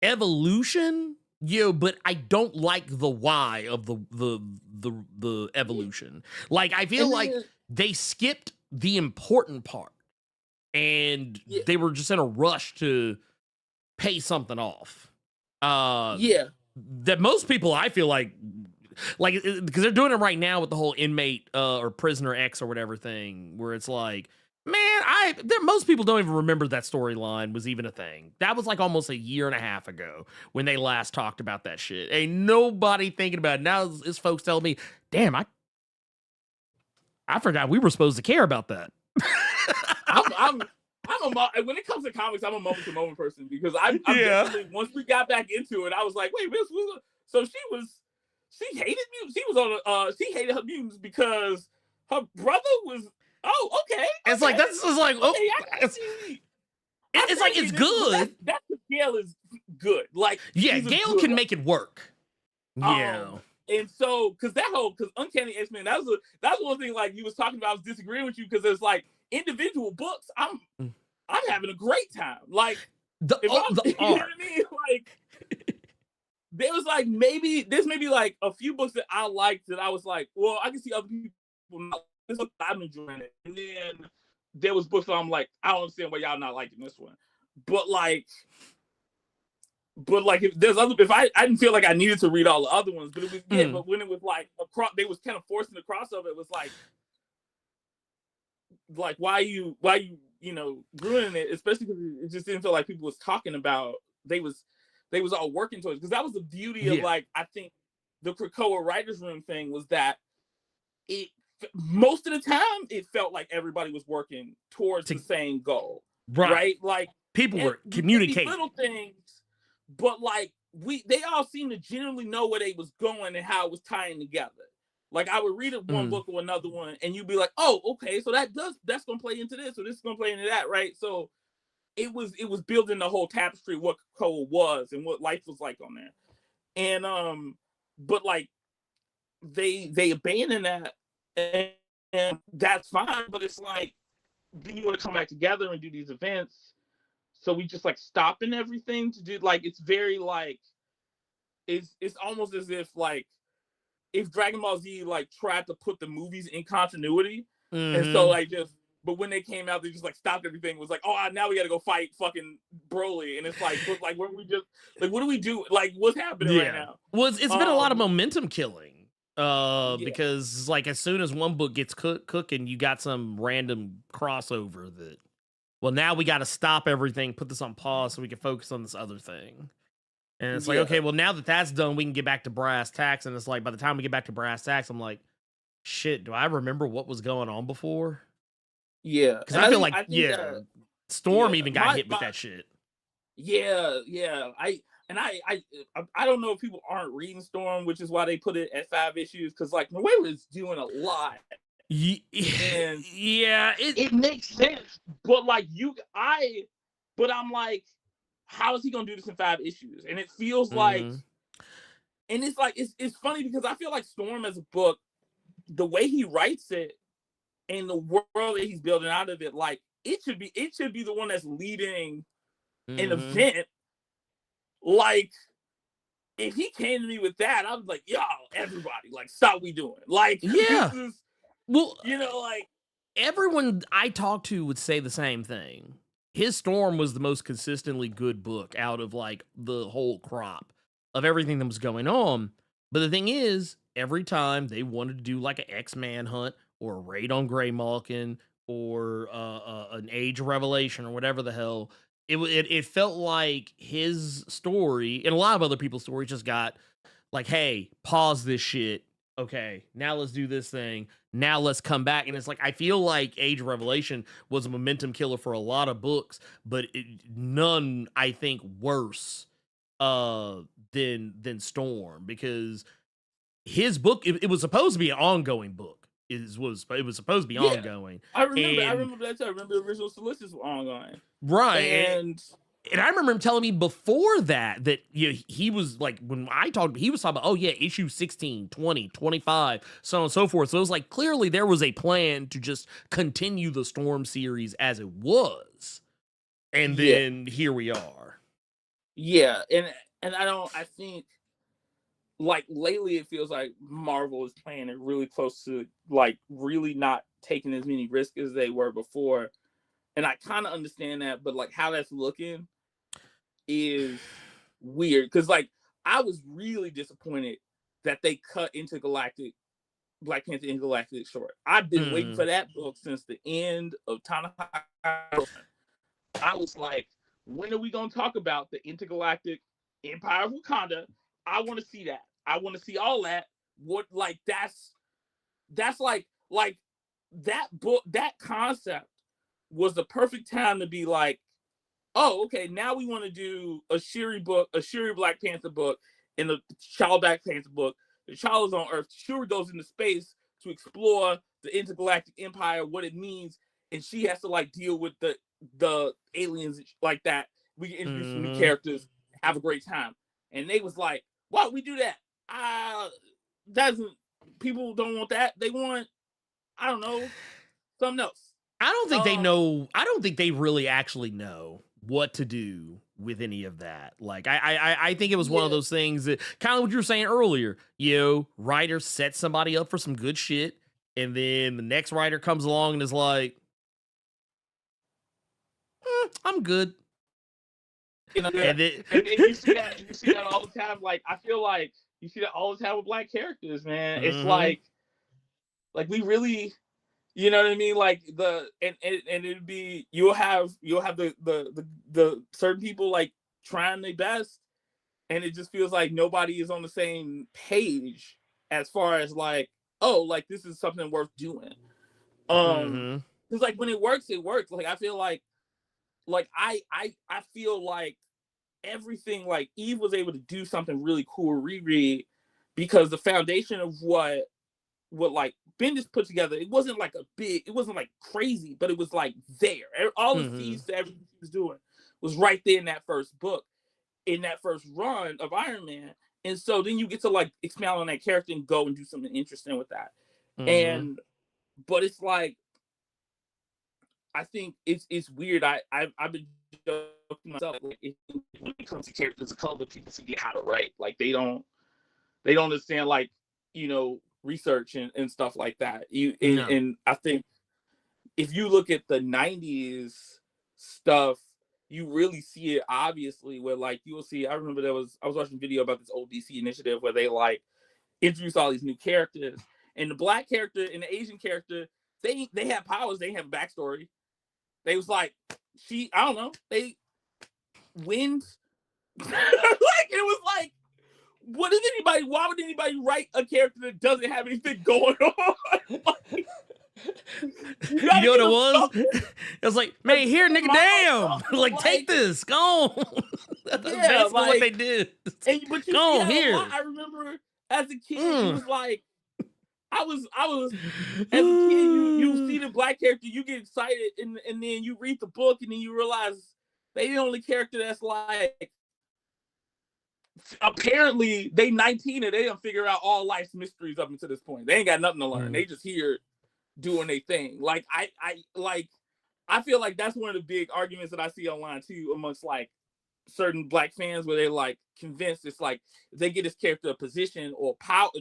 evolution, but I don't like the why of the evolution. Like I feel like they skipped the important part. And they were just in a rush to pay something off. That most people, I feel like because they're doing it right now with the whole inmate or prisoner X or whatever thing, where it's like, man, most people don't even remember that storyline was even a thing. That was like almost a year and a half ago when they last talked about that shit. Ain't nobody thinking about it. Now it's folks telling me, damn, I forgot we were supposed to care about that. When it comes to comics, I'm a moment to moment person because I'm definitely, once we got back into it, I was like, wait, so she hated mutants. She hated her mutants because her brother was. Oh, okay. It's like that's like okay, it's like it's good. That Gale is good. Like Gale can make it work. Yeah. And so, because Uncanny X-Men, that's one thing like you was talking about. I was disagreeing with you because it's like individual books. I'm having a great time. Like The if I'm, the you know what arc. I mean? Like there was like there's maybe like a few books that I liked that I was like, well, I can see other people not. This book I'm enjoying it, and then there was books that I'm like, I don't understand why y'all not liking this one, but like if I didn't feel like I needed to read all the other ones, but it was but when it was like they was kind of forcing the crossover, it was like why you ruining it, especially because it just didn't feel like people was talking about they was all working towards, because that was the beauty of like I think the Krakoa writers room thing was that it most of the time it felt like everybody was working towards the same goal, right? Like people were these communicating little things, but like they all seemed to generally know where they was going and how it was tying together. Like I would read one book or another one, and you'd be like, "Oh, okay, so that's gonna play into this, or this is gonna play into that," right? So it was building the whole tapestry of what Krakoa was and what life was like on there, and but like they abandoned that, and that's fine. But it's like, then you want to come back together and do these events, so we just like stopping everything to do, like it's very like it's almost as if like if Dragon Ball Z like tried to put the movies in continuity, and so like but when they came out, they just like stopped everything. It was like, oh, now we got to go fight fucking Broly, and it's like, but like, what we just like, what do we do? Like, what's happening right now? Well, it's been a lot of momentum killing. Yeah. Because like as soon as one book gets cooking, you got some random crossover that, well, now we got to stop everything, put this on pause so we can focus on this other thing. And it's like, okay, well, now that that's done, we can get back to brass tacks. And it's like, by the time we get back to brass tacks, I'm like, shit, do I remember what was going on before? Yeah. Because I feel like, Storm even got hit with that shit. Yeah. I don't know if people aren't reading Storm, which is why they put it at 5 issues. Because like Noelle is doing a lot. And yeah, it makes sense. But like but I'm like, how is he gonna do this in 5 issues? And it feels like, and it's like it's funny because I feel like Storm as a book, the way he writes it and the world that he's building out of it, like it should be the one that's leading an event. Like if he came to me with that, I was like, yo, everybody, like stop we doing. Like this is, well, like everyone I talked to would say the same thing. His Storm was the most consistently good book out of like the whole crop of everything that was going on. But the thing is, every time they wanted to do like an X-Man hunt or a raid on Greymalkin or an Age of Revelation or whatever the hell, it felt like his story and a lot of other people's stories just got like, hey, pause this shit. Okay, now let's do this thing. Now let's come back. And it's like, I feel like Age of Revelation was a momentum killer for a lot of books, but none, I think, worse than Storm, because his book, it was supposed to be an ongoing book. It was supposed to be ongoing. I remember that too. I remember the original solicits were ongoing. Right. And I remember him telling me before that he was like, when I talked, he was talking about, oh yeah, issue 16, 20, 25, so on and so forth. So it was like, clearly there was a plan to just continue the Storm series as it was. And then here we are. Yeah. And I think like lately it feels like Marvel is playing it really close to like really not taking as many risks as they were before. And I kind of understand that, but like how that's looking is weird, because like I was really disappointed that they cut Black Panther Intergalactic short. I've been waiting for that book since the end of Ta-Nehisi. I was like, when are we gonna talk about the Intergalactic Empire of Wakanda? I want to see that. I want to see all that. What, like that's like that book, that concept was the perfect time to be like, oh, okay, now we want to do a Shuri Black Panther book, and the T'Challa Black Panther book. T'Challa's on Earth. Shuri goes into space to explore the intergalactic empire, what it means, and she has to like deal with the aliens like that. We can introduce some new characters, have a great time. And they was like, why don't we do that? doesn't people don't want that. They want, I don't know, something else. I don't think they know. I don't think they really actually know what to do with any of that. Like, I think it was one of those things that kind of what you were saying earlier. You know, writer set somebody up for some good shit, and then the next writer comes along and is like, I'm good. You know, and you see that all the time. Like, I feel like you see that all the time with Black characters, man. It's like we really, you know what I mean? Like and it'd be you'll have the certain people like trying their best, and it just feels like nobody is on the same page as far as like, oh, like this is something worth doing. Because like when it works, it works. Like I feel like I feel like everything, like Eve was able to do something really cool reread, because the foundation of what like Bendis put together, it wasn't like it wasn't like crazy, but it was like there. All the seeds to everything he was doing was right there in that first book, in that first run of Iron Man. And so then you get to like expound on that character and go and do something interesting with that. And but it's like, I think it's weird. I've been joking myself, like, when it comes to characters of color, people forget how to write. Like they don't understand, like, you know, research and stuff like that. And I think if you look at the 90s stuff, you really see it obviously, where like you will see, I remember I was watching a video about this old DC initiative where they like introduce all these new characters, and the Black character and the Asian character, they have powers, they have a backstory. They was like, I don't know, they wins. Like it was like, why would anybody write a character that doesn't have anything going on? Like, you know what it was? It was like, man, here, nigga, damn. Like, take this, go on. That's basically what they did. But you go on here. I remember as a kid, it was like, I was as a kid, you see the Black character, you get excited, and then you read the book, and then you realize they the only character that's like, apparently they 19 and they don't figure out all life's mysteries up until this point. They ain't got nothing to learn. They just here doing their thing. Like I feel like that's one of the big arguments that I see online too, amongst like certain Black fans, where they're like convinced it's like if they get this character a position or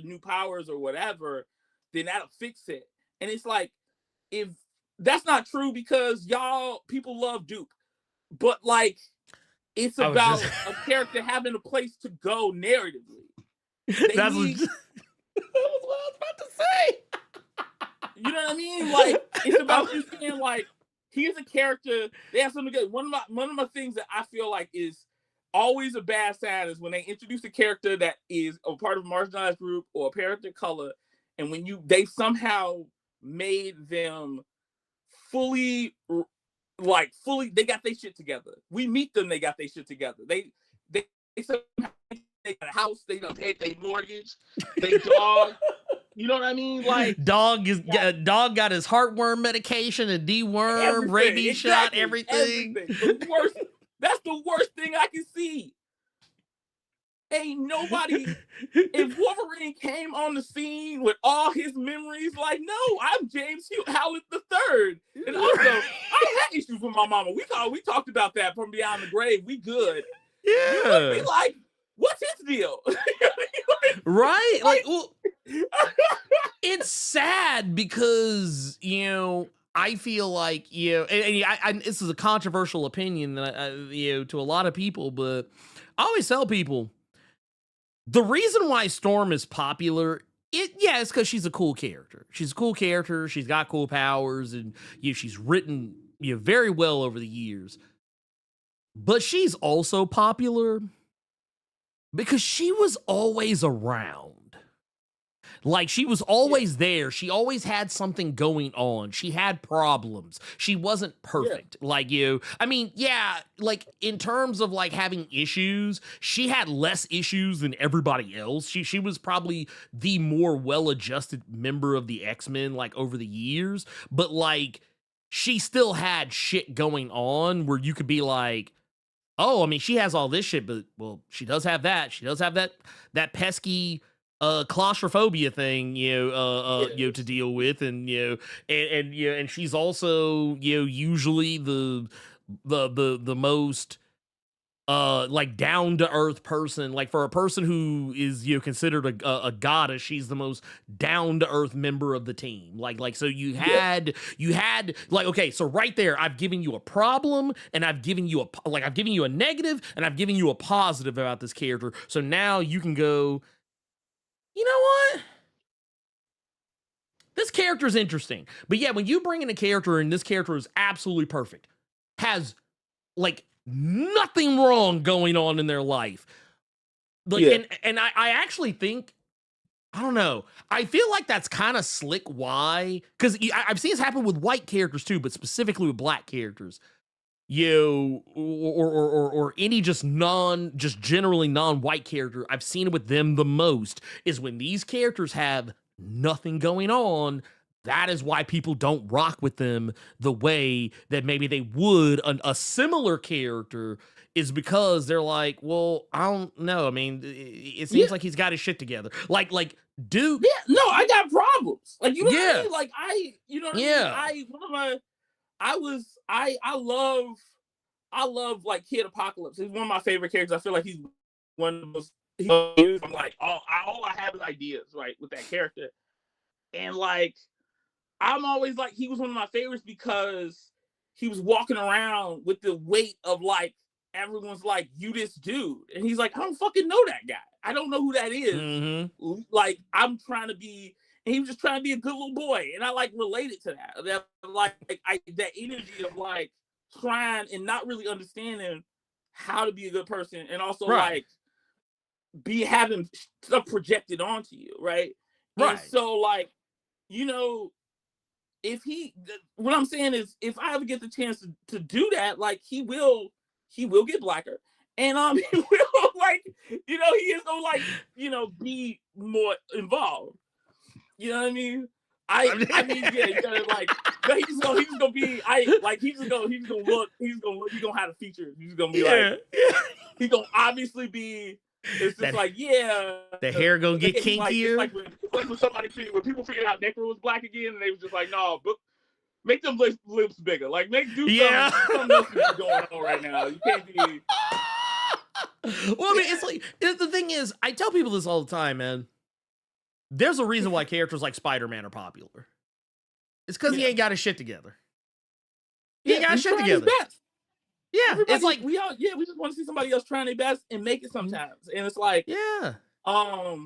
new powers or whatever, then that'll fix it. And it's like, if that's not true, because people love Duke, but like, it's about a character having a place to go narratively. That's what I was about to say. You know what I mean? Like, it's about you saying, like, here's a character, they have something good. One of my things that I feel like is always a bad sign is when they introduce a character that is a part of a marginalized group or a character of color, and when they somehow made them fully, they got their shit together. We meet them, they got their shit together. They somehow, they got a house, they done paid their mortgage, they dog. You know what I mean? Like, dog got his heartworm medication, a deworm, rabies shot, everything. That's the worst thing I can see. Ain't nobody. If Wolverine came on the scene with all his memories, like, no, I'm James Howlett III, and also I had issues with my mama. We talked about that from Beyond the Grave. We good. Yeah. You would be like, what's his deal? Right? Like, well, it's sad because, you know, I feel like, you know, and this is a controversial opinion that you know, to a lot of people, but I always tell people the reason why Storm is popular, it's because she's a cool character. She's a cool character. She's got cool powers, and you know, she's written, you know, very well over the years. But she's also popular because she was always around. Like, she was always there. She always had something going on. She had problems. She wasn't perfect. Yeah. Like, you, I mean, yeah, like, in terms of, like, having issues, she had less issues than everybody else. She was probably the more well-adjusted member of the X-Men, like, over the years. But, like, she still had shit going on where you could be like, oh, I mean, she has all this shit, but, well, she does have that. She does have that pesky claustrophobia thing, Yeah. to deal with, and and she's also, usually the most like down to earth person. Like for a person who is, considered a goddess, she's the most down to earth member of the team. Like so Yeah. you had like, okay, so right there, I've given you a problem, and I've given you a negative, and I've given you a positive about this character. So now you can go, you know what? This character is interesting. But yeah, when you bring in a character and this character is absolutely perfect, has like nothing wrong going on in their life. Like, Yeah. and I actually think, I don't know. I feel like that's kind of slick. Why? Because I've seen this happen with white characters too, but specifically with black characters. Or any just generally non-white character. I've seen it with them the most is when these characters have nothing going on. That is why people don't rock with them the way that maybe they would a similar character, is because they're like, well, I don't know. I mean, it seems like he's got his shit together. Like, dude. Yeah, no, I got problems. Like, you know what I Yeah. mean? Like, you know what Yeah. I mean? I love like Kid Apocalypse. He's one of my favorite characters. I feel like he's one of the most. I'm like, all I have is ideas, right, with that character, and like, I'm always like, he was one of my favorites because he was walking around with the weight of like, everyone's like, you this dude, and he's like, I don't fucking know that guy. I don't know who that is. Mm-hmm. Like, I'm trying to be. And he was just trying to be a good little boy, and I like related to that. That that energy of like trying and not really understanding how to be a good person, and also like having stuff projected onto you, right? Right. And so like, what I'm saying is, if I ever get the chance to do that, like he will get blacker, and he will like, he is gonna like, be more involved. You know what I mean? I mean, yeah, you gotta like, he's gonna be, he's gonna have the features. He's gonna be like, he's gonna obviously be. It's just like, the hair gonna get kinkier. Like when somebody, when people figured out Necro was black again, and they was just like, no, but make them lips bigger. Like, something else going on right now. You can't be. Well, I mean, it's like, the thing is, I tell people this all the time, man. There's a reason why characters like Spider-Man are popular. It's because he ain't got his shit together. He ain't got his shit together. Yeah, it's like we just want to see somebody else trying their best and make it sometimes. And it's like, I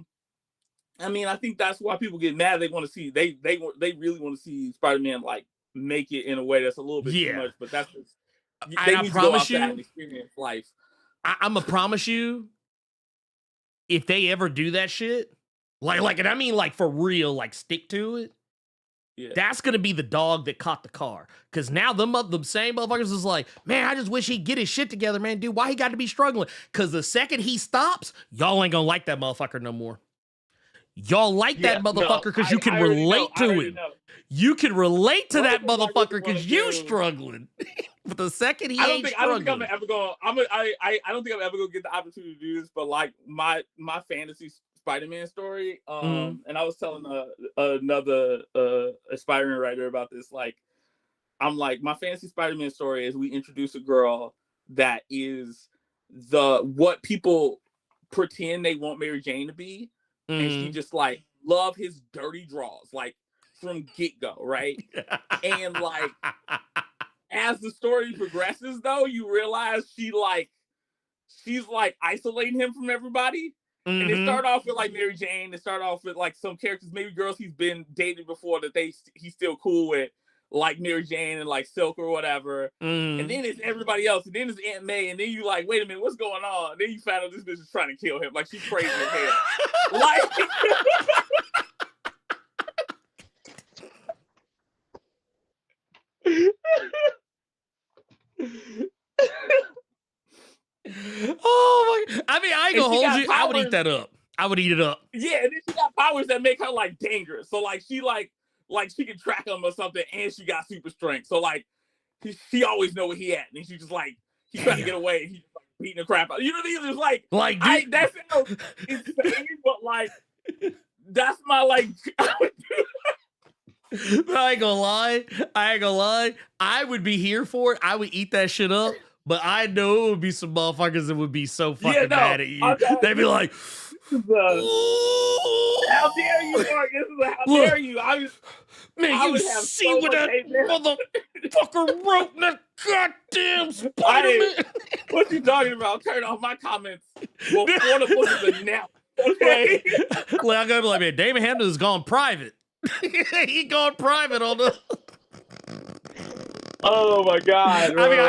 mean, I think that's why people get mad. They want to see they really want to see Spider-Man like make it in a way that's a little bit too much. But that's just, I promise you, and experience life. I'm gonna promise you, if they ever do that shit, like, and I mean like for real, like stick to it. Yeah. That's gonna be the dog that caught the car. Cause now the same motherfuckers is like, man, I just wish he'd get his shit together, man. Dude, why he got to be struggling? Cause the second he stops, y'all ain't gonna like that motherfucker no more. Y'all like that motherfucker because you can relate to it. You can relate to that motherfucker because you struggling. But the second he ain't struggling. I don't think I'm ever gonna get the opportunity to do this, but like my fantasy Spider-Man story, and I was telling another aspiring writer about this. Like, I'm like, my fantasy Spider-Man story is we introduce a girl that is what people pretend they want Mary Jane to be, and she just like love his dirty draws, like from get-go, right? And like, as the story progresses, though, you realize she's like isolating him from everybody. And it started off with like Mary Jane. It started off with like some characters, maybe girls he's been dating before that he's still cool with, like Mary Jane and like Silk or whatever. And then it's everybody else. And then it's Aunt May. And then you like, wait a minute, what's going on? And then you find out this bitch is trying to kill him. Like, she's crazy as hell. Like. Oh my! I mean, I ain't gonna hold you. Powers. I would eat that up. I would eat it up. Yeah, and then she got powers that make her like dangerous. So like she she can track him or something, and she got super strength. So like she always know where he at, and she just like he's trying to get away, and he's just like beating the crap out. You know what I mean? It's like that sounds insane, but like That's my like. I ain't gonna lie. I would be here for it. I would eat that shit up. But I know it would be some motherfuckers that would be so fucking mad at you. They'd be like, how dare you, Mark? This is how dare you? Man, you see so what that motherfucker wrote in that goddamn Spider-Man? What you talking about? Turn off my comments before the book is announced. Okay. Like, I'm gonna be like, man, Daimon Hampton has gone private. He gone private on the. Oh my god! Bro. I mean, I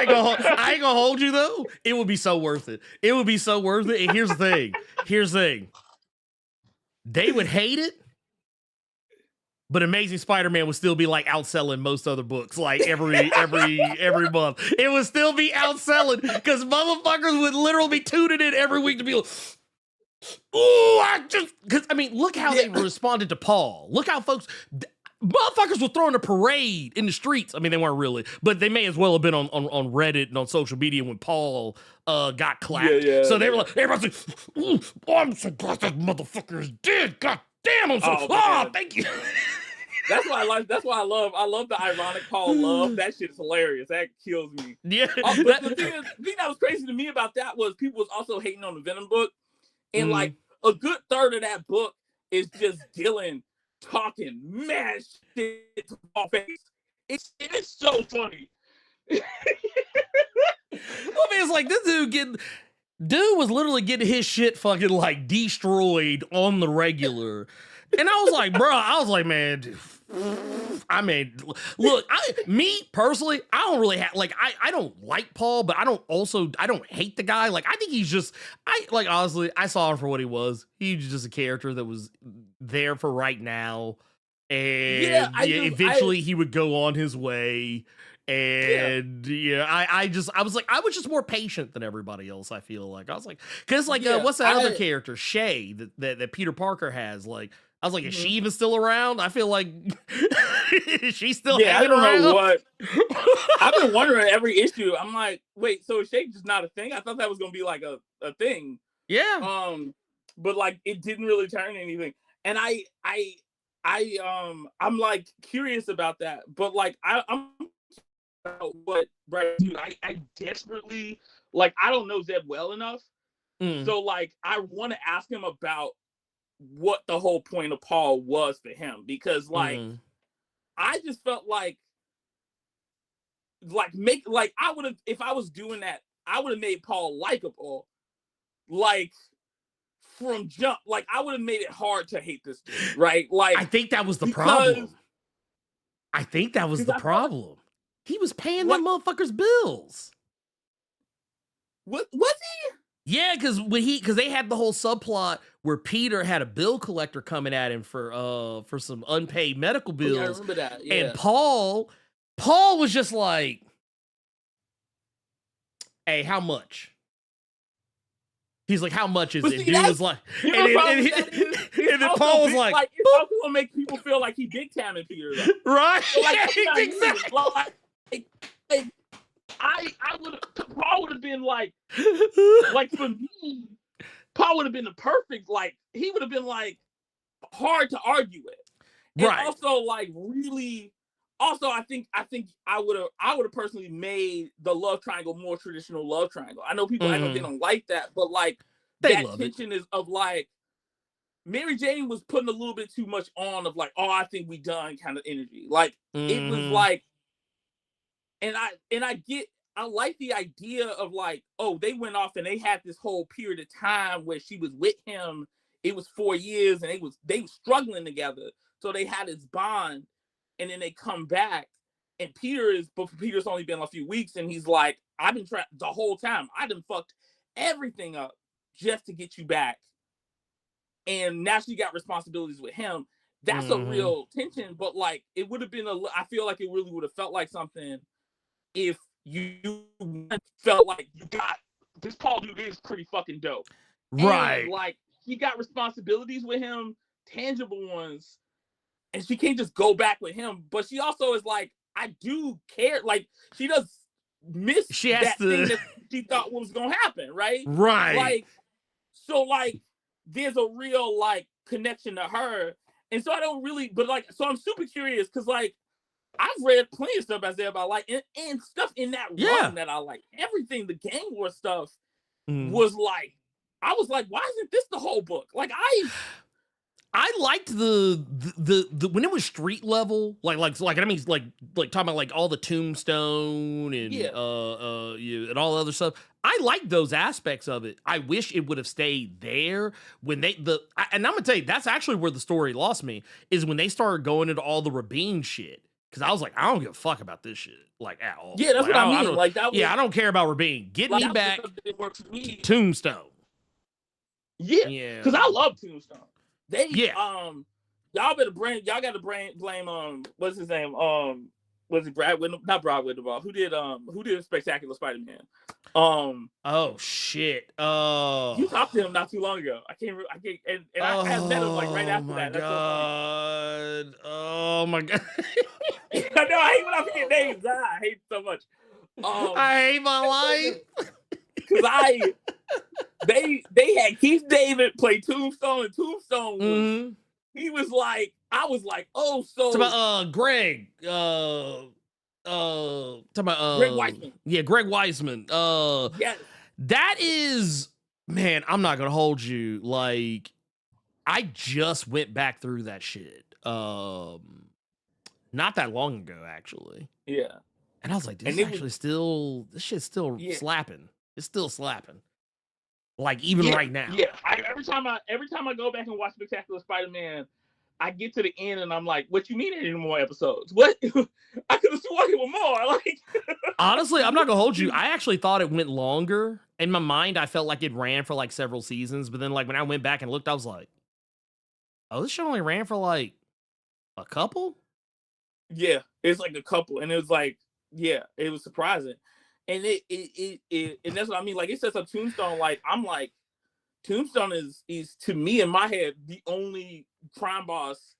ain't gonna hold you though. It would be so worth it. It would be so worth it. And here's the thing. They would hate it, but Amazing Spider-Man would still be like outselling most other books, like every month. It would still be outselling because motherfuckers would literally be tuning in every week to be like, ooh, because I mean, look how they responded to Paul. Look how folks. Motherfuckers were throwing a parade in the streets. I mean, they weren't really, but they may as well have been on Reddit and on social media when Paul got clapped. So they were like, everybody's like, ooh, I'm so glad that motherfucker is dead. God damn, I'm so thank you. That's why I love the ironic Paul love. That shit's hilarious. That kills me. Yeah. But the thing that was crazy to me about that was people was also hating on the Venom book. And like a good third of that book is just Dylan talking mad shit to Paul's face. It's so funny. I mean, it's like this dude was literally getting his shit fucking like destroyed on the regular. And I was like, man, dude, I mean, look, me personally, I don't really have, like, I don't like Paul, but I don't hate the guy. Like, I think he's just, honestly, I saw him for what he was. He was just a character that was there for right now. And eventually he would go on his way. And I was just more patient than everybody else. I feel like I was like, because like, what's that other character, Shay, that Peter Parker has? Like, I was like, is she even still around? I feel like she's still hanging around. I don't know what. I've been wondering every issue. I'm like, wait, so is Shay just not a thing? I thought that was gonna be like a thing. Yeah. But like it didn't really turn anything. And I'm like curious about that. But like I'm what right, dude, I desperately like I don't know Zeb well enough. So like I want to ask him about what the whole point of Paul was for him, because like I just felt like I would have, if I was doing that, I would have made Paul likable, like from jump. Like I would have made it hard to hate this dude, right? Like I think that was the problem. He was paying them motherfuckers bills. What was he? Yeah, because they had the whole subplot where Peter had a bill collector coming at him for some unpaid medical bills. Yeah, I remember that. Yeah. And Paul was just like, "Hey, how much?" He's like, "How much is it?" Dude was like, and then Paul was like, "It's also gonna make people feel like he big timing Peter, though." Right? So, like, Exactly. Paul would have been like for me, Paul would have been the perfect, like he would have been like hard to argue with. Right. And also like really, I think I would have personally made the love triangle more traditional love triangle. I know people I know they don't like that, but like that tension is of like Mary Jane was putting a little bit too much on of like, oh, I think we done kind of energy. Like it was like. And I like the idea of like, oh, they went off and they had this whole period of time where she was with him. It was 4 years and they were struggling together. So they had this bond, and then they come back, and Peter's only been a few weeks, and he's like, I've been trying the whole time. I done fucked everything up just to get you back. And now she got responsibilities with him. That's a real tension, but like it would have been I feel like it really would have felt like something if you felt like you got this Paul dude is pretty fucking dope. Right. And, like he got responsibilities with him, tangible ones, and she can't just go back with him. But she also is like, I do care. Like she does miss that thing that she thought was gonna happen, right? Right. Like so like there's a real like connection to her, and so I don't really. But like, so I'm super curious because like I've read plenty of stuff Isaiah about like and stuff in that run that I like. Everything the Gang War stuff was like, I was like, why isn't this the whole book? Like I liked the when it was street level, like I mean like talking about like all the Tombstone and and all the other stuff. I like those aspects of it. I wish it would have stayed there when and I'm gonna tell you that's actually where the story lost me is when they started going into all the Rabin shit. Because I was like, I don't give a fuck about this shit, like at all. Yeah, that's like, what I mean. Like that. I don't care about Rabin. Get me back to Tombstone. Yeah, because I love Tombstone. They y'all gotta blame what's his name? Was it Brad Whitney? Not Brad Whitney, who did Spectacular Spider-Man? Oh shit. You talked to him not too long ago. I can't and I had met him like right after that. That's God. Oh my god. I know, I hate when I forget names. I hate it so much. I hate my life. Because they had Keith David play Tombstone, and Tombstone was, he was like, I was like, oh, so it's about Greg. Talking about Greg Weisman. Yeah, Greg Weisman. Yes. That is, man, I'm not gonna hold you. Like, I just went back through that shit. Not that long ago, actually. Yeah. And I was like, this shit's still slapping. It's still slapping. Like even right now. Yeah. Every time I go back and watch Spectacular Spider-Man, I get to the end and I'm like, what you mean any more episodes? What? I could have sworn it was more. Like honestly, I'm not gonna hold you. I actually thought it went longer. In my mind, I felt like it ran for like several seasons, but then like when I went back and looked, I was like, oh, this shit only ran for like a couple? Yeah, it's like a couple. And it was like, yeah, it was surprising. And it and that's what I mean. Like it sets up Tombstone. Like I'm like, Tombstone is to me in my head the only crime boss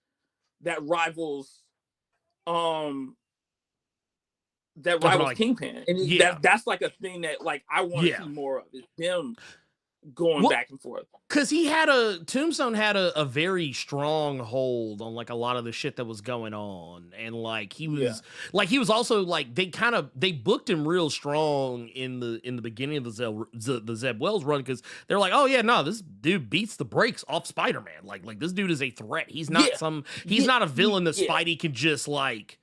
that rivals Kingpin. And that's like a thing that like I want to see more of. Is them going back and forth. Because Tombstone had a very strong hold on like a lot of the shit that was going on. And like he was also like they booked him real strong in the beginning of the Zeb Wells run, because they're like, oh yeah, no, this dude beats the brakes off Spider-Man. Like this dude is a threat. He's not not a villain that Spidey can just like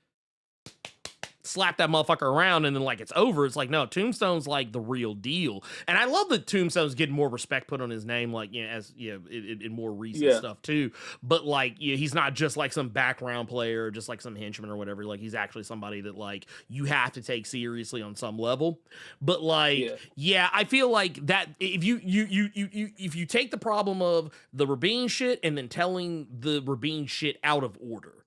slap that motherfucker around and then like it's over. It's like, no, Tombstone's like the real deal. And I love that Tombstone's getting more respect put on his name, like, in more recent stuff too. But like, he's not just like some background player or just like some henchman or whatever. Like he's actually somebody that like you have to take seriously on some level. But like, I feel like that if you take the problem of the Rabin shit and then telling the Rabin shit out of order,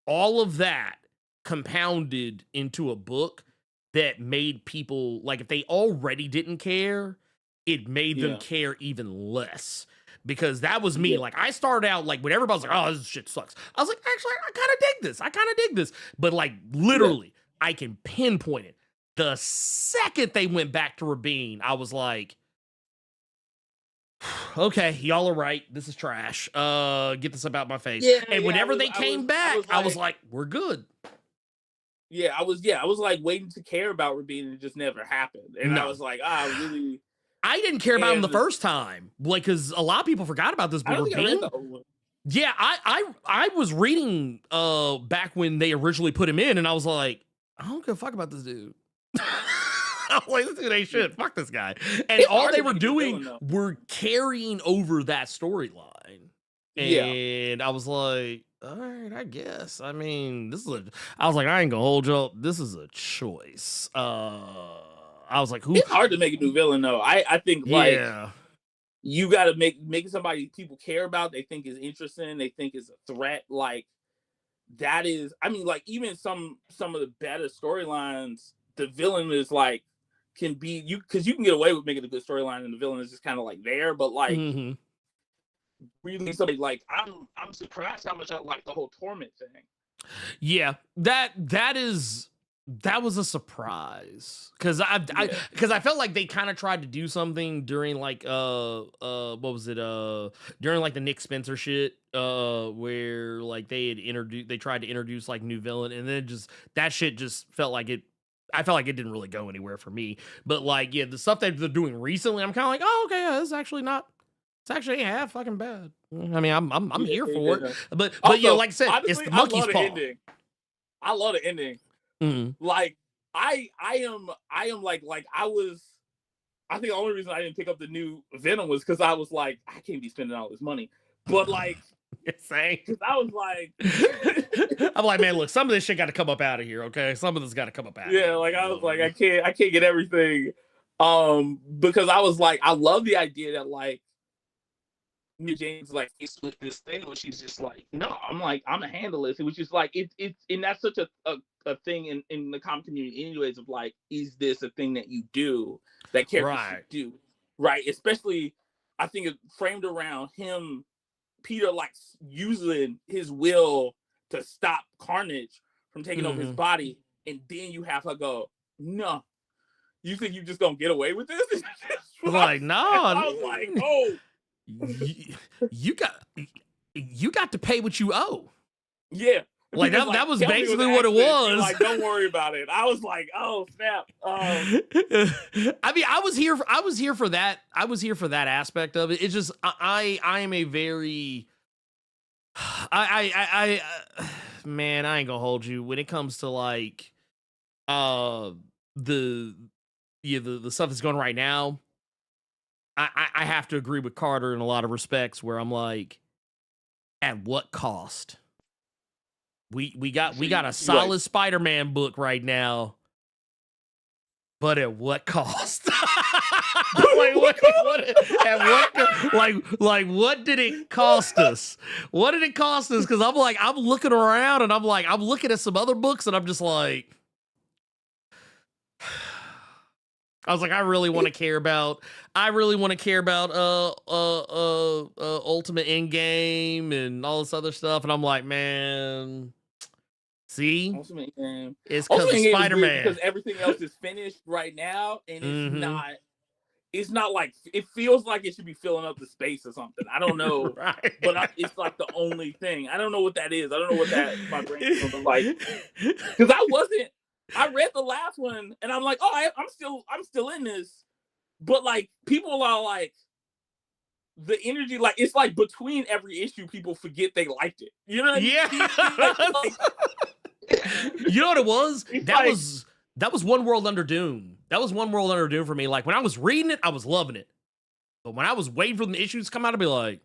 all of that compounded into a book that made people, like, if they already didn't care, it made them care even less. Because that was me. Like, I started out, like, when everybody was like, oh, this shit sucks, I was like, actually, I kind of dig this. But, like, literally, I can pinpoint it. The second they went back to Rabin, I was like, okay, y'all are right. This is trash. Get this about my face. And whenever they came back, I was like, we're good. I was like waiting to care about Rabin, and it just never happened. And I was like, I didn't care about him the first time, like, because a lot of people forgot about this. But Rabin, I was reading back when they originally put him in, and I was like, I don't give a fuck about this dude. I was like, this dude ain't shit. Fuck this guy. And all they were doing were carrying over that storyline. And I was like, all right, I guess. I mean, I was like, I ain't gonna hold you up. This is a choice. I was like, it's hard to make a new villain though. I think like you gotta make somebody people care about, they think is interesting, they think is a threat. Like that is, I mean, like even some of the better storylines, the villain is like can be you, because you can get away with making a good storyline and the villain is just kind of like there, but like really somebody like I'm surprised how much I like the whole Torment thing. Yeah, that is That was a surprise because I felt like they kind of tried to do something during like what was it during like the Nick Spencer shit where like they tried to introduce like new villain, and then just that shit just felt like it. I felt like it didn't really go anywhere for me. But like, yeah, the stuff that they're doing recently, I'm kind of like, oh, okay, yeah, this is actually not. It's actually ain't half fucking bad. I mean, I'm Yeah, here for it. But also, like I said, honestly, it's the monkey's paw. I love the ending. Mm-hmm. Like I am like I think the only reason I didn't pick up the new Venom was because I was like, I can't be spending all this money. But like, same. I was like, I'm like, man, look, some of this shit got to come up out of here, okay? Some of this got to come up out. Yeah, like I was like, I can't get everything, because I was like, I love the idea that like New James like it's with this thing where she's just like, no, I'm gonna handle this. It was just like it's and that's such a thing in the comic community, anyways. Of like, is this a thing that you do that characters should do, right? Especially, I think it's framed around him, Peter, like using his will to stop Carnage from taking over his body, and then you have her go, no, you think you just gonna get away with this? Like, no, I was like, oh. You got to pay what you owe. Yeah, like that was basically what it was. Like, don't worry about it. I was like, oh snap. I mean, I was here for that. I was here for that aspect of it. It's just I am a very man, I ain't gonna hold you when it comes to like the stuff that's going right now. I have to agree with Carter in a lot of respects where I'm like, at what cost? We got a solid Spider-Man book right now, but at what cost? Like what did it cost us? What did it cost us? Because I'm looking around and I'm looking at some other books and I'm just like, I was like, I really want to care about Ultimate Endgame and all this other stuff, and I'm like, man, see, Ultimate Game. It's because of Spider-Man. Because everything else is finished right now, and it's not like it feels like it should be filling up the space or something. I don't know, right. But it's like the only thing. I don't know what that is. I don't know what that my brain is like, because I read the last one and I'm like, oh, I'm still in this, but like people are like, the energy, like it's like between every issue, people forget they liked it. You know what I mean? Yeah. You know what it was? That was One World Under Doom. That was One World Under Doom for me. Like when I was reading it, I was loving it, but when I was waiting for the issues to come out, I'd be like.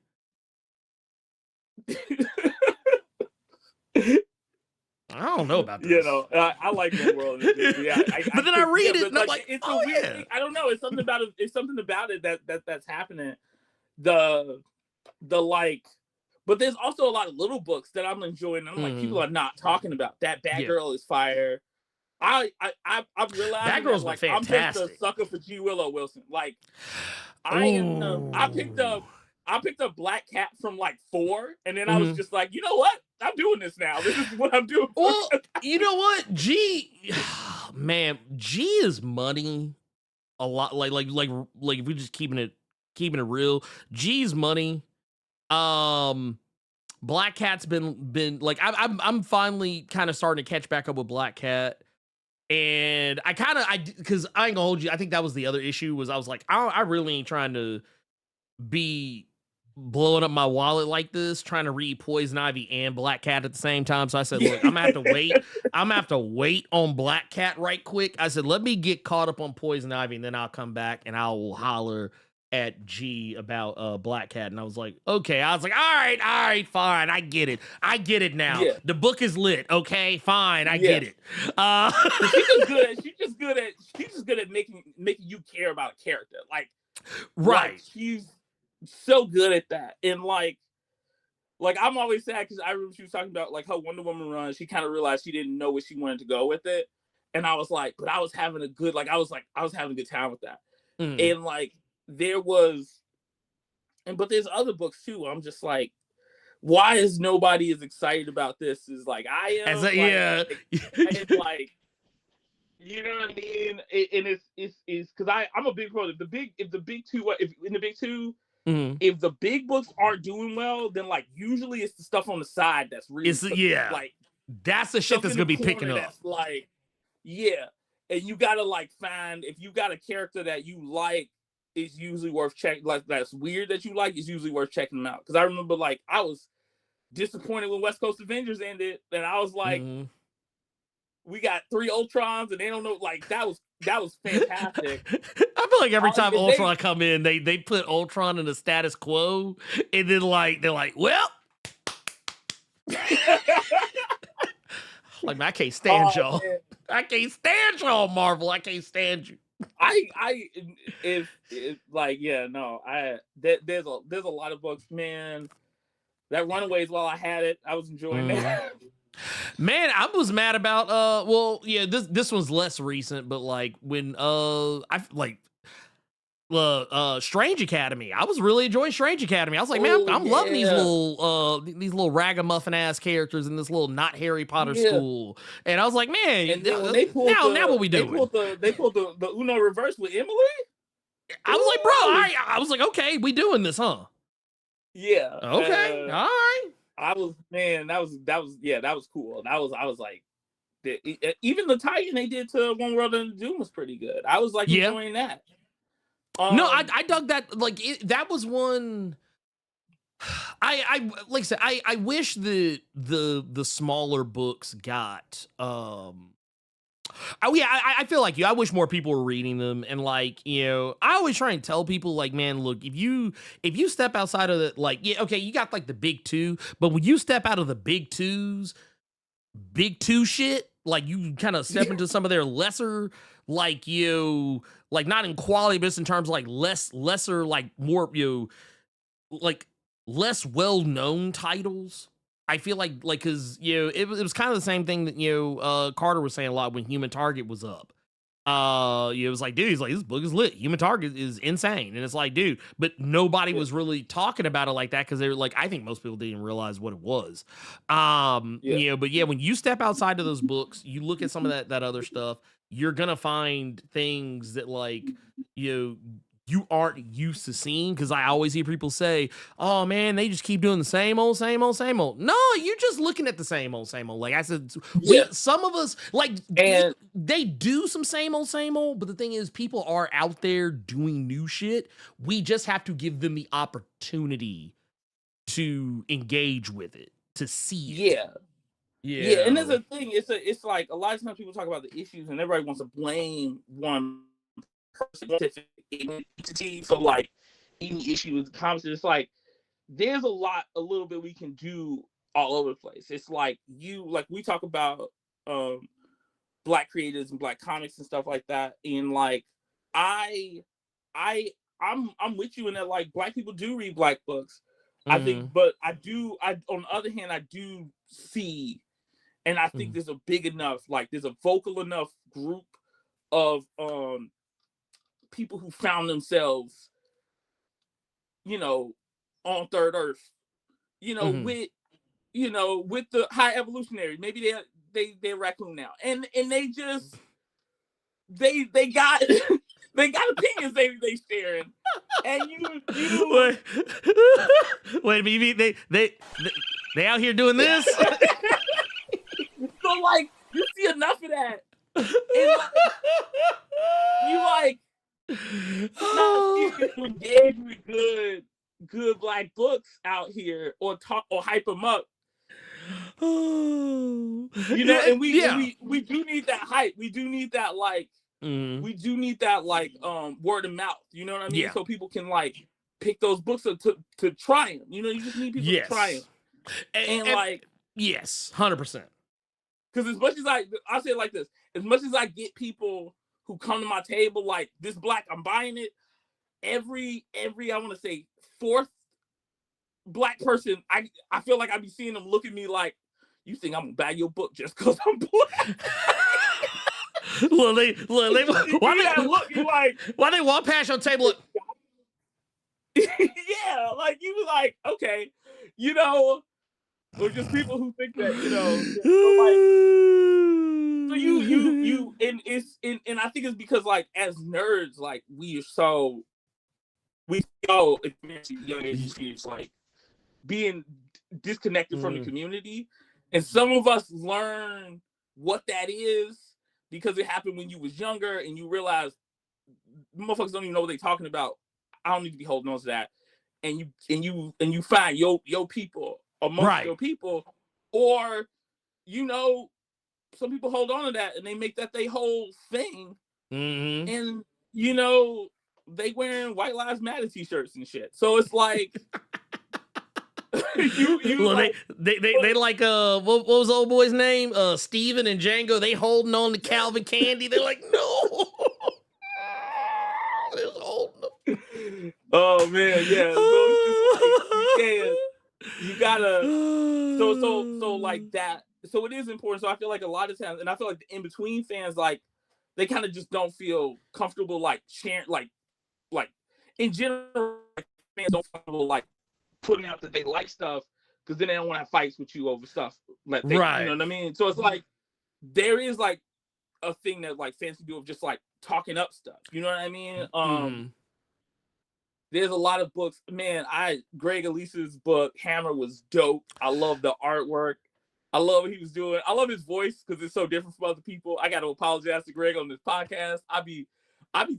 I don't know about this. You know, I like One World. Yeah, but then I read it, and I'm like, it's a weird thing. I don't know. It's something about it. It's something about it that's happening. The like, but there's also a lot of little books that I'm enjoying. And I'm like, people are not talking about that. Batgirl is fire. I'm realizing Batgirl's like fantastic. I'm just a sucker for G. Willow Wilson. Like, I picked up Black Cat from like 4, and then I was just like, you know what? I'm doing this now. This is what I'm doing. Well, you know what? G is money. A lot like if we just keeping it real. G's money. Black Cat's been like I'm finally kind of starting to catch back up with Black Cat. And because I ain't gonna hold you. I think that was the other issue was I was like, I really ain't trying to be blowing up my wallet like this, trying to read Poison Ivy and Black Cat at the same time. So I said, look, I'm gonna have to wait. I'm gonna have to wait on Black Cat right quick. I said, let me get caught up on Poison Ivy, and then I'll come back and I will holler at G about Black Cat. And I was like, okay. I was like, all right, fine. I get it now. Yeah. The book is lit. Okay, fine. I get it. She's just good at making you care about a character. Like, right. Like, she's so good at that. And like I'm always sad because I remember she was talking about like her Wonder Woman run. She kind of realized she didn't know where she wanted to go with it. And I was like, but I was having a good time with that. And like but there's other books too. I'm just like, why is nobody as excited about this as like I am? You know what I mean? And it's because I'm a big pro. If the big two, if in the big two, Mhm. if the big books aren't doing well, then like usually it's the stuff on the side that's really It's yeah. like That's the shit stuff that's in gonna the be picking corner up. that's like, yeah. And you gotta like find, if you got a character that you like, it's usually worth checking. Like that's weird that you like, it's usually worth checking them out. Because I remember like I was disappointed when West Coast Avengers ended, and I was like, we got 3 Ultrons, and they don't know. Like that was fantastic. I feel like every time And Ultron come in, they put Ultron in the status quo, and then like they're like, well, like man, I can't stand y'all. man. I can't stand y'all, Marvel. I can't stand you. If like yeah, no, there's a lot of books, man. That Runaways, while I had it, I was enjoying that. Man, I was mad about well, yeah, this one's less recent, but like when I like Strange Academy. I was really enjoying Strange Academy. I was like, man, I'm loving these little ragamuffin ass characters in this little not Harry Potter school. And I was like, man, and then when they pulled now what we doing? They pulled the Uno reverse with Emily. I was like, bro, I was like, okay, we doing this, huh? Yeah. Okay. All right. I was, man, that was cool. I was like, even the tie-in they did to One World Under Doom was pretty good. I was like enjoying that. No, I dug that. Like that was one. I like I said, I wish the smaller books got I feel like you. I wish more people were reading them, and like I always try and tell people like, man, look, if you step outside of the like, yeah, okay, you got like the big two, but when you step out of the big two shit, like you kind of step into some of their lesser, like like not in quality, but in terms of like lesser, like more like less well known titles. I feel like because it was kind of the same thing that Carter was saying a lot when Human Target was up. It was like, dude, he's like, this book is lit. Human Target is insane, and it's like, dude, but nobody was really talking about it like that because they were like, I think most people didn't realize what it was. But yeah, when you step outside of those books, you look at some of that other stuff, you're gonna find things that like you aren't used to seeing, because I always hear people say, oh man, they just keep doing the same old. No, you're just looking at the same old. Like I said, some of us, like, and they do some same old, but the thing is, people are out there doing new shit. We just have to give them the opportunity to engage with it, to see it. Yeah. And there's a thing, it's like a lot of times people talk about the issues and everybody wants to blame one person entity for like any issue with the comics. It's like there's a little bit we can do all over the place. It's like we talk about black creators and black comics and stuff like that, and like I'm with you in that, like, black people do read black books. I think, but I on the other hand, I do see, and I think there's a big enough, like there's a vocal enough group of people who found themselves, on Third Earth, with the high evolutionary. Maybe they're raccoon now, and they just they got they got opinions they sharing, and you wait, you mean they out here doing this? So like you see enough of that, and like you engage with good black books out here, or talk or hype them up. And we do need that hype. We do need that like we do need that like word of mouth. You know what I mean? So people can like pick those books up to try them. You just need people to try them. And like yes, 100%. Because as much as I'll say it like this, as much as I get people who come to my table like, this black, I'm buying it. Every I want to say fourth black person, I feel like I be seeing them look at me like, you think I'm gonna buy your book just because I'm black? Why they walk past your table? Yeah, like you was like, okay, or just people who think that, So you and I think it's because like as nerds, like we so young age it's like being disconnected from the community, and some of us learn what that is because it happened when you was younger and you realize motherfuckers don't even know what they're talking about. I don't need to be holding on to that. And you find your people amongst your people, or some people hold on to that and they make that their whole thing. And they wearing White Lives Matter T-shirts and shit. So it's like they like what was the old boy's name? Steven and Django. They holding on to Calvin Candy. They're like, no. They're holding them. Oh man, yeah. So it's just like you gotta so like that. So it is important. So I feel like a lot of times, and I feel like the in-between fans, like they kind of just don't feel comfortable like sharing, like in general, like, fans don't feel comfortable like putting out that they like stuff because then they don't want to have fights with you over stuff. Like you know what I mean? So it's like there is like a thing that like fans can do of just like talking up stuff. You know what I mean? There's a lot of books. Man, Greg Elise's book, Hammer, was dope. I love the artwork. I love what he was doing. I love his voice because it's so different from other people. I got to apologize to Greg on this podcast. I be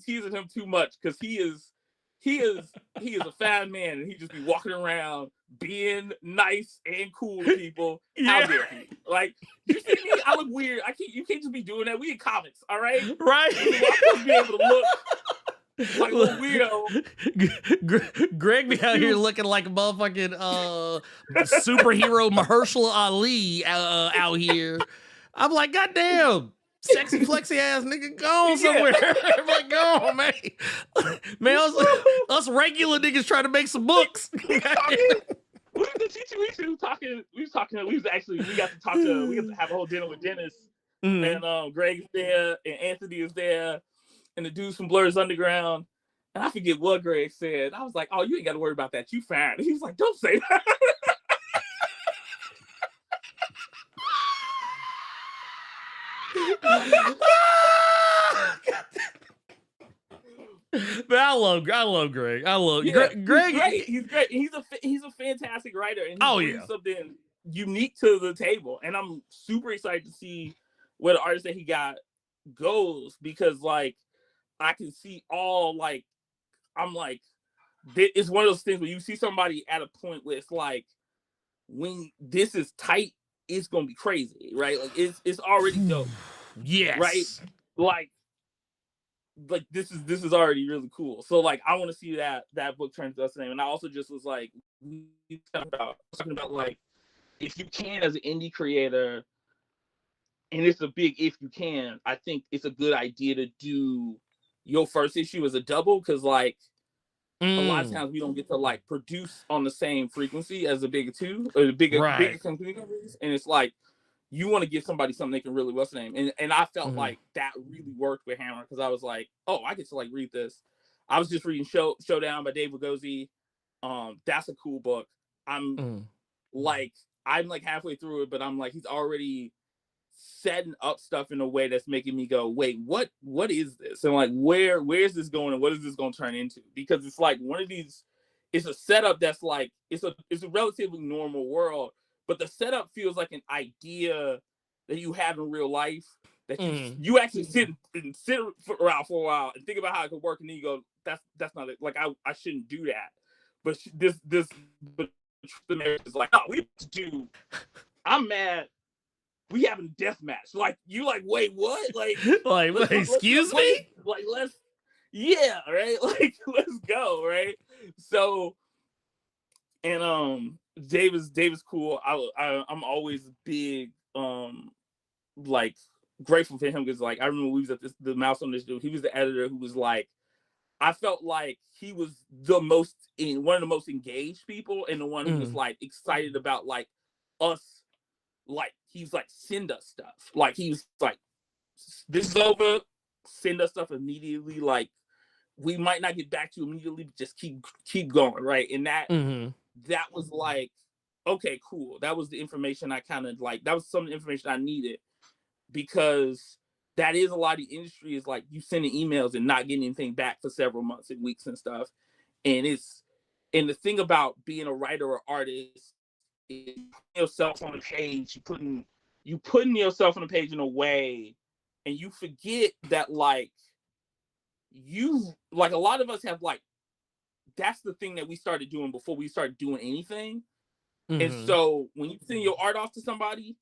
teasing him too much because he is a fine man and he just be walking around being nice and cool to people. How dare he? Like, you see me? I look weird. You can't just be doing that. We in comics, all right? Right. You're supposed to be able to look like a weirdo. Greg be out here looking like a motherfucking superhero Mahershala Ali out here. I'm like, goddamn, sexy flexy ass nigga, go on somewhere. I'm like, go on, man. Man, us regular niggas trying to make some books. We got to talk to we got to have a whole dinner with Dennis. And Greg's there and Anthony is there. And the dudes from Blerd's Underground, and I forget what Greg said. I was like, "Oh, you ain't got to worry about that. You fine." He was like, "Don't say that." But I love Greg. I love Greg. He's great. He's a fantastic writer, and he brings something unique to the table. And I'm super excited to see where the artist that he got goes because, like, I can see all like I'm like it's one of those things where you see somebody at a point where it's like when this is tight, it's gonna be crazy, right? Like it's already dope. Yes. Right? Like this is already really cool. So like I want to see that book turn to us name. And I also just was like talking about like if you can as an indie creator, and it's a big if you can, I think it's a good idea to do your first issue as a double because like a lot of times we don't get to like produce on the same frequency as the bigger two or the bigger companies, and it's like you want to give somebody something they can really what's the name, and I felt like that really worked with Hammer because I was like, oh, I get to like read this. I was just reading Showdown by Dave Lugosi. That's a cool book. I'm like halfway through it, but I'm like he's already setting up stuff in a way that's making me go, wait, what is this? And like where's this going and what is this going to turn into? Because it's like one of these, it's a setup that's like it's a relatively normal world, but the setup feels like an idea that you have in real life that you actually sit around for a while and think about how it could work, and then you go, that's not it. Like I shouldn't do that. But the marriage is like, no, we have to do. I'm mad. We having a death match. Like you like, wait, what? Like excuse me? Like let's right? Like let's go, right? So and Dave is cool. I'm always big like grateful for him because like I remember we was at the Mouse on this dude. He was the editor who was like I felt like he was one of the most engaged people and the one who was like excited about like us. Like he's like send us stuff. Like he's like this is over. Send us stuff immediately. Like we might not get back to you immediately, but just keep going, right? And that was like okay, cool. That was the information I kind of like. That was some of the information I needed. because that is a lot of the industry is like you sending emails and not getting anything back for several months and weeks and stuff. And the thing about being a writer or artist is putting yourself on a page, you putting yourself on a page in a way, and you forget that like a lot of us have like, that's the thing that we started doing before we started doing anything. And so when you send your art off to somebody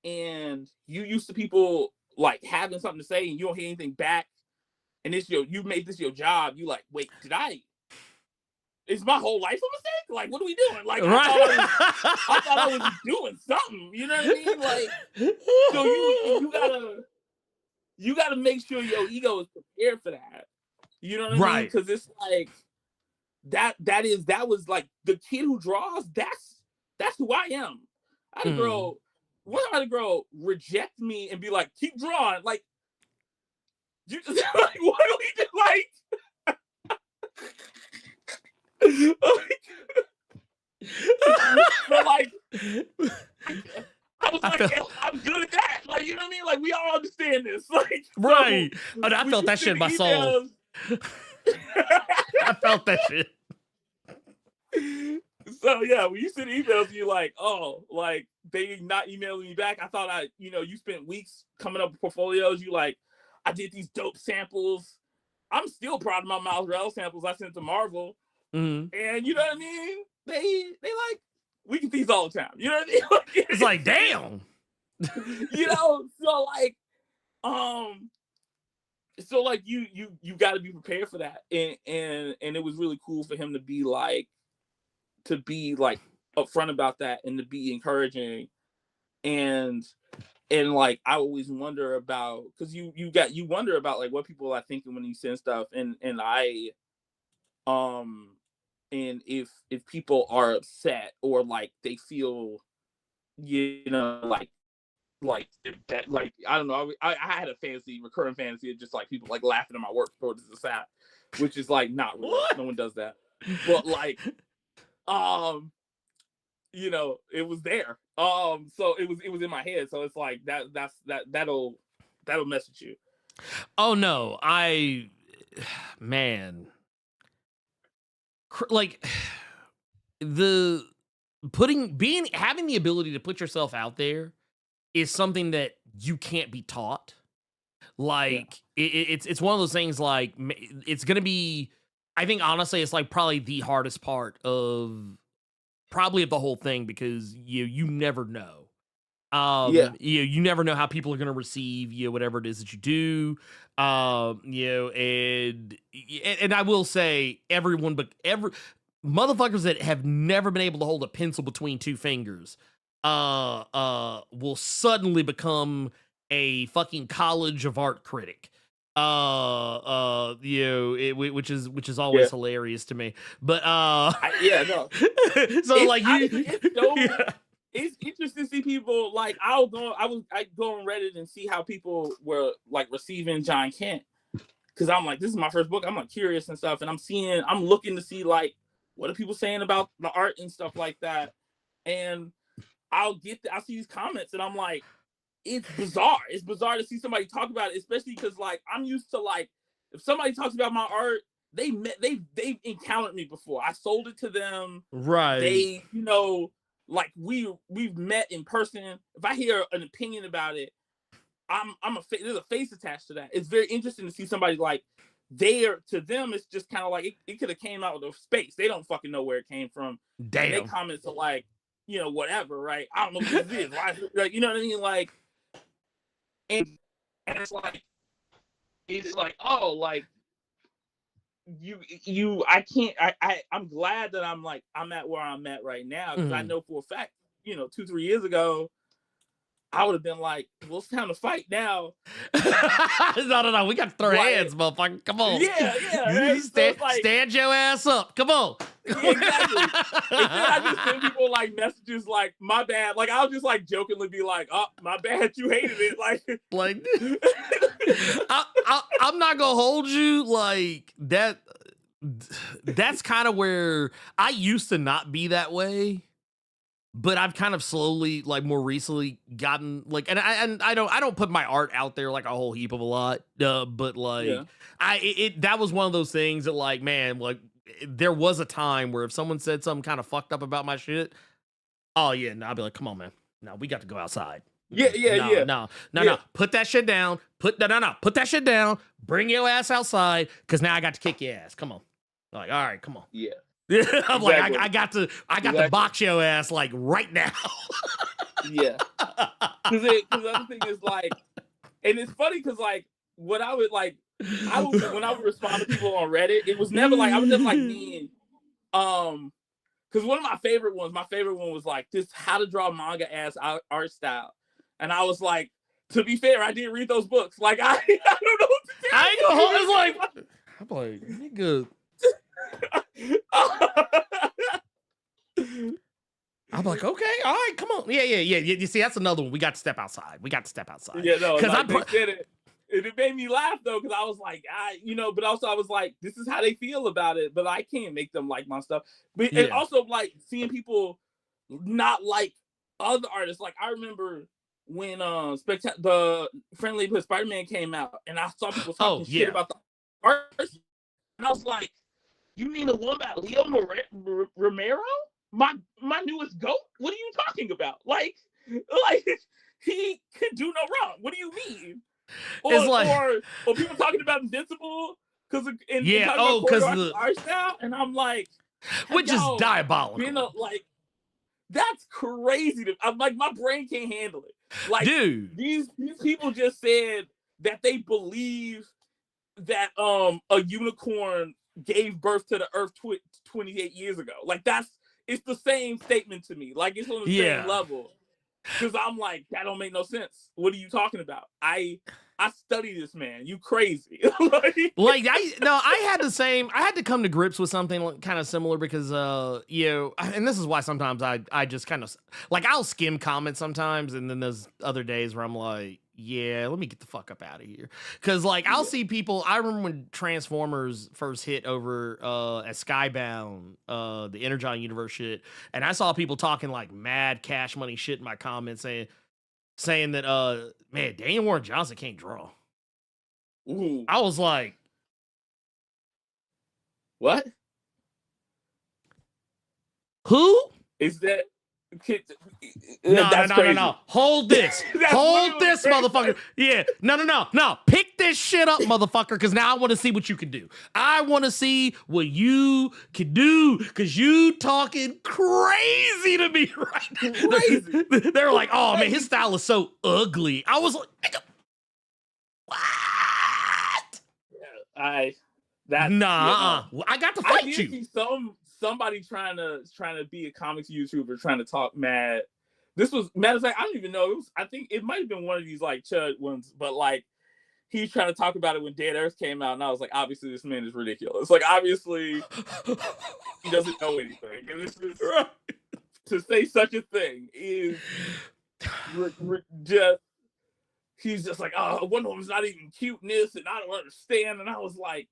and you used to people like having something to say and you don't hear anything back, and you made this your job, you like, wait, is my whole life a mistake? Like, what are we doing? Like, right. I thought I was doing something. You know what I mean? Like, so you gotta make sure your ego is prepared for that. You know what I mean? Because it's like that was like the kid who draws. That's who I am. I had a girl. One time I had a girl reject me and be like, "Keep drawing." Like, you just like, what do we do? Like, I was like, I'm good at that. Like, you know what I mean? Like, we all understand this. Like, right. So, I felt that shit in my soul. I felt that shit. So yeah, when you send emails, you're like, oh, like they not emailing me back. I thought you spent weeks coming up with portfolios. You like, I did these dope samples. I'm still proud of my Miles Rell samples I sent to Marvel. And you know what I mean? They like, we get these all the time. You know what I mean? It's like, damn. So like you got to be prepared for that, and it was really cool for him to be like upfront about that and to be encouraging, and like I always wonder about, because you wonder about like what people are thinking when you send stuff, and if people are upset or like they feel, like that, like I don't know, I had a recurring fantasy of just like people like laughing at my work for this is sad, which is like not real. No one does that, but like it was there. So it was in my head, so it's like that'll mess with you. Oh no, man, like having the ability to put yourself out there is something that you can't be taught. Like it's one of those things. Like it's gonna be. I think honestly, it's like probably the hardest part of the whole thing, because you never know. You never know how people are going to receive whatever it is that you do. And I will say, motherfuckers that have never been able to hold a pencil between two fingers will suddenly become a fucking College of Art critic. Which is always hilarious to me. But no. So like it's interesting to see people like I go on Reddit and see how people were like receiving John Kent, because I'm like, this is my first book. I'm like curious and stuff, and I'm looking to see like what are people saying about the art and stuff like that, and I'll see these comments and I'm like, it's bizarre. It's bizarre to see somebody talk about it, especially because like I'm used to like, if somebody talks about my art, they've encountered me before. I sold it to them. Right. They, like we've met in person. If I hear an opinion about it, there's a face attached to that. It's very interesting to see somebody like to them, it's just kind of like it could have came out of space. They don't fucking know where it came from. Damn. And they comments are like, whatever, right? I don't know what this is. Why, like, you know what I mean? Like, and it's like, oh, like I'm glad that I'm at where I'm at right now, because I know for a fact, 2-3 years ago, I would have been like, well, it's time to fight now. No. We got to throw hands, motherfucker. Come on. Yeah. Right? Stand your ass up. Come on. Yeah, exactly. And then I just send people like messages like, my bad. Like, I'll just like jokingly be like, oh, my bad, you hated it. Like I'm not going to hold you like that. That's kind of where I used to not be that way. but I've kind of slowly, like more recently, gotten like, and I don't put my art out there like a whole heap of a lot, but Yeah. like that was one of those things that like, man, like there was a time where if someone said something kind of fucked up about my shit, oh yeah, no, I'd be like, come on, man, no, we got to go outside. Yeah, yeah, No, yeah. no, no, Yeah. no. Put that shit down. Put that shit down. Bring your ass outside, cause now I got to kick your ass. Come on. Like, all right, come on. Yeah. I'm like, Exactly. I got to Exactly. box your ass like right now. Yeah. Because the other thing is like, and it's funny because like what I would like, when I would respond to people on Reddit, it was never like I was never like mean. Because one of my favorite one was like this how to draw manga ass art style, and I was like, to be fair, I didn't read those books. Like I don't know what to tell I ain't gonna hold. It's like I'm like nigga. I'm like, okay, all right, come on. Yeah. You see, that's another one. We got to step outside. Yeah, no, because like, they said it. And it made me laugh though, because I was like, but also I was like, this is how they feel about it, but I can't make them like my stuff. But and also like seeing people not like other artists. Like I remember when the Friendly Put Spider-Man came out, and I saw people talking shit about the artist, and I was like, you mean the one about Leo Romero? My newest GOAT? What are you talking about? Like he can do no wrong. What do you mean? Or people talking about Invincible because of the art style, and I'm like, which is diabolical. Like that's crazy. I'm like, my brain can't handle it. Like, dude, these people just said that they believe that a unicorn gave birth to the Earth 28 years ago. Like it's the same statement to me. Like it's on the same level. Because I'm like, that don't make no sense. What are you talking about? I study this man. You crazy. I had to come to grips with something kind of similar because and this is why sometimes I just kind of like I'll skim comments sometimes, and then there's other days where I'm like, yeah, let me get the fuck up out of here. Cause like I'll see people. I remember when Transformers first hit over at Skybound, the Energon universe shit, and I saw people talking like mad cash money shit in my comments saying that man, Daniel Warren Johnson can't draw. Ooh. I was like, what? Who? Is that? No. Hold this. Hold this, motherfucker. Yeah. No. Pick this shit up, motherfucker, because now I want to see what you can do. I want to see what you can do, because you talking crazy to me right now. Crazy. They're like, oh, man, his style is so ugly. I was like, nigga, what? I got to fight you. See somebody trying to be a comics YouTuber trying to talk mad. This was, matter of fact, I don't even know. I think it might have been one of these like Chud ones, but like he's trying to talk about it when Dead Earth came out, and I was like, obviously this man is ridiculous. Like obviously he doesn't know anything, and this is to say such a thing is just. He's just like, oh, Wonder Woman's not even cute in this, and I don't understand. And I was like,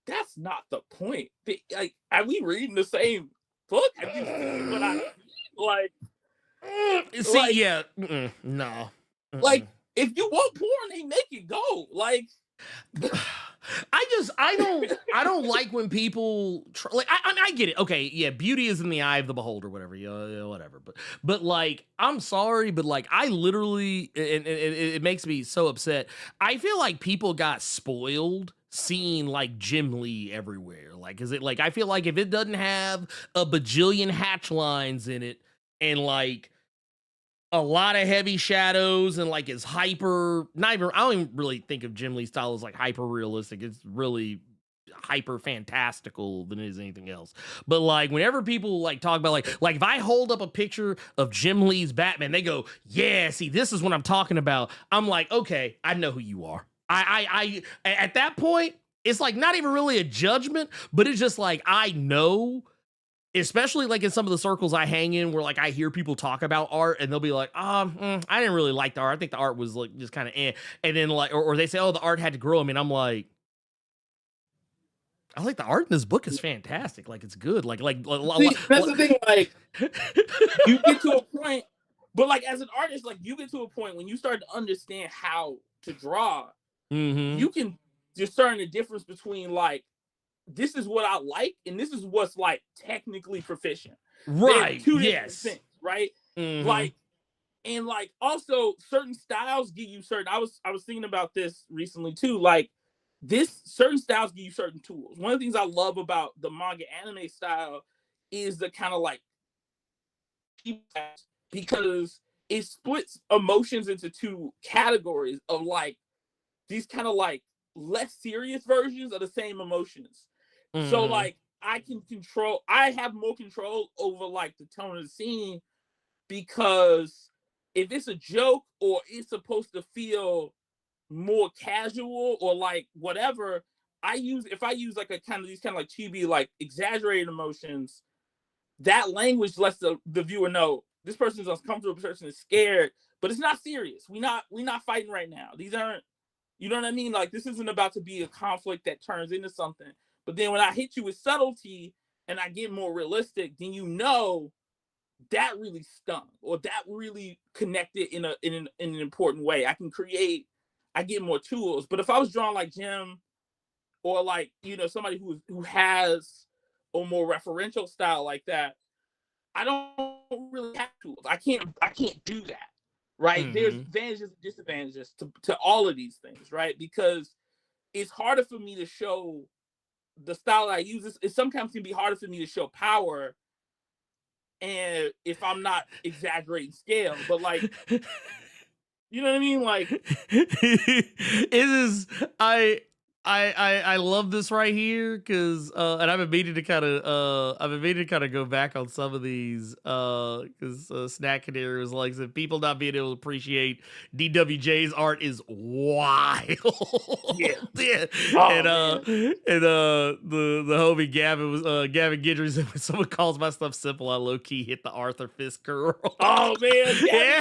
that's not the point. Like, are we reading the same book? Have you seen what I like? See, like, yeah, no. Like, if you want porn, they make it go. Like, I don't like when people like. I get it. Okay, yeah, beauty is in the eye of the beholder, whatever. Yeah, whatever. But like, I'm sorry, but like, I literally, and it makes me so upset. I feel like people got spoiled seeing like Jim Lee everywhere. Like, is it like, I feel like if it doesn't have a bajillion hatch lines in it and like a lot of heavy shadows and like is hyper, I don't even really think of Jim Lee's style as like hyper realistic. It's really hyper fantastical than it is anything else. But like whenever people like talk about like if I hold up a picture of Jim Lee's Batman, they go, yeah, see, this is what I'm talking about. I'm like, okay, I know who you are. I at that point, it's like not even really a judgment, but it's just like I know, especially like in some of the circles I hang in where like I hear people talk about art and they'll be like, I didn't really like the art. I think the art was like just kind of and then like or they say, oh, the art had to grow. I mean, I'm like, I like the art in this book is fantastic. Like it's good. See, that's the thing. Like you get to a point, but like as an artist, like you get to a point when you start to understand how to draw, you can discern the difference between like this is what I like and this is what's like technically proficient. Right. They're two different things, right? Like, and like also certain styles give you certain. I was thinking about this recently too. Like this certain styles give you certain tools. One of the things I love about the manga anime style is the kind of like because it splits emotions into two categories of like these kind of like less serious versions of the same emotions. So like I have more control over like the tone of the scene because if it's a joke or it's supposed to feel more casual or like whatever, if I use like a kind of these kind of like chibi like exaggerated emotions, that language lets the viewer know this person's uncomfortable, this person is scared, but it's not serious. We not fighting right now. These aren't, you know what I mean? Like this isn't about to be a conflict that turns into something. But then when I hit you with subtlety and I get more realistic, then you know that really stung or that really connected in an important way. I get more tools. But if I was drawing like Jim or like, you know, somebody who has a more referential style like that, I don't really have tools. I can't do that. Right? There's advantages and disadvantages to all of these things, right? Because it's harder for me to show the style I use. It sometimes can be harder for me to show power and if I'm not exaggerating scale, but like, you know what I mean? Like, it is. I love this right here because and I've been meaning to kind of go back on some of these because Snack Canary was like said people not being able to appreciate DWJ's art is wild. Yeah. And the homie Gavin was Gavin Gidry said when someone calls my stuff simple, I low key hit the Arthur Fist curl. Oh man,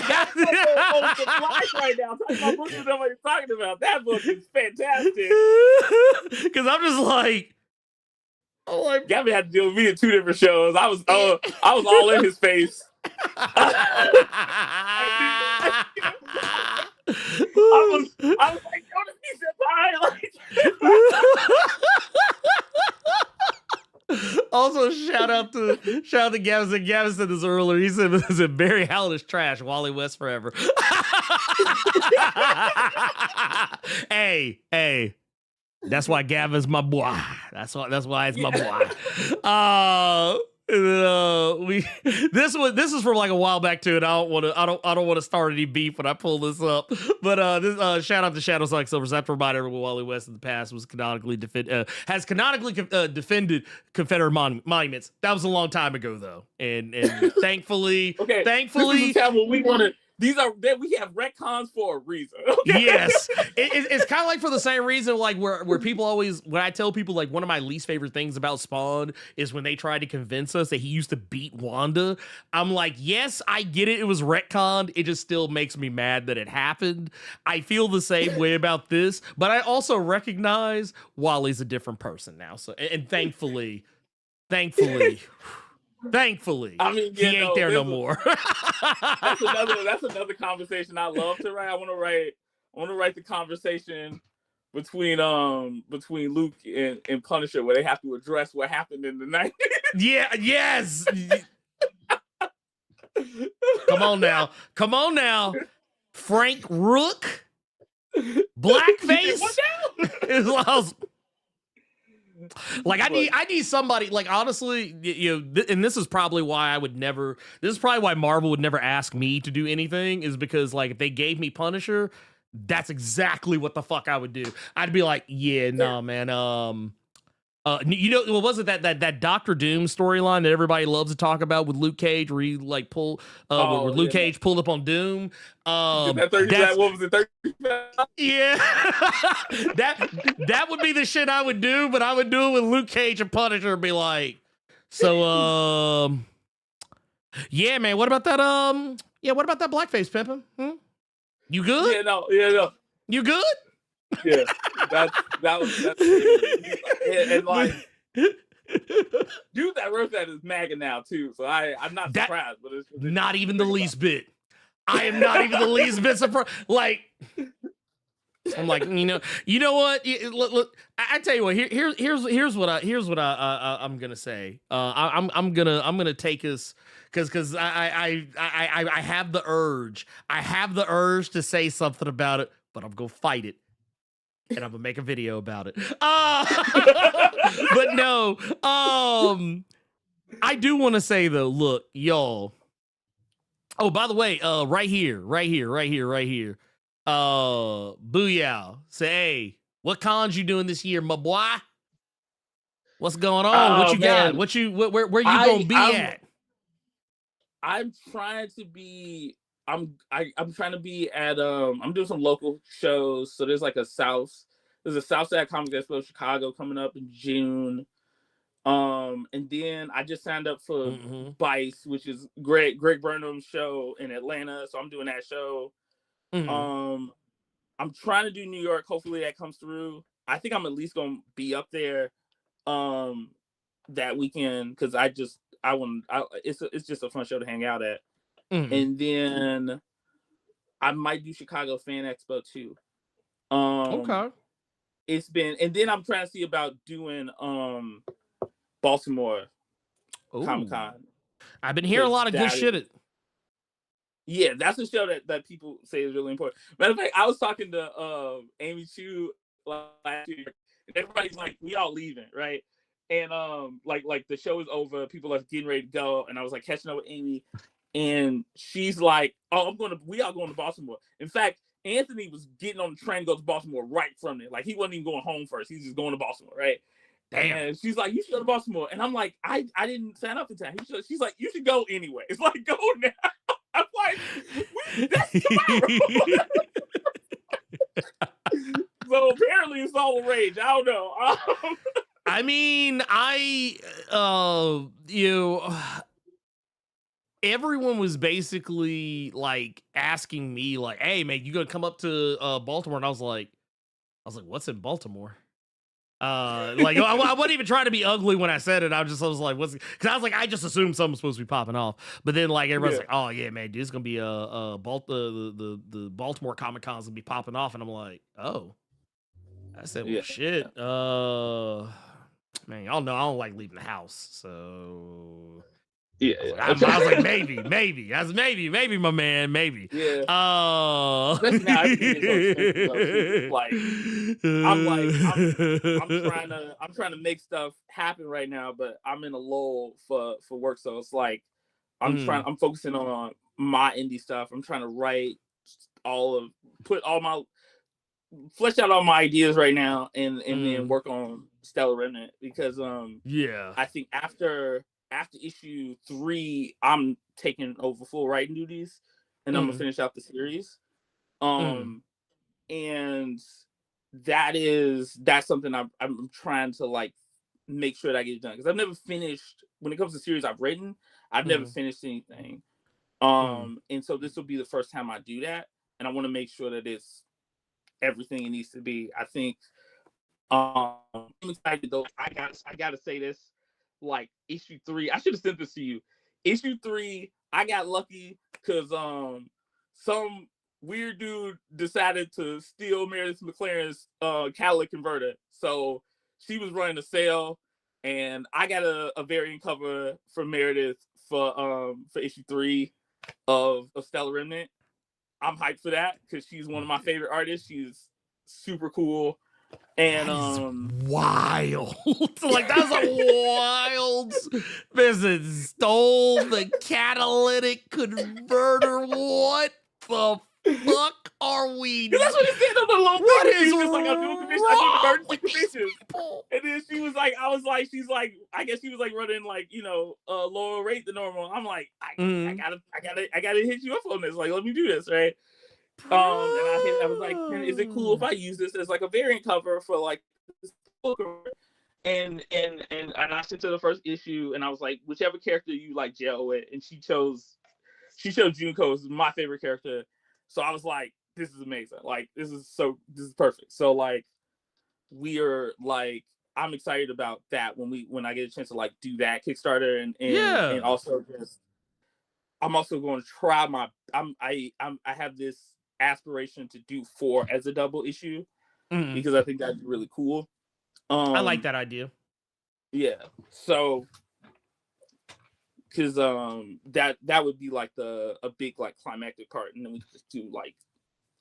that's on the fly right now. Talking about books that nobody's talking about. That book is fantastic. Because I'm just like, Gavin had to deal with me in two different shows. I was all in his face. I was like, don't be surprised. Also, shout out to Gavin. Gavin said this earlier. He said Barry Allen is trash. Wally West forever. Hey. That's why Gavin's my boy. That's why it's my boy. This is from like a while back too, and I don't want to start any beef when I pull this up. But this shout out to Shadow Sonic Silver. I have to remind everyone Wally West in the past was canonically defended Confederate monuments. That was a long time ago though, and thankfully, this is the time when we want to. We have retcons for a reason. Okay? Yes, it's kind of like for the same reason, like where people always, when I tell people like one of my least favorite things about Spawn is when they try to convince us that he used to beat Wanda. I'm like, yes, I get it. It was retconned. It just still makes me mad that it happened. I feel the same way about this, but I also recognize Wally's a different person now. So, and thankfully. I mean, he ain't there no more. That's another conversation I love to write. I want to write the conversation between Luke and Punisher where they have to address what happened in the 90s. Yeah, yes. Come on now. Frank Rook, blackface. Like I need somebody, like honestly, you know, and this is probably why Marvel would never ask me to do anything, is because like if they gave me Punisher, that's exactly what the fuck I would do. I'd be like, yeah, nah, man. You know, what was it that Doctor Doom storyline that everybody loves to talk about with Luke Cage, where he like where Luke Cage pulled up on Doom? What was it? 30? Yeah, that would be the shit I would do, but I would do it with Luke Cage and Punisher and be like, so yeah, man, what about that what about that blackface pimping? You good? Yeah, no. You good? Yeah. that's and like dude that wrote that is MAGA now too. So I'm not That surprised, but it's not even the least bit. I am not even the least bit surprised. Like, I'm like, you know what? Look, I tell you what. Here's what I'm gonna say. I'm gonna take us because I have the urge. I have the urge to say something about it, but I'm gonna fight it. And I'm gonna make a video about it. But no, I do want to say though, look, y'all. Oh, by the way, right here. Booyah. Say, hey, what cons you doing this year, my boy? What's going on? What Oh you got? man, Where you gonna be at? I'm trying to be. I'm trying to be at. I'm doing some local shows. So there's a Southside Comic Expo Chicago coming up in June. And then I just signed up for Vice, which is Greg Burnham's show in Atlanta. So I'm doing that show. I'm trying to do New York. Hopefully that comes through. I think I'm at least gonna be up there that weekend because it's just a fun show to hang out at. And then I might do Chicago Fan Expo too. Okay. And then I'm trying to see about doing Baltimore Comic-Con. I've been hearing a lot of good shit. Yeah, that's a show that people say is really important. Matter of fact, I was talking to Amy Chu last year, and everybody's like, we all leaving, right? And like the show is over, people are getting ready to go, and I was like catching up with Amy, and she's like, oh, we all going to Baltimore. In fact, Anthony was getting on the train to go to Baltimore right from there. Like he wasn't even going home first. He's just going to Baltimore, right? Damn. And she's like, you should go to Baltimore. And I'm like, I didn't sign up in time. She's like, you should go anyway. It's like, go now. I'm like, that's tomorrow. So apparently it's all the rage. I don't know. I mean, everyone was basically like asking me like, hey man, you gonna come up to Baltimore? And I was like, what's in Baltimore? Like I wasn't even trying to be ugly when I said it. I was like, what's? Because I was like, I just assumed something's supposed to be popping off. But then like everybody's like, oh yeah, man, dude, it's gonna be the Baltimore Comic Con's gonna be popping off, and I'm like, oh. I said, well, shit. Man, y'all know I don't like leaving the house, so. Yeah, I was like, maybe. That's maybe, my man, maybe. Yeah. Especially now, everything is so expensive. Like, I'm trying to make stuff happen right now, but I'm in a lull for work. So it's like, I'm focusing on my indie stuff. I'm trying to flesh out all my ideas right now, and then work on Stellar Remnant because I think after issue 3, I'm taking over full writing duties, and I'm gonna finish out the series. And that's something I'm trying to like make sure that I get it done because I've never finished when it comes to series I've written. I've never finished anything, and so this will be the first time I do that, and I want to make sure that it's everything it needs to be. I think I'm excited though. I gotta say this. Like issue 3, I should have sent this to you. Issue 3, I got lucky because some weird dude decided to steal Meredith McLaren's catalytic converter. So she was running a sale, and I got a variant cover for Meredith for issue 3 of Stellar Remnant. I'm hyped for that because she's one of my favorite artists. She's super cool. And wild. Like that's a wild business. Stole the catalytic converter. What the fuck are we? That's what he said on the long. What is like, I'm doing commission. I do emergency commissions. And then she was like, I guess she was like running like a lower rate than normal. I'm like, I gotta hit you up on this. Like, let me do this, right? And I was like, is it cool if I use this as like a variant cover for like this book? And I sent her the first issue, and I was like, whichever character you like gel with, and she chose Junko as my favorite character. So I was like, this is amazing. Like this is perfect. So like, I'm excited about that when I get a chance to like do that Kickstarter and also just I'm also going to try I have this aspiration to do 4 as a double issue because I think that'd be really cool. I like that idea. Yeah. So because that would be like a big like climactic part, and then we could just do like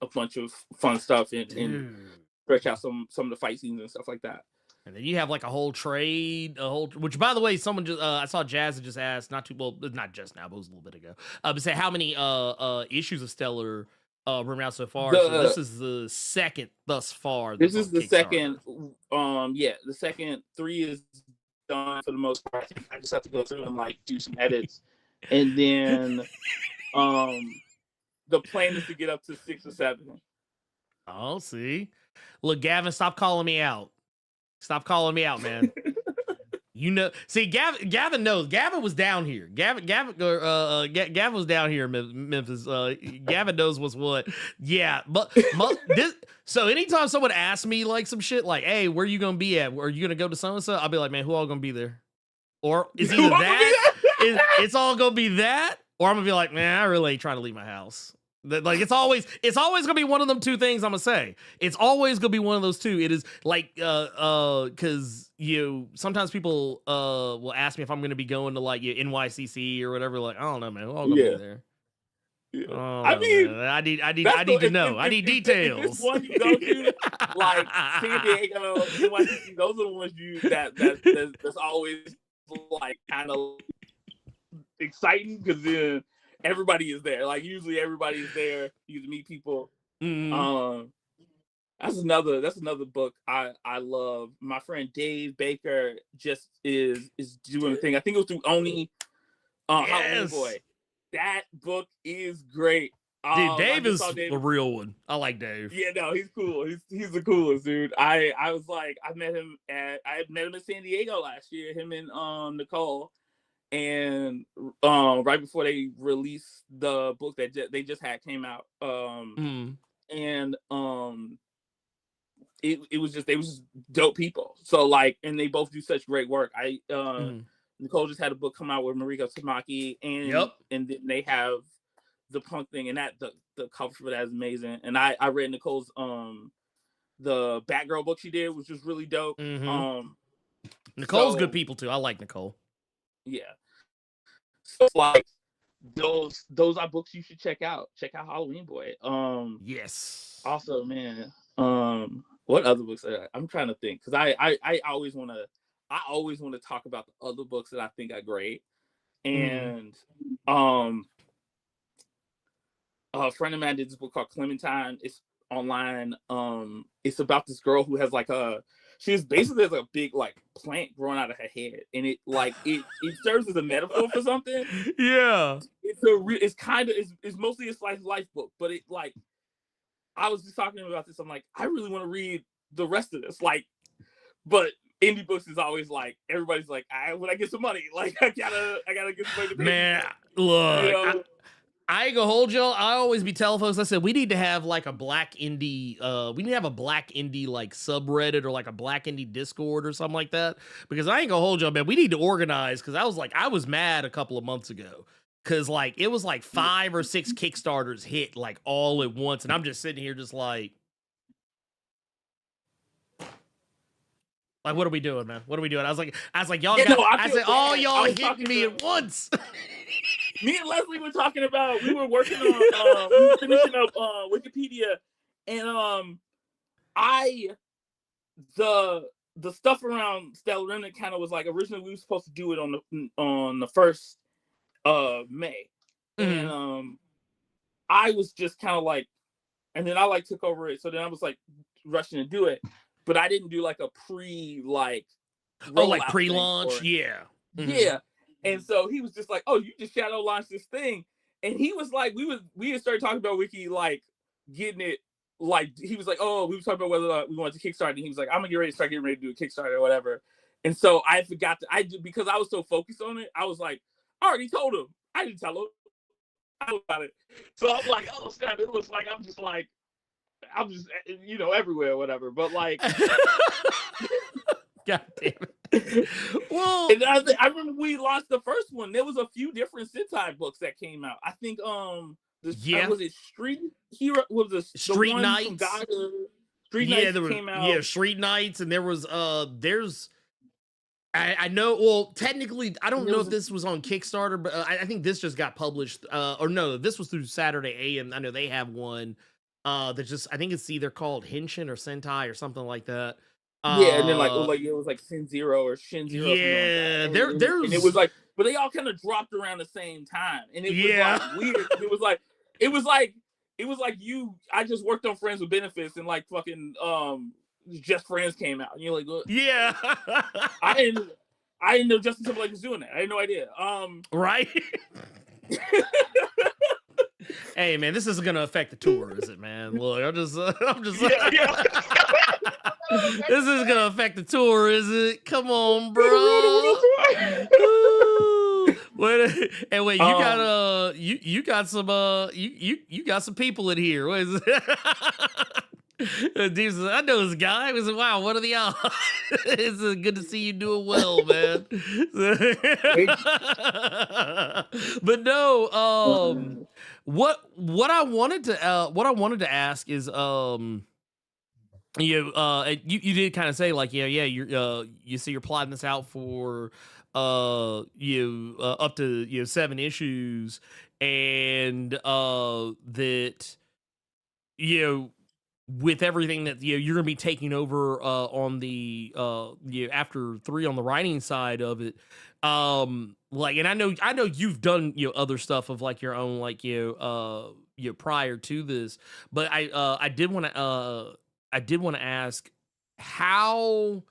a bunch of fun stuff and stretch out some of the fight scenes and stuff like that. And then you have like a whole trade, which by the way, someone just I saw Jazz had just asked not just now, but it was a little bit ago. But say how many issues of Stellar were out so far? So this is the second thus far. This is the second. The second 3 is done for the most part. I just have to go through and like do some edits, and then the plan is to get up to 6 or 7. Oh, see, look, Gavin, stop calling me out. Stop calling me out, man. You know, see, Gavin knows. Gavin was down here. Gavin was down here in Memphis. Gavin knows what's what. Yeah, but so anytime someone asks me like some shit, like, "Hey, where you gonna be at? Are you gonna go to so and so?" I'll be like, "Man, who all gonna be there?" Or is either that, it's all gonna be that, or I'm gonna be like, "Man, I really ain't trying to leave my house." Like it's always gonna be one of them two things I'm gonna say. It's always gonna be one of those two. It is like because sometimes people will ask me if I'm gonna be going to like NYCC or whatever. Like I don't know, man. We're all gonna be there. Yeah. Oh, I mean, man. I need to know. I need details. If this one you go to, like San Diego, NYCC, those are the ones that's always like kind of exciting because then everybody is there. Like usually everybody is there. You meet people. That's another book I love. My friend Dave Baker just is doing a thing. I think it was through Oni. Halloween Boy. That book is great. Dude, Dave is the real one. I like Dave. Yeah, no, he's cool. He's the coolest dude. I was like, I met him in San Diego last year. Him and Nicole. And right before they released the book that they just had came out, and they was just dope people. So like, and they both do such great work. Nicole just had a book come out with Mariko Tamaki, and then they have the punk thing, and that the cover for that is amazing. And I read Nicole's the Batgirl book she did, which was really dope. Nicole's good people too. I like Nicole. Yeah. So like those are books you should check out. Check out Halloween Boy. Yes. Also, man, what other books are I'm trying to think because I always want to talk about the other books that I think are great. And a friend of mine did this book called Clementine. It's online. It's about this girl who has like she's basically has a big like plant growing out of her head, and it like it serves as a metaphor for something. Yeah, it's mostly a slice of life book, but it like I was just talking about this. I'm like, I really want to read the rest of this, like, but indie books is always like everybody's like, when I get some money, like I gotta get some money to pay. Man, look. I ain't gonna hold y'all. I always be telling folks, I said, we need to have like a black indie, we need to have a black indie like subreddit or like a black indie Discord or something like that. Because I ain't gonna hold y'all, man. We need to organize because I was mad a couple of months ago. Cause like it was like 5 or 6 Kickstarters hit like all at once. And I'm just sitting here just like what are we doing, man? What are we doing? I was like, y'all I said, all y'all hitting me at once. Me and Leslie were talking about, we were working on, we were finishing up Wikipedia, and the stuff around Stellar Remnant kind of was like, originally we were supposed to do it on the 1st of May, and I was just kind of like, and then I like took over it, so then I was like rushing to do it, but I didn't do like a pre-launch, yeah. Yeah. And so he was just like, "Oh, you just shadow launched this thing," and he was like, "We had started talking about Wiki, like getting it, like he was like, oh, we were talking about whether we wanted to Kickstarter, and he was like, I'm gonna get ready to do a Kickstarter or whatever." And so I forgot because I was so focused on it, I was like, I already told him. I didn't tell him. I know about it. So I'm like, oh snap! It looks like I'm just like I'm just, everywhere or whatever. But like, God damn it. Well, and I remember we launched the first one. There was a few different Sentai books that came out. I think yeah, was it Street Hero? Was the Street one from Knights. God? Street Yeah, Knights there was came out. Street Knights, and there was there's I know. Well, technically, I And don't there know was if this was on Kickstarter, but I think this just got published. Or no, this was through Saturday AM. I know they have one. That just I think it's either called Henshin or Sentai or something like that. yeah, and then Uh, it was like Sin Zero or Shin Zero, something like that. yeah, And it was there's like, but they all kind of dropped around the same time, and it was yeah. like weird. It was like, it was like, it was like I just worked on Friends with Benefits, and like fucking Just Friends came out, and you're like, "What?" Yeah. I didn't know Justin Timberlake was doing that. I had no idea. Right. Hey man, this isn't gonna affect the tour, is it, man? Look, I'm just Yeah. This is gonna affect the tour, is it? Come on, bro. Wait, and wait, you got you got some you got some people in here. What is it? Dude says, I know this guy. Was wow, what are the odds? It's good to see you doing well, man. But no, what I wanted to ask is you did kind of say like you see you're plotting this out for up to 7 issues, and that with everything that you're gonna be taking over on the after 3 on the writing side of it, like, and I know you've done other stuff of like your own, like prior to this, but I did want to ask how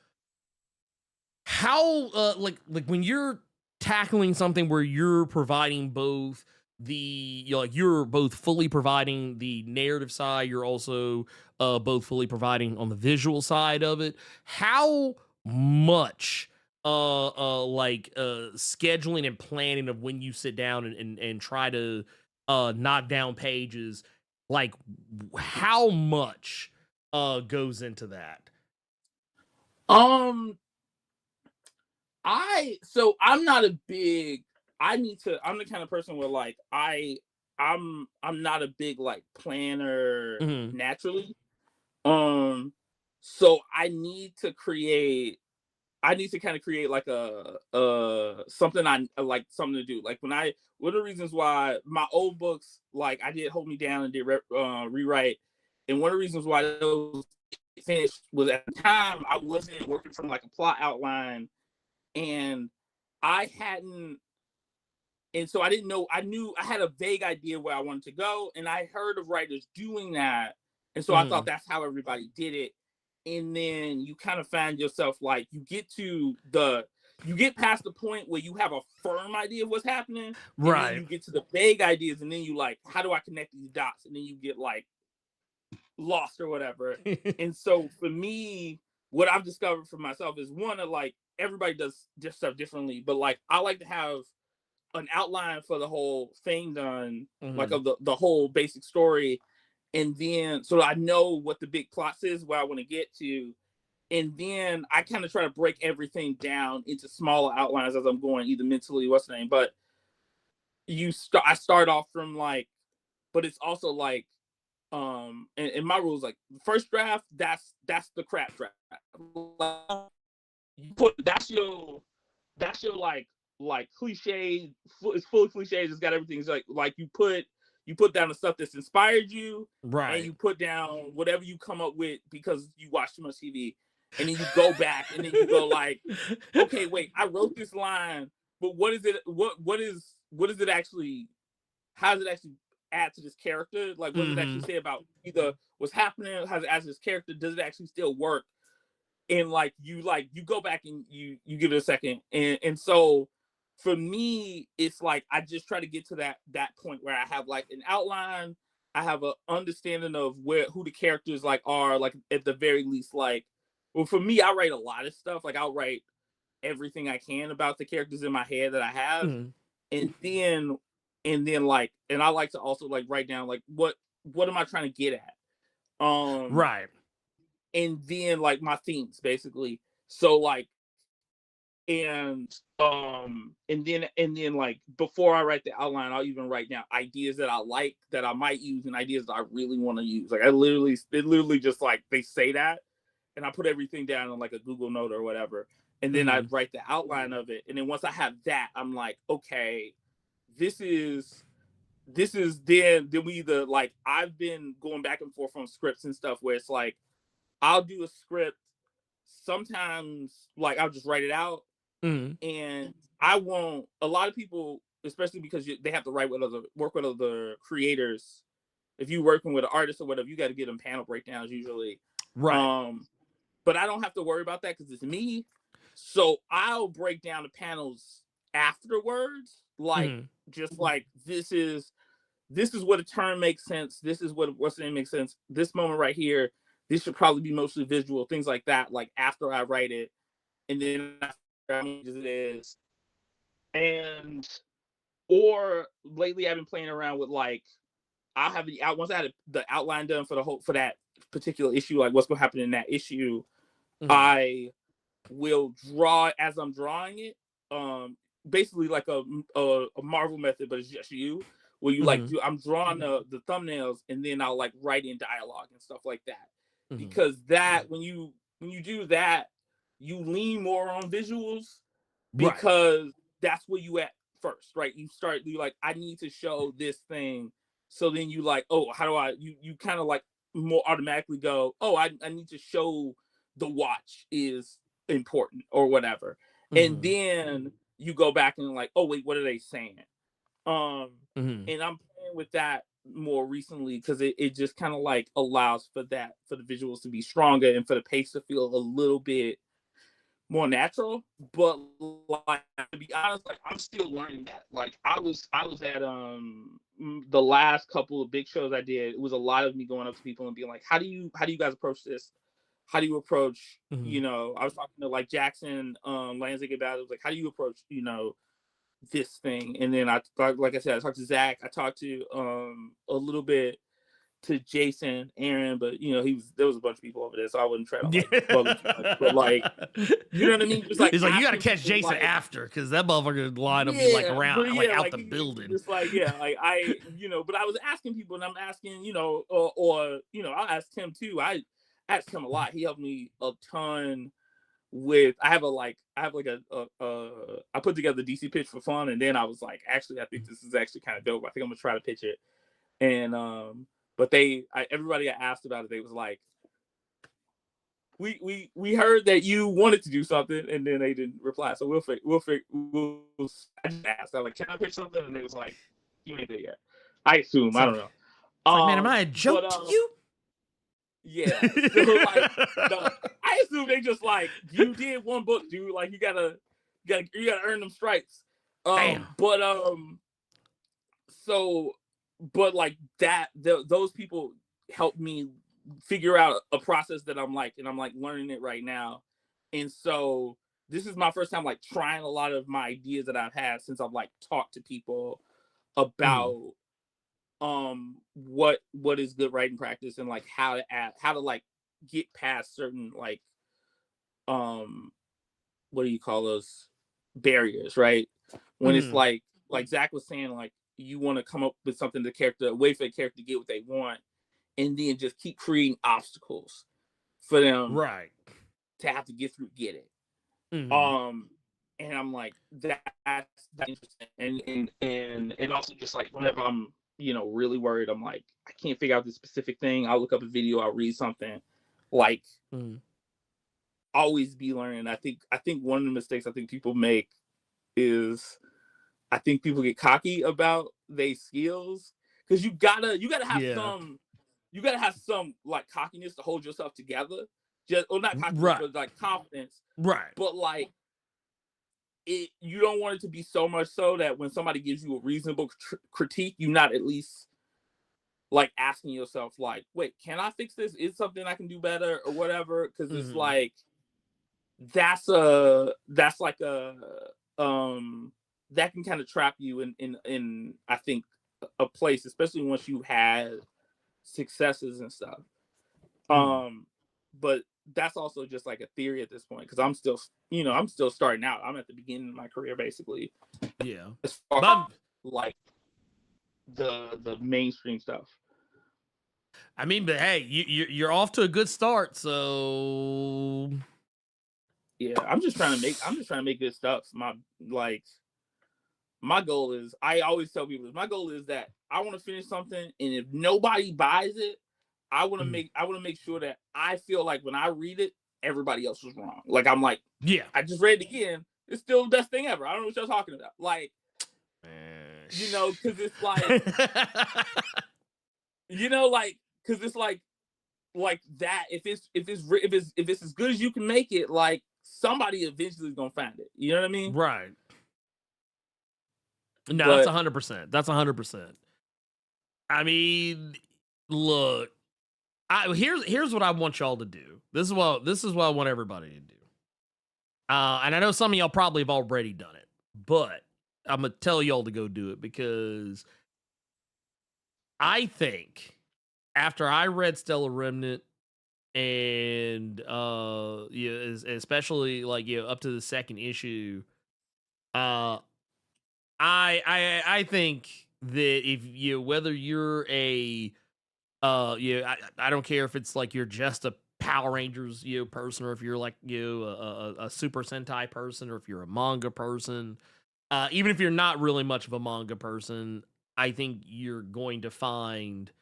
like when you're tackling something where you're providing both like you're both fully providing the narrative side, you're also both fully providing on the visual side of it, how much scheduling and planning of when you sit down and try to knock down pages, like how much goes into that? I'm not a big. I'm the kind of person where like I'm not a big like planner Mhm. naturally. So I need to kind of create like a something I like, something to do. Like one of the reasons why my old books, like I did Hold Me Down and did rewrite, and one of the reasons why those finished was at the time I wasn't working from like a plot outline, and I hadn't, and so I didn't know. I had a vague idea where I wanted to go, and I heard of writers doing that, and so I thought that's how everybody did it. And then you kind of find yourself like you get past the point where you have a firm idea of what's happening, and then you get to the vague ideas, and then you like, how do I connect these dots? And then you get like lost or whatever. And so for me, what I've discovered for myself is one of like, everybody does just stuff differently, but like I like to have an outline for the whole thing done, like of the whole basic story, and then so I know what the big plots is, where I want to get to, and then I kind of try to break everything down into smaller outlines as I'm going, either mentally, what's the name, but I start off from like, but it's also like, and my rules, like first draft, that's the crap draft. You put that's your cliche. It's full of cliches. It's got everything. It's like you put down the stuff that's inspired you, Right. and you put down whatever you come up with because you watch too much TV, and then you go back and then you go like, okay, wait, I wrote this line, but what is it? What is it actually? How does it actually add to this character? Like, what does it actually say about either what's happening? How does it add to this character? Does it actually still work? And like you go back and you give it a second, and so for me it's like I just try to get to that point where I have like an outline, I have an understanding of who the characters like are, like at the very least. Like, well, for me, I write a lot of stuff. Like I'll write everything I can about the characters in my head that I have, and then like, and I like to also like write down like what am I trying to get at, Right. And then like my themes basically. So like and then like before I write the outline, I'll even write down ideas that I like that I might use and ideas that I really want to use. Like it literally just like they say that, and I put everything down on like a Google Note or whatever, and then I write the outline of it. And then once I have that, I'm like, okay, this is then we either like I've been going back and forth on scripts and stuff where it's like I'll do a script sometimes like I'll just write it out and I won't. A lot of people, especially because they have to work with other creators. If you're working with an artist or whatever, you got to get them panel breakdowns usually. Right. But I don't have to worry about that because it's me. So I'll break down the panels afterwards, like just like this is what a term makes sense. This is what's the name makes sense. This moment right here, this should probably be mostly visual, things like that. Like after I write it, and then it is. And or lately I've been playing around with like I'll have once I had the outline done for that particular issue, like what's gonna happen in that issue, I will draw as I'm drawing it. Basically like a Marvel method, but it's just you. Where you like I'm drawing the thumbnails and then I'll like write in dialogue and stuff like that. Because that when you do that, you lean more on visuals because that's where you at first, right? You like, I need to show this thing. So then you like, oh, how do you kind of like more automatically go, oh, I need to show the watch is important or whatever. And then you go back and like, oh wait, what are they saying? And I'm playing with that more recently because it just kind of like allows for the visuals to be stronger and for the pace to feel a little bit more natural. But like to be honest, like I'm still learning that. Like I was at the last couple of big shows I did, it was a lot of me going up to people and being like, how do you guys approach this? How do you approach, I was talking to like Jackson Lanzig about it. It was like, how do you approach, this thing? And then like I said, I talked to Zach, I talked to a little bit to Jason, Aaron, but there was a bunch of people over there, so I wouldn't try to like bug him too much. But like, you know what I mean? Just like he's like, you got to catch people, Jason like, after because that motherfucker line will be like around, like out like, the building. Just like like but I was asking people, and I'm asking, or I'll ask Tim too. I asked him a lot. He helped me a ton with. I put together the DC pitch for fun, and then I was like, actually, I think this is actually kind of dope. I think I'm gonna try to pitch it, and but everybody I asked about it, they was like, we heard that you wanted to do something, and then they didn't reply. So we'll I just asked. I was like, can I pitch something? And they was like, you ain't there yet. I assume. I don't know. It's like, man, am I a joke to you? Yeah. So like, I assume they just like, you did one book, dude. Like you gotta earn them stripes. Damn. But but like that, those people helped me figure out a process that I'm like learning it right now. And so this is my first time like trying a lot of my ideas that I've had since I've like talked to people about what is good writing practice and like how to like get past certain like what do you call those barriers, right? When it's like Zach was saying, like you want to come up with something wait for the character to get what they want, and then just keep creating obstacles for them to have to get it. And I'm like, that's interesting. And also just like whenever I'm, really worried, I'm like, I can't figure out this specific thing. I'll look up a video, I'll read something. Like always be learning. I think one of the mistakes I think people make is I think people get cocky about their skills. Because you gotta have some like cockiness to hold yourself together. Not cockiness, but like confidence. Right. But like you don't want it to be so much so that when somebody gives you a reasonable critique, you're not at least like asking yourself like, wait, can I fix this? Is something I can do better or whatever? Because it's like that's like a that can kind of trap you in I think a place, especially once you had successes and stuff. But that's also just like a theory at this point because I'm still, I'm still starting out. I'm at the beginning of my career basically, Yeah. as far But like the mainstream stuff. I mean, but hey, you're off to a good start, so Yeah, I'm just trying to make good stuff. My goal is, I always tell people this, my goal is that I want to finish something, and if nobody buys it, I want to make sure that I feel like when I read it, everybody else was wrong. Like I'm like, yeah. I just read it again. It's still the best thing ever. I don't know what y'all talking about. Like, because it's like, because it's like that. If it's as good as you can make it, like somebody eventually is gonna find it. You know what I mean? Right. No, But that's 100%. That's 100%. I mean, look, here's what I want y'all to do. This is what I want everybody to do. And I know some of y'all probably have already done it, but I'm gonna tell y'all to go do it because I think after I read Stellar Remnant and especially like up to the second issue, I think that if whether you're a I don't care if it's like you're just a Power Rangers person, or if you're like a Super Sentai person, or if you're a manga person, even if you're not really much of a manga person, I think you're going to find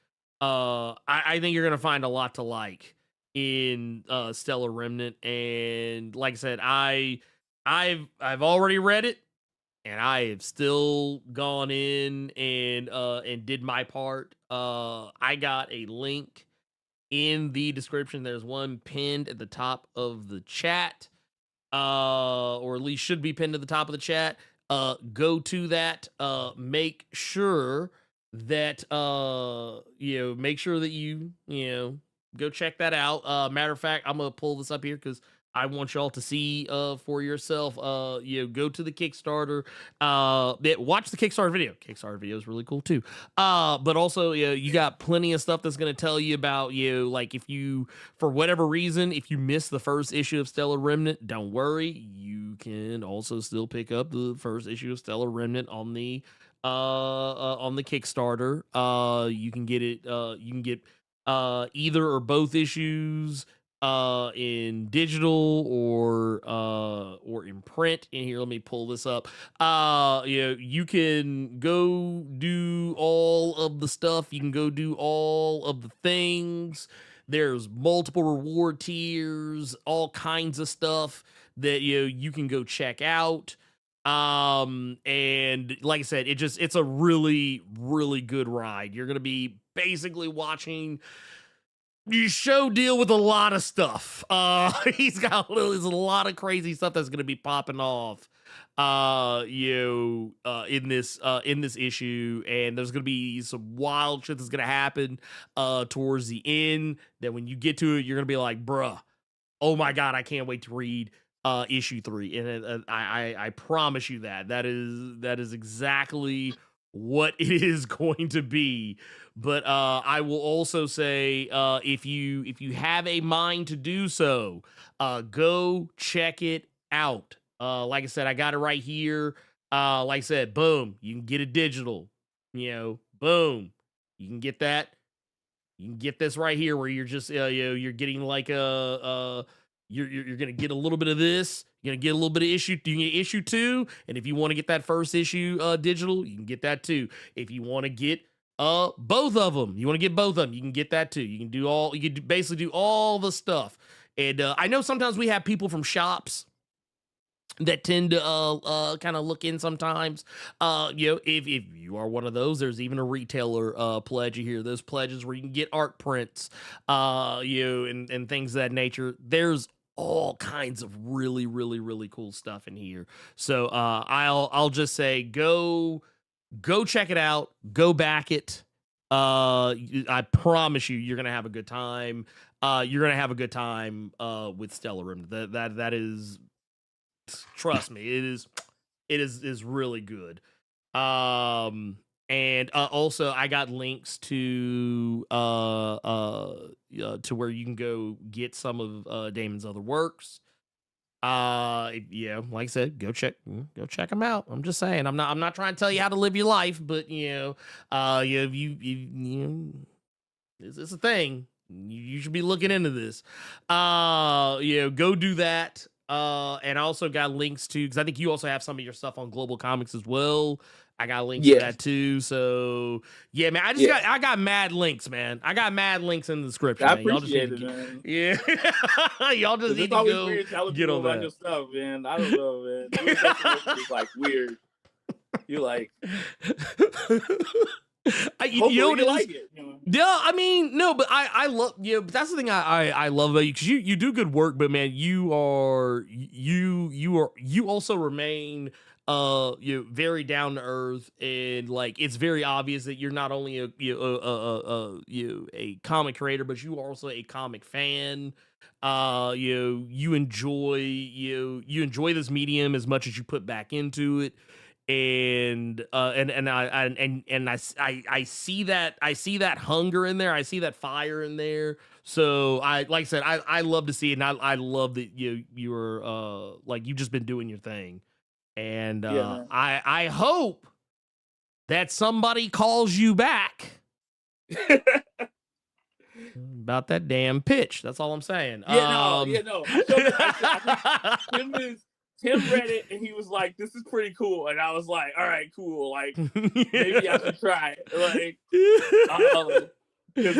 I think you're gonna find a lot to like in Stellar Remnant. And like I said, I've already read it, and I have still gone in and did my part. I got a link in the description. There's one pinned at the top of the chat, or at least should be pinned at the top of the chat. Go to that. Make sure that make sure that you go check that out. Matter of fact, I'm gonna pull this up here because I want y'all to see for yourself. Go to the Kickstarter. Watch the Kickstarter video. Kickstarter video is really cool too. But also, you got plenty of stuff that's gonna tell you about like if you, for whatever reason, if you missed the first issue of Stellar Remnant, don't worry. You can also still pick up the first issue of Stellar Remnant on the Kickstarter. You can get it. You can get either or both issues in digital or in print. In here, let me pull this up. You can go do all of the stuff. You can go do all of the things. There's multiple reward tiers, all kinds of stuff that you can go check out. And like I said, it's a really, really good ride. You're gonna be basically watching you show deal with a lot of stuff. There's a lot of crazy stuff that's gonna be popping off in this issue, and there's gonna be some wild shit that's gonna happen towards the end that when you get to it, you're gonna be like, bruh, oh my god, I can't wait to read issue 3. And I promise you that is exactly what it is going to be. But I will also say, if you have a mind to do so, go check it out. Like I said, I got it right here. Like I said, boom, you can get it digital. Boom, you can get that. You can get this right here, where you're just you're getting like you're gonna get a little bit of this. You're gonna get a little bit of issue. You can get issue 2, and if you want to get that first issue digital, you can get that too. If you want to get both of them, you want to get both of them, you can get that too. You can do all. You can basically do all the stuff. And I know sometimes we have people from shops that tend to kind of look in sometimes. If you are one of those, there's even a retailer pledge here. Those pledges where you can get art prints, and things of that nature. There's all kinds of really, really, really cool stuff in here. So I'll just say go check it out, go back it. I promise you're gonna have a good time. You're gonna have a good time with Stellar Remnant. That is, trust me, it is really good. And also, I got links to where you can go get some of Damon's other works. Yeah, like I said, go check them out. I'm just saying, I'm not trying to tell you how to live your life, but it's a thing. You should be looking into this. Go do that. And I also got links to, because I think you also have some of your stuff on Global Comics as well. I got links to that too. So yeah, man, I got mad links, man. I got mad links in the description. I Man. Y'all just appreciate need it, to man. Yeah, y'all just need It's to always go weird telling get people on about that. your stuff, man. I don't know, man. Doing something is like weird. You're like, hopefully you like it. You know? Yeah, I mean, no, but I love but that's the thing I love about you, because you do good work, but man, you also remain very down to earth, and like it's very obvious that you're not only a comic creator, but you are also a comic fan. You enjoy this medium as much as you put back into it. And I see that hunger in there. I see that fire in there. So like I said, I love to see it, and I love that you're like, you've just been doing your thing. And I hope that somebody calls you back about that damn pitch. That's all I'm saying. No. I think Tim read it and he was like, "This is pretty cool," and I was like, "All right, cool. Like, maybe I should try it." Like, because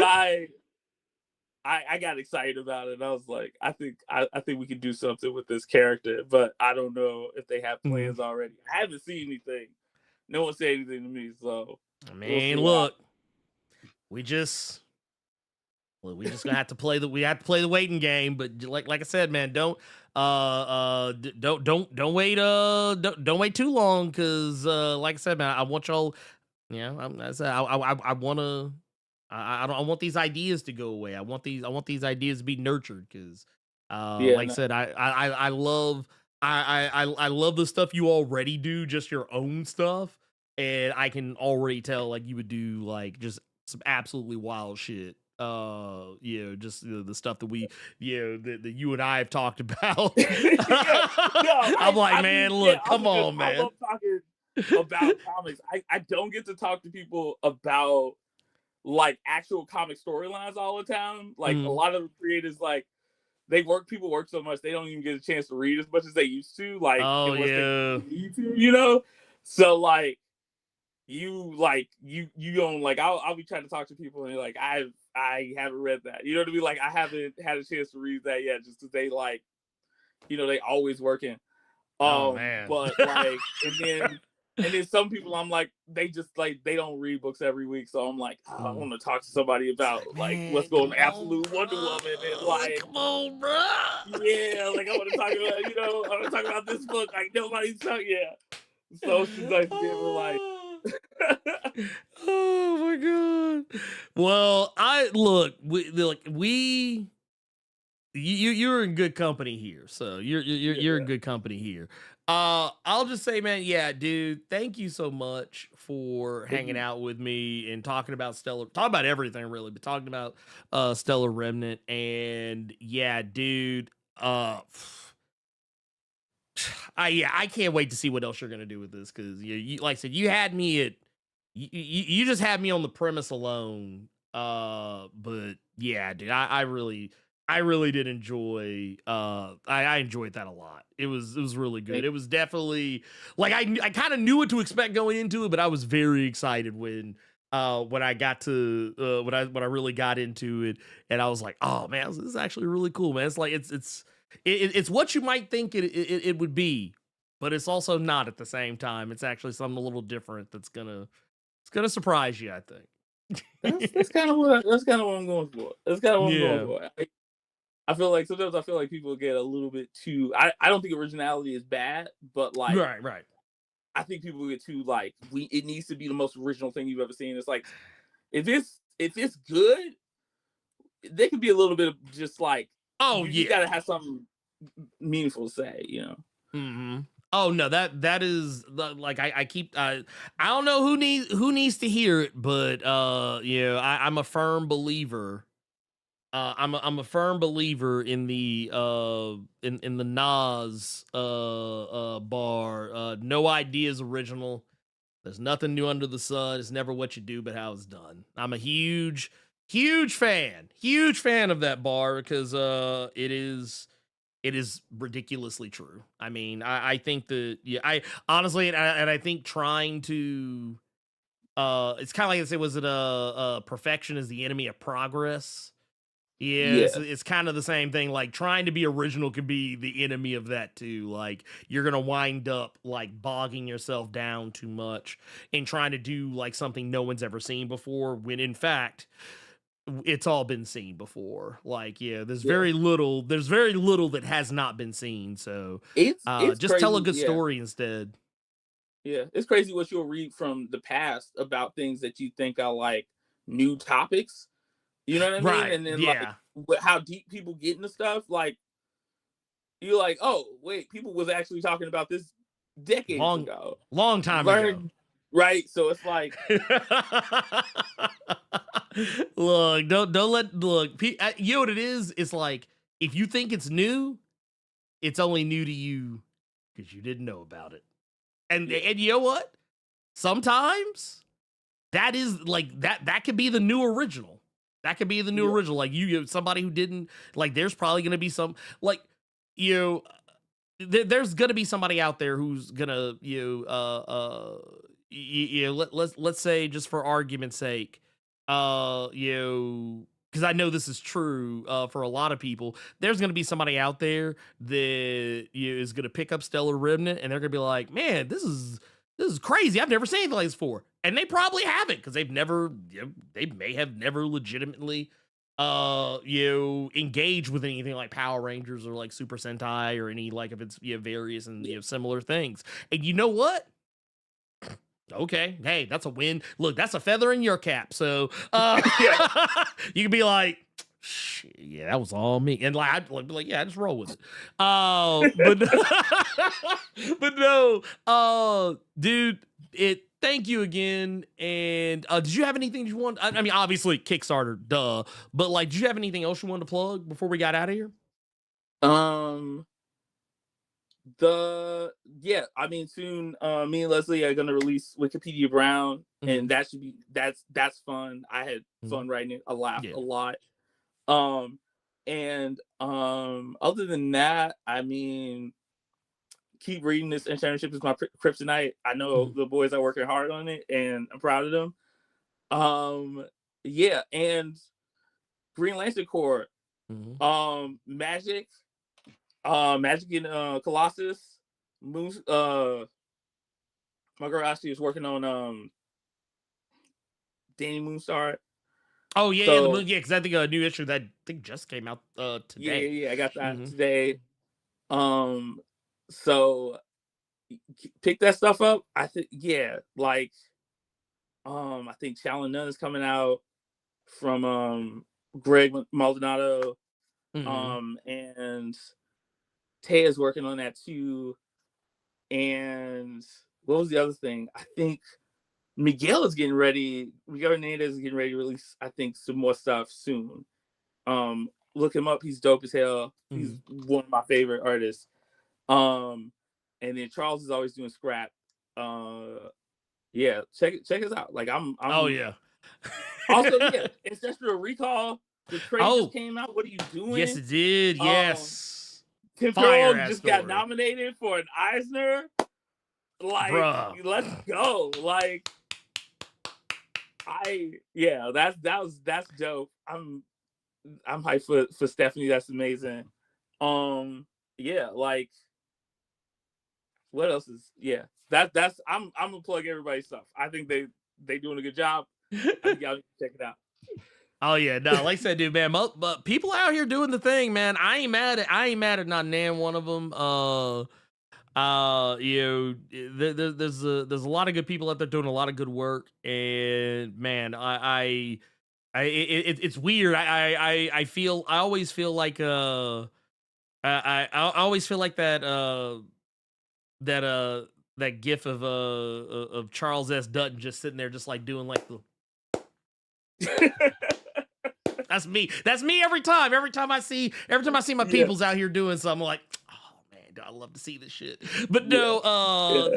I got excited about it. And I was like, I think we could do something with this character, but I don't know if they have plans already. I haven't seen anything. No one said anything to me, so I mean, look, we just gonna have to play the waiting game. But like I said, man, don't wait too long, because like I said, man, I want y'all. I want these ideas to go away. I want these ideas to be nurtured, because I said, I love I love the stuff you already do, just your own stuff, and I can already tell like you would do like just some absolutely wild shit. Just the stuff that we that you and I have talked about. I'm like, man, look, come on, man. I love talking about comics. I don't get to talk to people about like actual comic storylines all the time. Like a lot of the creators, like people work so much they don't even get a chance to read as much as they used to. Like, they need to, So like you don't like. I'll be trying to talk to people and like I haven't read that. You know what I mean? Like I haven't had a chance to read that yet, just because they like, they always working. Man. But like, and then some people I'm like, they just like, they don't read books every week, so I'm like, I want to talk to somebody about like what's going on, Absolute Wonder Woman, and like, come on, bro. Yeah, like I want to talk about, I want to talk about this book like nobody's talking. Yeah, so it's just nice to be able to like. Oh my god. Well, you're in good company here. So you're in good company here. I'll just say, man, yeah, dude, thank you so much for hanging out with me and talking about everything really, but talking about Stellar Remnant. And yeah, dude, I can't wait to see what else you're gonna do with this, because you like I said, you had me at you just had me on the premise alone. But yeah, dude, I really did enjoy. I enjoyed that a lot. It was really good. It was definitely like I kind of knew what to expect going into it, but I was very excited when I got to when I really got into it, and I was like, oh man, this is actually really cool, man. It's like it's what you might think it would be, but it's also not at the same time. It's actually something a little different that's gonna surprise you, I think. That's kind of what I'm going for. That's kind of what I'm going for. I feel like sometimes people get a little bit too. I don't think originality is bad, but like, right. I think people get too like, it needs to be the most original thing you've ever seen. It's like, if it's good, they could be a little bit of just like, you just gotta have something meaningful to say, Mm-hmm. Oh no, that is like I keep I don't know who needs to hear it, but I'm a firm believer. I'm a firm believer in the in the Nas bar. No ideas original. There's nothing new under the sun. It's never what you do, but how it's done. I'm a huge fan of that bar because it is ridiculously true. I mean, I think that I honestly, and I think trying to it's kind of like I say, was it perfection is the enemy of progress? Yeah, Yeah, it's kind of the same thing. Like trying to be original can be the enemy of that too. Like you're gonna wind up like bogging yourself down too much and trying to do like something no one's ever seen before. When in fact, it's all been seen before. Like yeah, yeah. there's very little that has not been seen. So It's just tell a crazy. good Yeah, story instead. yeah. It's crazy what you'll read from the past about things that you think are like new topics. You know what I mean? Right? And then like Yeah. how deep people get into stuff. Like you're like, oh wait, people was actually talking about this decades Long ago. long time ago. Learn right. So it's like, Look, don't let look. You know what it is? It's like if you think it's new, it's only new to you because you didn't know about it. yeah, And you know what? Sometimes that is like that could be the new original. That could be the new yeah, original. Like somebody who didn't like. There's probably gonna be some like you know there's gonna be somebody out there who's gonna let's say just for argument's sake because I know this is true for a lot of people. There's gonna be somebody out there that is gonna pick up Stellar Remnant and they're gonna be like, man, this is crazy. I've never seen anything like this before, and they probably haven't because they've never they may have never legitimately engage with anything like Power Rangers or like Super Sentai or any like of its various and yeah, similar things. And you know what? Okay, hey, that's a win. Look, that's a feather in your cap. So yeah. you can be like, yeah, that was all me. And like I'd be like, yeah, just roll with it. But but no, dude, thank you again. And did you have anything you want? I mean, obviously Kickstarter, duh. But like, did you have anything else you wanted to plug before we got out of here? Um, the yeah, I mean, soon, me and Leslie are gonna release Wikipedia Brown, Hmm. and that should be that's fun. I had Hmm. fun writing it. I laughed Yeah. a lot. Um, and other than that, I mean, keep reading. This internship is my kryptonite. I know Hmm. the boys are working hard on it, and I'm proud of them. Yeah, and Green Lantern Corps, Hmm. Magic, Magic in Colossus, Moon. My girl Ashley is working on Danny Moonstar. Oh yeah, yeah, the So movie. Yeah, because I think a new issue that I think just came out yeah, today. yeah, yeah, I got that Hmm. today. Um, so pick that stuff up. I think yeah, like I think Shaolin Nun is coming out from Greg Maldonado. Hmm. And Tay is working on that too. And what was the other thing? I think Miguel is getting ready. Miguel Hernandez is getting ready to release, I think, some more stuff soon. Look him up. He's dope as hell. He's Hmm. one of my favorite artists. Um, and then Charles is always doing scrap. Yeah, check us out. Like Oh I'm yeah. also yeah. Ancestral Recall. The trade just Oh came out. What are you yes, doing? it did. Um, Yes, Tim fire Furlong ass just got story, nominated for an Eisner. Like, bruh. let's go. Like, yeah, that's dope. I'm hyped for Stephanie. That's amazing. Um, yeah, like what else is yeah. That's I'm gonna plug everybody's stuff. I think they doing a good job. I think y'all need to check it out. Oh yeah, no, like I said, dude, man, but people out here doing the thing, man. I ain't mad at not naming one of them. There's a lot of good people out there doing a lot of good work, and man, it's weird. I feel I always feel like I always feel like that that gif of Charles S. Dutton just sitting there just like doing like the that's me. That's me every time. Every time I see my Yeah. peoples out here doing something, I'm like, oh man, do I love to see this shit. But Yeah. no,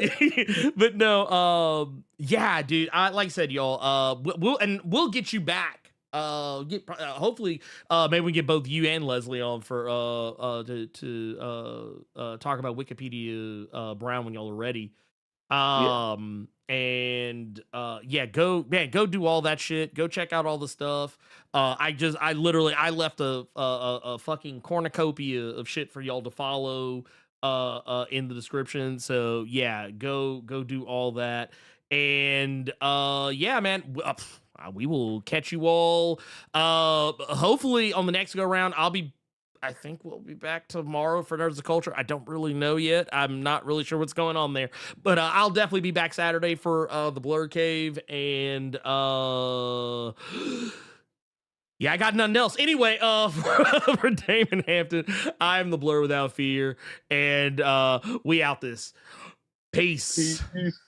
but no, yeah, dude. Like I said, y'all, we'll get you back. Hopefully, maybe we get both you and Leslie on for to talk about Wikipedia Brown when y'all are ready. Yeah. And yeah, go do all that shit. Go check out all the stuff. I literally left a fucking cornucopia of shit for y'all to follow in the description. So yeah, go do all that. And yeah, man, we will catch you all hopefully on the next go round. I think we'll be back tomorrow for Nerds of Culture. I don't really know yet. I'm not really sure what's going on there, but I'll definitely be back Saturday for the Blerd Cave, and yeah, I got nothing else. Anyway, for Daimon Hampton, I'm the Blerd Without Fear, and we out this. Peace. Peace.